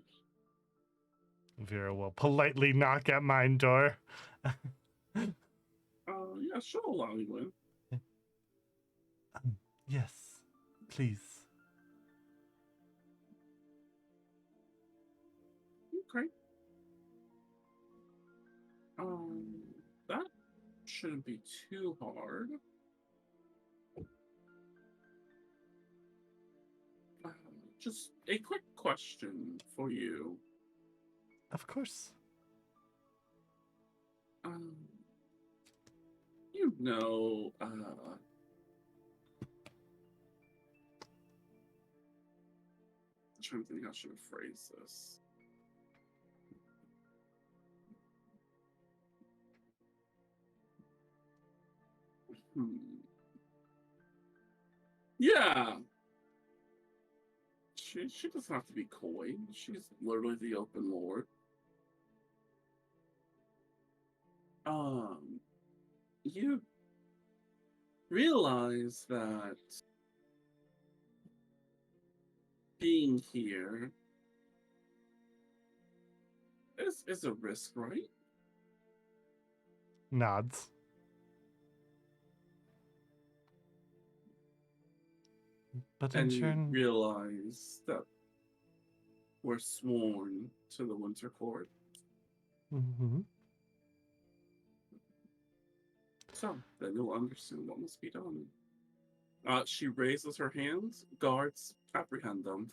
Vera will politely knock at mine door. Yeah, she'll allow you in. Yes, please. Okay. That shouldn't be too hard. Just a quick question for you. Of course. You know, I'm trying to think how I should phrase this. Yeah. She doesn't have to be coy. She's literally the open lord. You realize that being here is a risk, right? Nods. But in And you turn, realize that we're sworn to the Winter Court. Mhm. So then you'll understand what must be done. She raises her hands. Guards, apprehend them.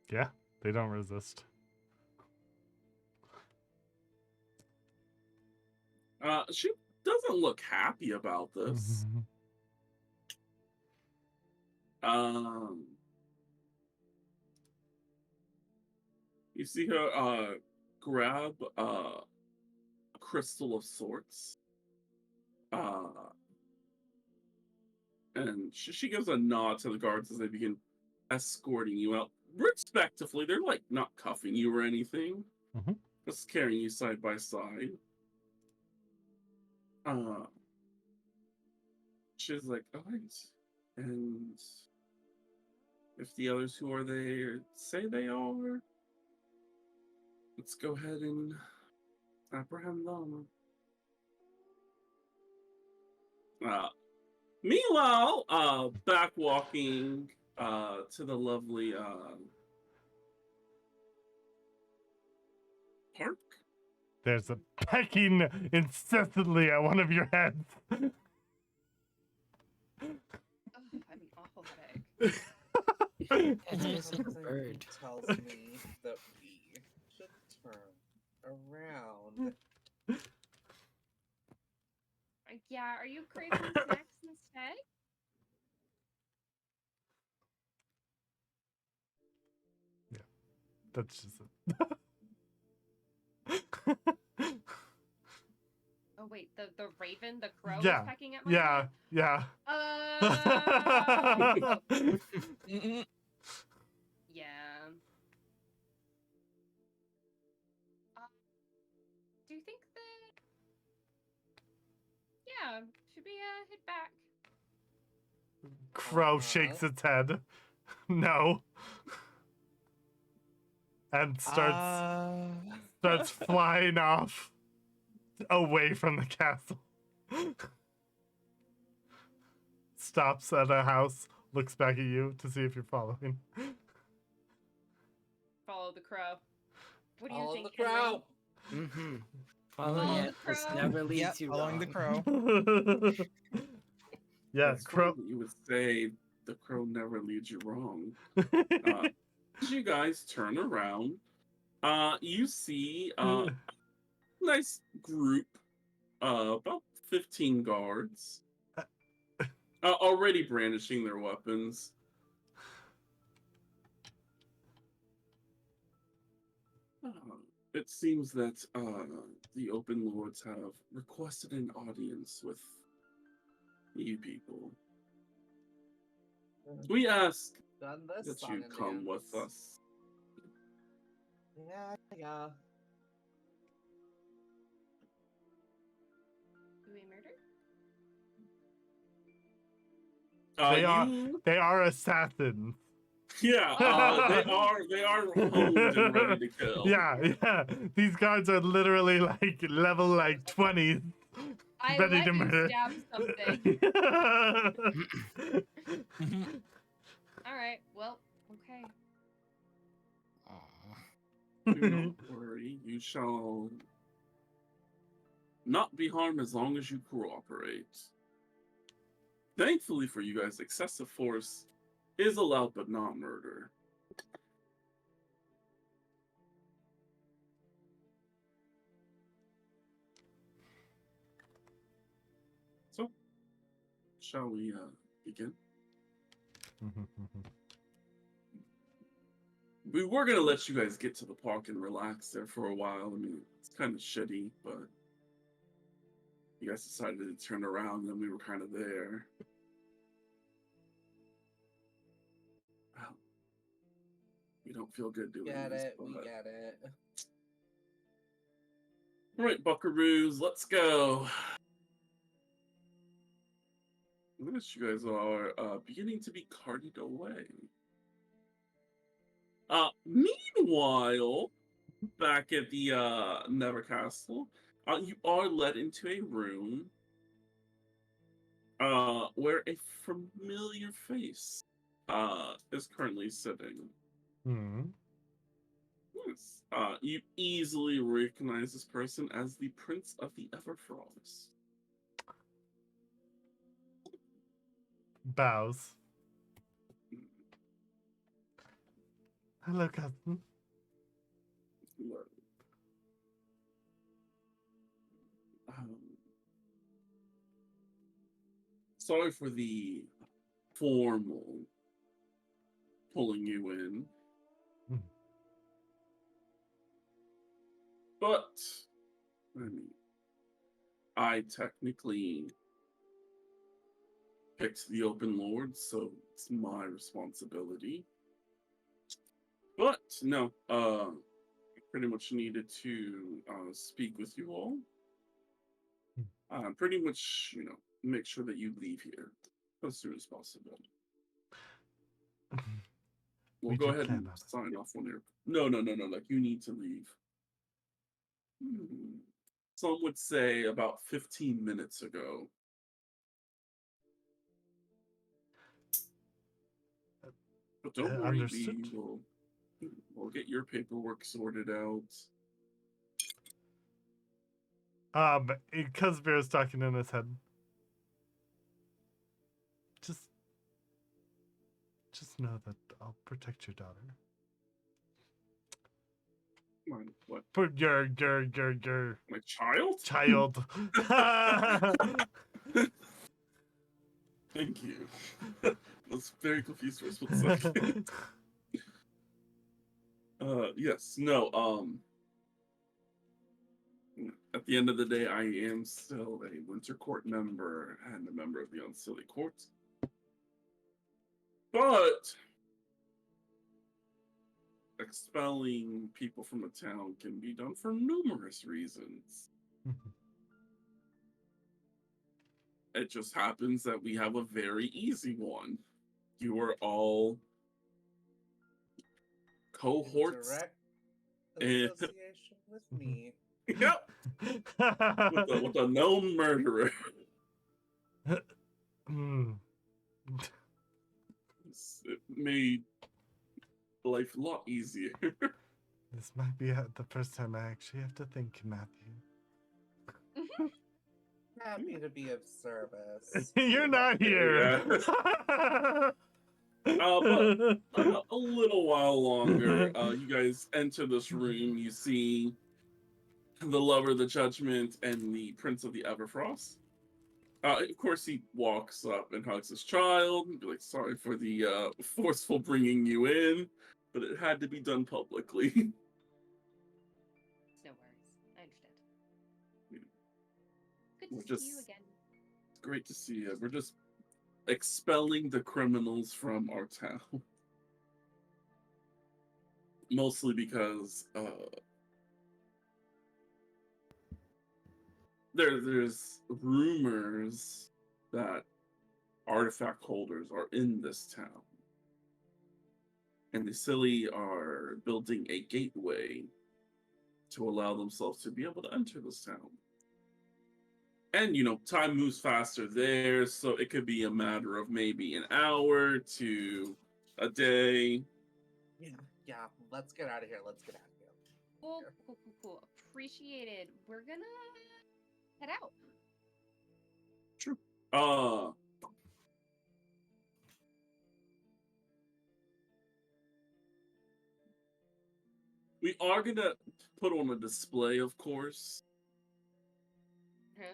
Yeah, they don't resist. She doesn't look happy about this. Mhm. You see her grab a crystal of sorts. And she gives a nod to the guards as they begin escorting you out. Respectively, they're like not cuffing you or anything. Mhm. Just carrying you side by side. She's like, all right. And if the others who are there say they are, let's go ahead and apprehend them. Meanwhile, back walking to the lovely park. There's a pecking incessantly at one of your heads. Ugh, I'm an awful headache. There's a Something bird. tells me that we should turn around. Yeah, are you craving snacks instead? That's just Oh wait, the raven, the crow Yeah, is pecking at my yeah, head? yeah. Yeah. Do you think that? Yeah, should we head back? Crow shakes its head. No. And starts flying off away from the castle. Stops at a house, looks back at you to see if you're following. Follow the crow. What do you Follow think, the Henry? crow. Mm-hmm. Follow Following the it just crow. never leads Yep, you following wrong. the crow. Yeah, It's crow. funny that you would say the crow never leads you wrong. As you guys turn around, you see a nice group, about 15 guards, already brandishing their weapons. It seems that the Open Lords have requested an audience with you people. We ask done this That song you and come with dance. us. Yeah, yeah. Do we murder? They are assassins. Yeah, they are honed and ready to kill. Yeah. These guards are literally like level like 20s. I Ready let to you murder. stab something. Mhm. All right. Well, okay. Aw. Do not worry, you shall not be harmed as long as you cooperate. Thankfully for you guys, excessive force is allowed but not murder. So, shall we begin? We were gonna let you guys get to the park and relax there for a while. I mean, it's kind of shitty, but you guys decided to turn around, and we were kind of there. Well, we don't feel good doing Get this, it, we but get it. all right, Buckaroos, let's go. Notice you guys are beginning to be carted away. Meanwhile, back at the Never Castle, you are led into a room where a familiar face is currently sitting. Hmm. Yes. You easily recognize this person as the Prince of the Everfrost. Bows. Hello, cousin. Um, sorry for the formal pulling you in. Hmm. But, I mean, I technically picked the Open Lord, so it's my responsibility. But, no, I pretty much needed to speak with you all. Pretty much, make sure that you leave here as soon as possible. We'll We go do ahead plan and on it. sign off on your. No. Like, you need to leave. Some would say about 15 minutes ago. But don't worry, Understood. we'll get your paperwork sorted out. Because Bear's talking in his head. Just know that I'll protect your daughter. What? Put your My child? child. Thank you. I was very confused for a split second. Yes, no, at the end of the day, I am still a Winter Court member and a member of the Unsilly Court. But expelling people from a town can be done for numerous reasons. It just happens that we have a very easy one. You are all cohorts. Direct And, association with me. yep, with a known murderer. It made life a lot easier. This might be the first time I actually have to think, Matthew. Happy to be of service. You're not here. But a little while longer, you guys enter this room. You see the Lover of the Judgment and the Prince of the Everfrost. Of course, he walks up and hugs his child. And be like, sorry for the forceful bringing you in, but it had to be done publicly. No worries. I understand. Good We're to see you just- again. Great to see you. We're just expelling the criminals from our town. mostly because there's rumors that artifact holders are in this town. And the Silly are building a gateway to allow themselves to be able to enter this town. And, time moves faster there, so it could be a matter of maybe an hour to a day. Yeah, let's get out of here. Let's get out of here. Cool. Appreciated. We're gonna head out. True. We are gonna put on a display, of course. Okay.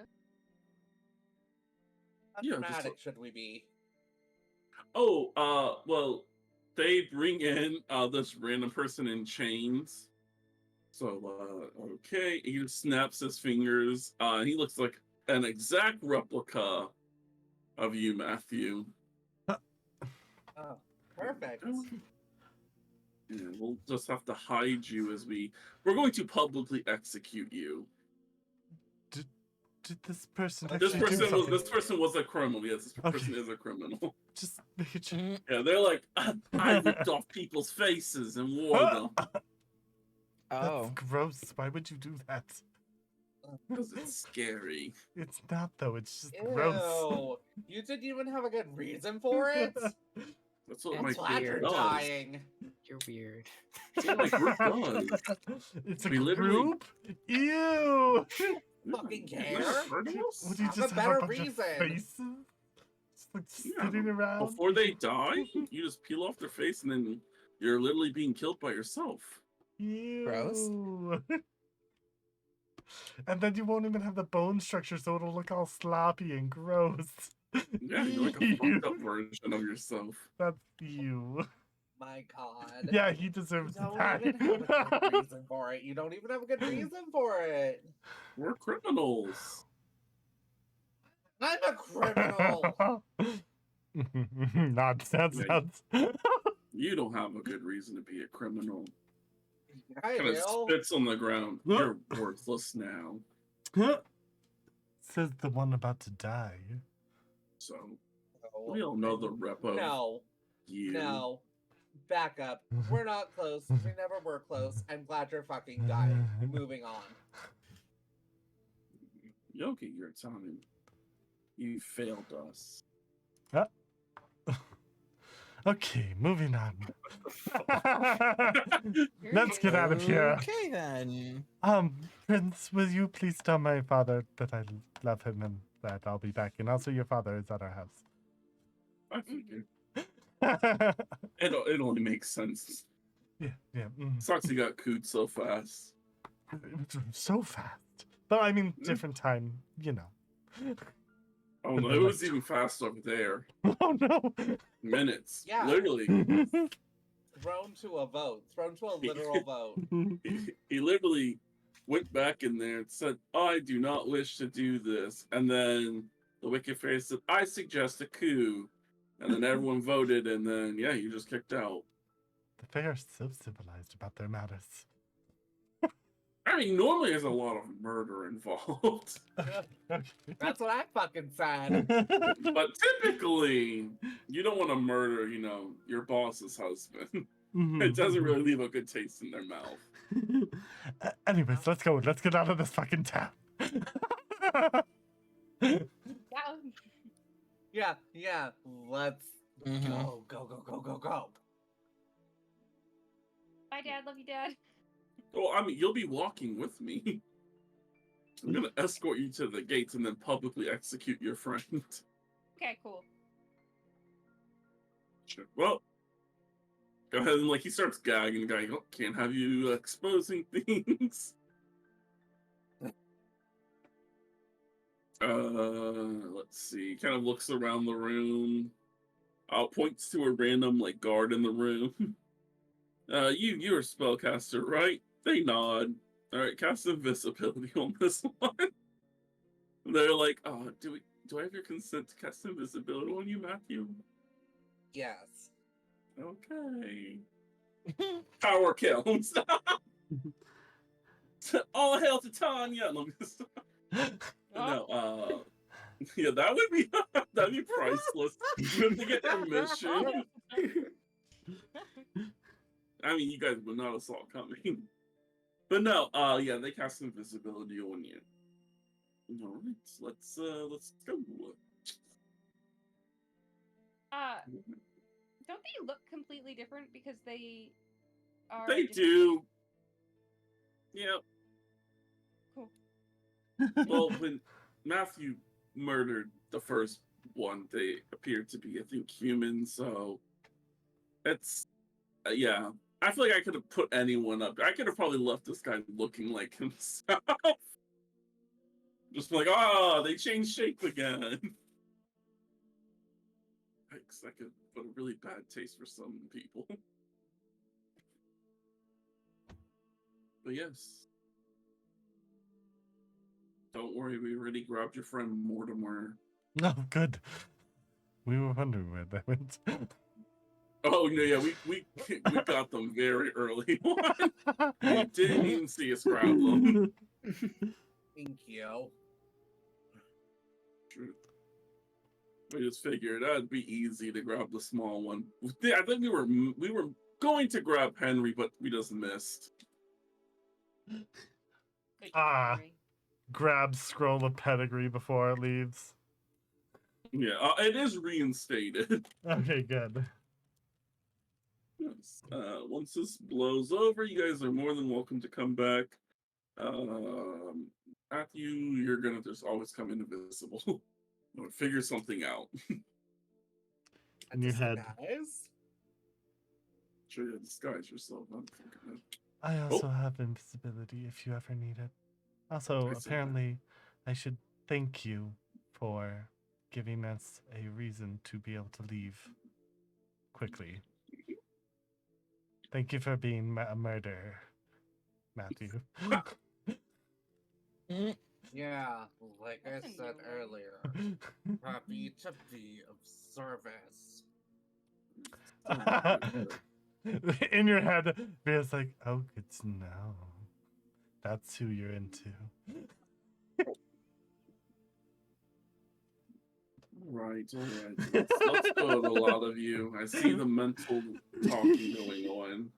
How Yeah, just dramatic should we be? Well, they bring in this random person in chains. So, okay, he just snaps his fingers. He looks like an exact replica of you, Matthew. Oh, perfect. And we'll just have to hide you as we're going to publicly execute you. Did this person This actually do something? person was a criminal. Yes, this person is a criminal. Just making sure. Yeah, they're like, I ripped off people's faces and wore them. Oh. That's gross. Why would you do that? Because it's scary. It's not though. It's just gross. Ew. You didn't even have a good reason for it? That's what That's my Glad you're group does. dying. You're weird. That's what my group does. It's a We literally- group? Ew! Fucking You're care. not criminals? Would you Have a just have better a bunch reason. of faces? Just like Yeah, sitting around? Before they die, you just peel off their face and then you're literally being killed by yourself. Ew. Gross. And then you won't even have the bone structure, so it'll look all sloppy and gross. Yeah, you're like a fucked up version of yourself. That's you. My God. Yeah, he deserves You to don't die. even have a good reason for it. You don't even have a good reason for it. We're criminals. I'm a criminal. Nonsense. Yeah, You don't have a good reason to be a criminal. I Kind of do. spits on the ground. You're worthless now. Says the one about to die. So we all know the rep of No. you. No. Back up. We're not close. We never were close. I'm glad you're fucking dying. Moving on. Yogi, you're telling me you failed us. Okay, moving on. Let's get out of here. Okay then. Prince, will you please tell my father that I love him and that I'll be back? And also your father is at our house. I figured. It only makes sense. Yeah. Sucks he got cooed so fast. So fast. But I mean, different time, you know. Oh no, it was even fast over there. Oh no. Minutes. Yeah. Literally. Thrown to a vote. Thrown to a literal vote. He literally went back in there and said, I do not wish to do this. And then the wicked face said, I suggest a coup. And then everyone voted, and then, yeah, you just kicked out. The Fae are so civilized about their matters. I mean, normally there's a lot of murder involved. That's what I fucking said. But typically, you don't want to murder, your boss's husband. It doesn't really leave a good taste in their mouth. Anyways, let's go. Let's get out of this fucking town. Yeah. Let's Mhm. go. Bye, Dad. Love you, Dad. Well, I mean, you'll be walking with me. I'm going to escort you to the gates and then publicly execute your friend. Okay, cool. Sure. Well, go ahead and, he starts gagging. The guy, can't have you exposing things. Let's see. Kind of looks around the room. Points to a random guard in the room. You're a spellcaster, right? They nod. All right, cast invisibility on this one. They're like, do I have your consent to cast invisibility on you, Matthew? Yes. Okay. Power kills. All hail to Tanya. No, yeah, that would be that'd be priceless. You have to get permission. I mean, you guys would not have saw it coming. But no, yeah, they cast invisibility on you. All right, let's go. Don't they look completely different because they are? They different- do. Yep. Cool. Well, when Matthew murdered the first one, they appeared to be, I think, human. So it's yeah. I feel like I could have put anyone up. I could have probably left this guy looking like himself. Just like, they changed shape again. That could put a really bad taste for some people. But yes. Don't worry, we already grabbed your friend Mortimer. Oh, good. We were wondering where they went. Oh no, yeah, we got them very early on. You didn't even see us grab them. Thank you. True. We just figured that'd be easy to grab the small one. I think we were going to grab Henry, but we just missed. Good Ah. Henry. Grab scroll of pedigree before it leaves. Yeah, it is reinstated. Okay, good. Yes. Once this blows over, you guys are more than welcome to come back. Matthew, you're gonna just always come invisible. Figure something out. In your head. Guys? Sure, you disguise yourself. I'm thinking of... I also have invisibility if you ever need it. Also, I see that. apparently, I should thank you for giving us a reason to be able to leave quickly. Thank you for being a murderer, Matthew. Yeah, like I That's a said new one. earlier, happy to be of service. In your head, Via's like, oh, good to know. That's who you're into. All right. Let's go to a lot of you. I see the mental talking going on.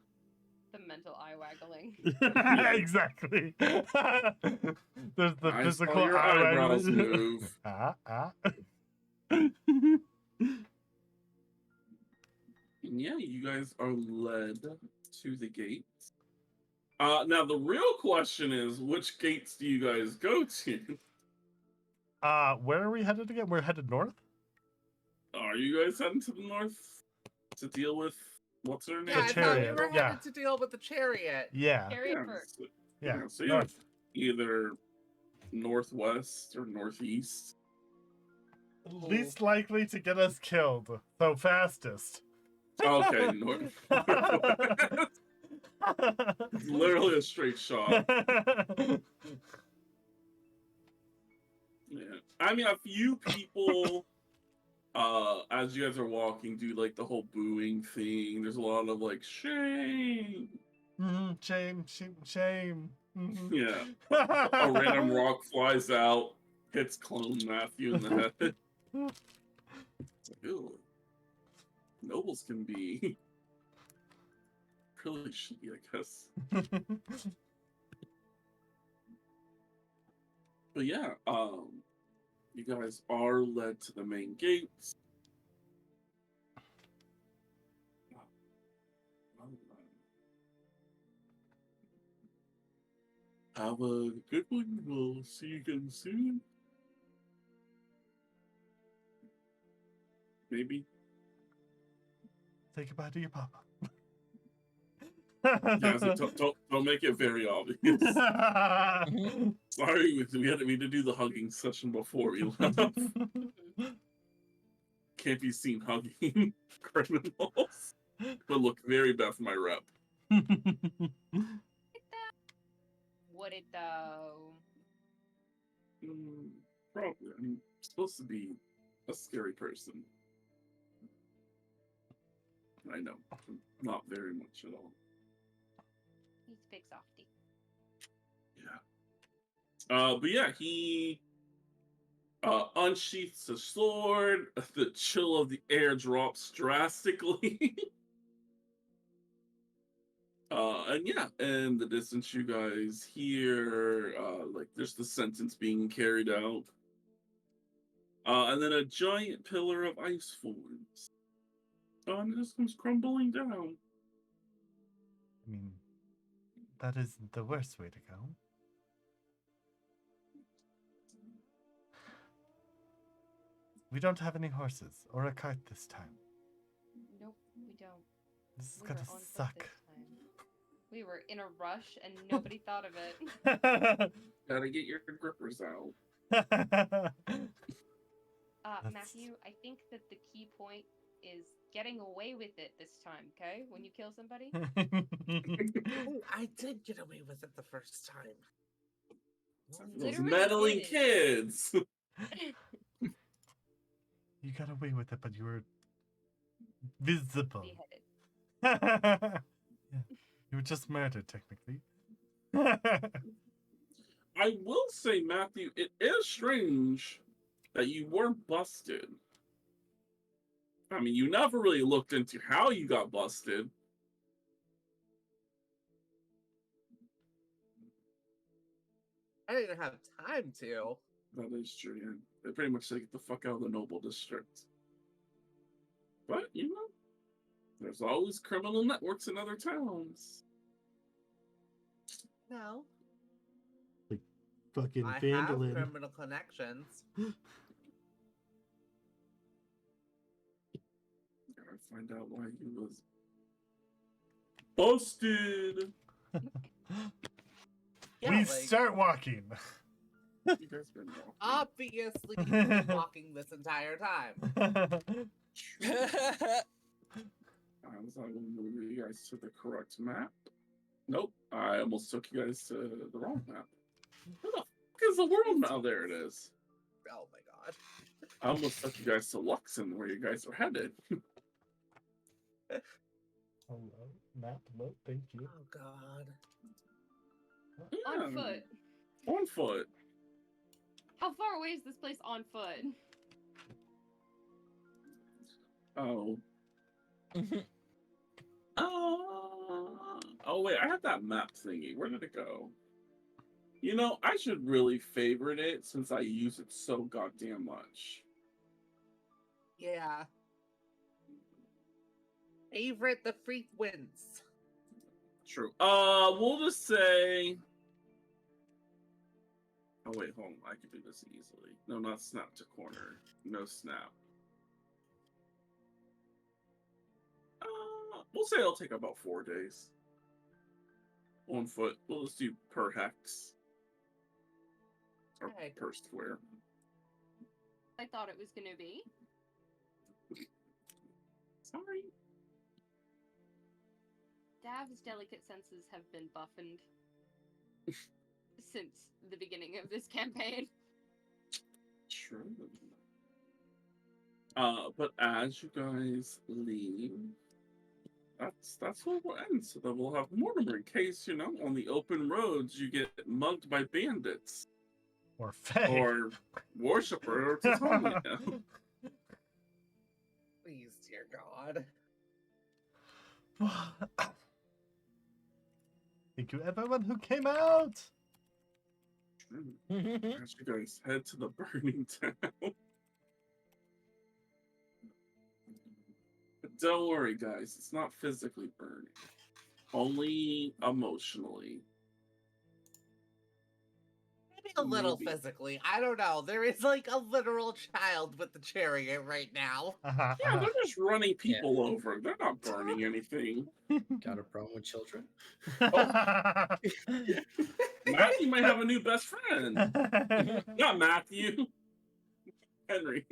The mental eye waggling. Exactly. There's the I physical saw your eye eyebrows waggling. move. And yeah, you guys are led to the gates. Now the real question is, which gates do you guys go to? Where are we headed again? We're headed north? Are you guys heading to the north to deal with what's her name? Yeah, I thought we chariot, were yeah. headed to deal with the chariot. Yeah. Chariot first. So, Yeah. so you're either northwest or northeast. Least likely to get us killed. So fastest. Okay, north. It's literally a straight shot. Yeah. I mean, a few people, as you guys are walking, do like the whole booing thing. There's a lot of like shame. Shame, shame, shame. Mhm. Yeah. A random rock flies out, hits clone Matthew in the head. It's like, ew. Nobles can be really shitty, I guess. But yeah, you guys are led to the main gates. Have a good one. We'll see you again soon. Maybe. Say goodbye to your papa. Yeah, so don't make it very obvious. Sorry, we had to do the hugging session before we left. Can't be seen hugging criminals. Would look very bad for my rep. Would it though? Probably. I'm supposed to be a scary person. I know. Not very much at all. He's a big softy. Yeah. But yeah, he unsheaths his sword. The chill of the air drops drastically. And yeah, in the distance, you guys hear like there's the sentence being carried out. And then a giant pillar of ice forms. And it just comes crumbling down. I mean, that isn't the worst way to go. We don't have any horses or a cart this time. Nope, we don't. This is We gonna were on foot suck. this time. We were in a rush and nobody thought of it. Gotta get your grippers out. Matthew, I think that the key point is getting away with it this time, okay? When you kill somebody? Oh, I did get away with it the first time. Those Literally meddling did it. kids. You got away with it, but you were visible. Beheaded. Yeah. You were just murdered, technically. I will say, Matthew, it is strange that you weren't busted. I mean, you never really looked into how you got busted. I didn't have time to. That is true, yeah. They pretty much say get the fuck out of the noble district. But, you know, there's always criminal networks in other towns. No. Fucking I have Vandalin. criminal connections. Gotta find out why he was busted. Yeah, We like, start walking. You guys been walking. obviously you've been walking this entire time. I was like, move you guys to the correct map. Nope, I almost took you guys to the wrong map. Where the fuck is the world now? There it is. Oh my god. I almost took you guys to Luxon, where you guys are headed. Hello, map. Hello, thank you. Oh god. On foot. On foot. How far away is this place on foot? Oh. Oh wait, I have that map thingy. Where did it go? You know, I should really favorite it since I use it so goddamn much. Yeah. Favorite the freak wins. True. We'll just say. Oh wait, hold on. I can do this easily. No, not snap to corner. No snap. We'll say it'll take about 4 days. On foot. We'll just do per hex. Or Okay. per square. I thought it was gonna be. Sorry. Dav's delicate senses have been buffened since the beginning of this campaign. True. But as you guys leave, that's where we'll end. So that we'll have Mortimer in case, you know, on the open roads you get mugged by bandits. Or Faye. Or Worshipper or Titania. Please, dear god. Thank you, everyone who came out. True. As you guys head to the burning town. But don't worry, guys. It's not physically burning. Only emotionally. Maybe a little Maybe. physically. I don't know. There is like a literal child with the chariot right now. Yeah, they're just running people over. They're not burning anything. Got a problem with children? Matthew might have a new best friend. Not Matthew. Henry.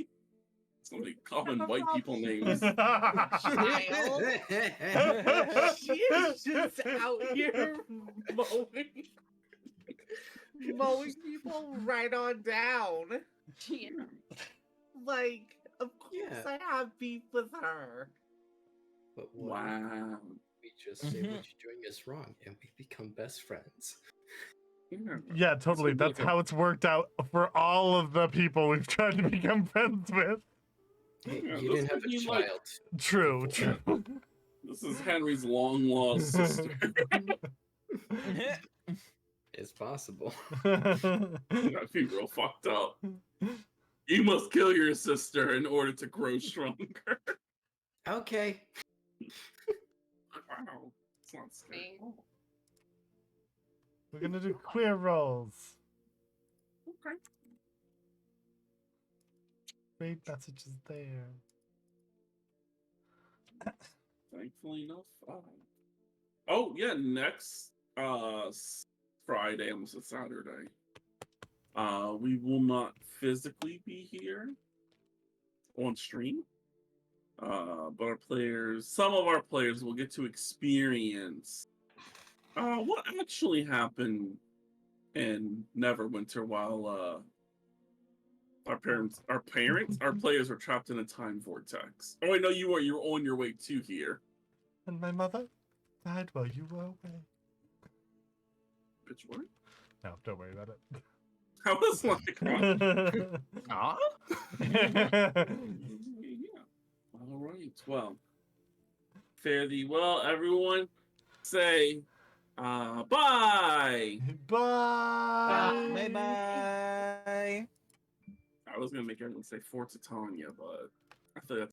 So many common white people names. Child. She is just out here mowing people right on down. Yeah. Like, of course Yeah. I have beef with her. But what Wow. if we just say what you're doing is wrong and we become best friends? Yeah, totally. would be That's like a- how it's worked out for all of the people we've tried to become friends with. Hey, Yeah, you this didn't have could a be like- child. True, before. true. This is Henry's long lost sister. It's possible. That'd be real fucked up. You must kill your sister in order to grow stronger. Okay. Wow. It's not scary. Me. We're gonna do queer roles. Okay. Great messages there. Thankfully, no fun. Oh yeah, next Friday, almost a Saturday. We will not physically be here on stream. But our players, some of our players will get to experience what actually happened in Neverwinter while our players were trapped in a time vortex. Oh wait, no, you were on your way to here. And my mother died while you were away. Bitch, what? No, don't worry about it. I was like, what? Aw? Yeah. All right. Well, fare thee well, everyone. Say, bye. Bye. Bye bye. I was gonna make everyone say for Titania, but I feel like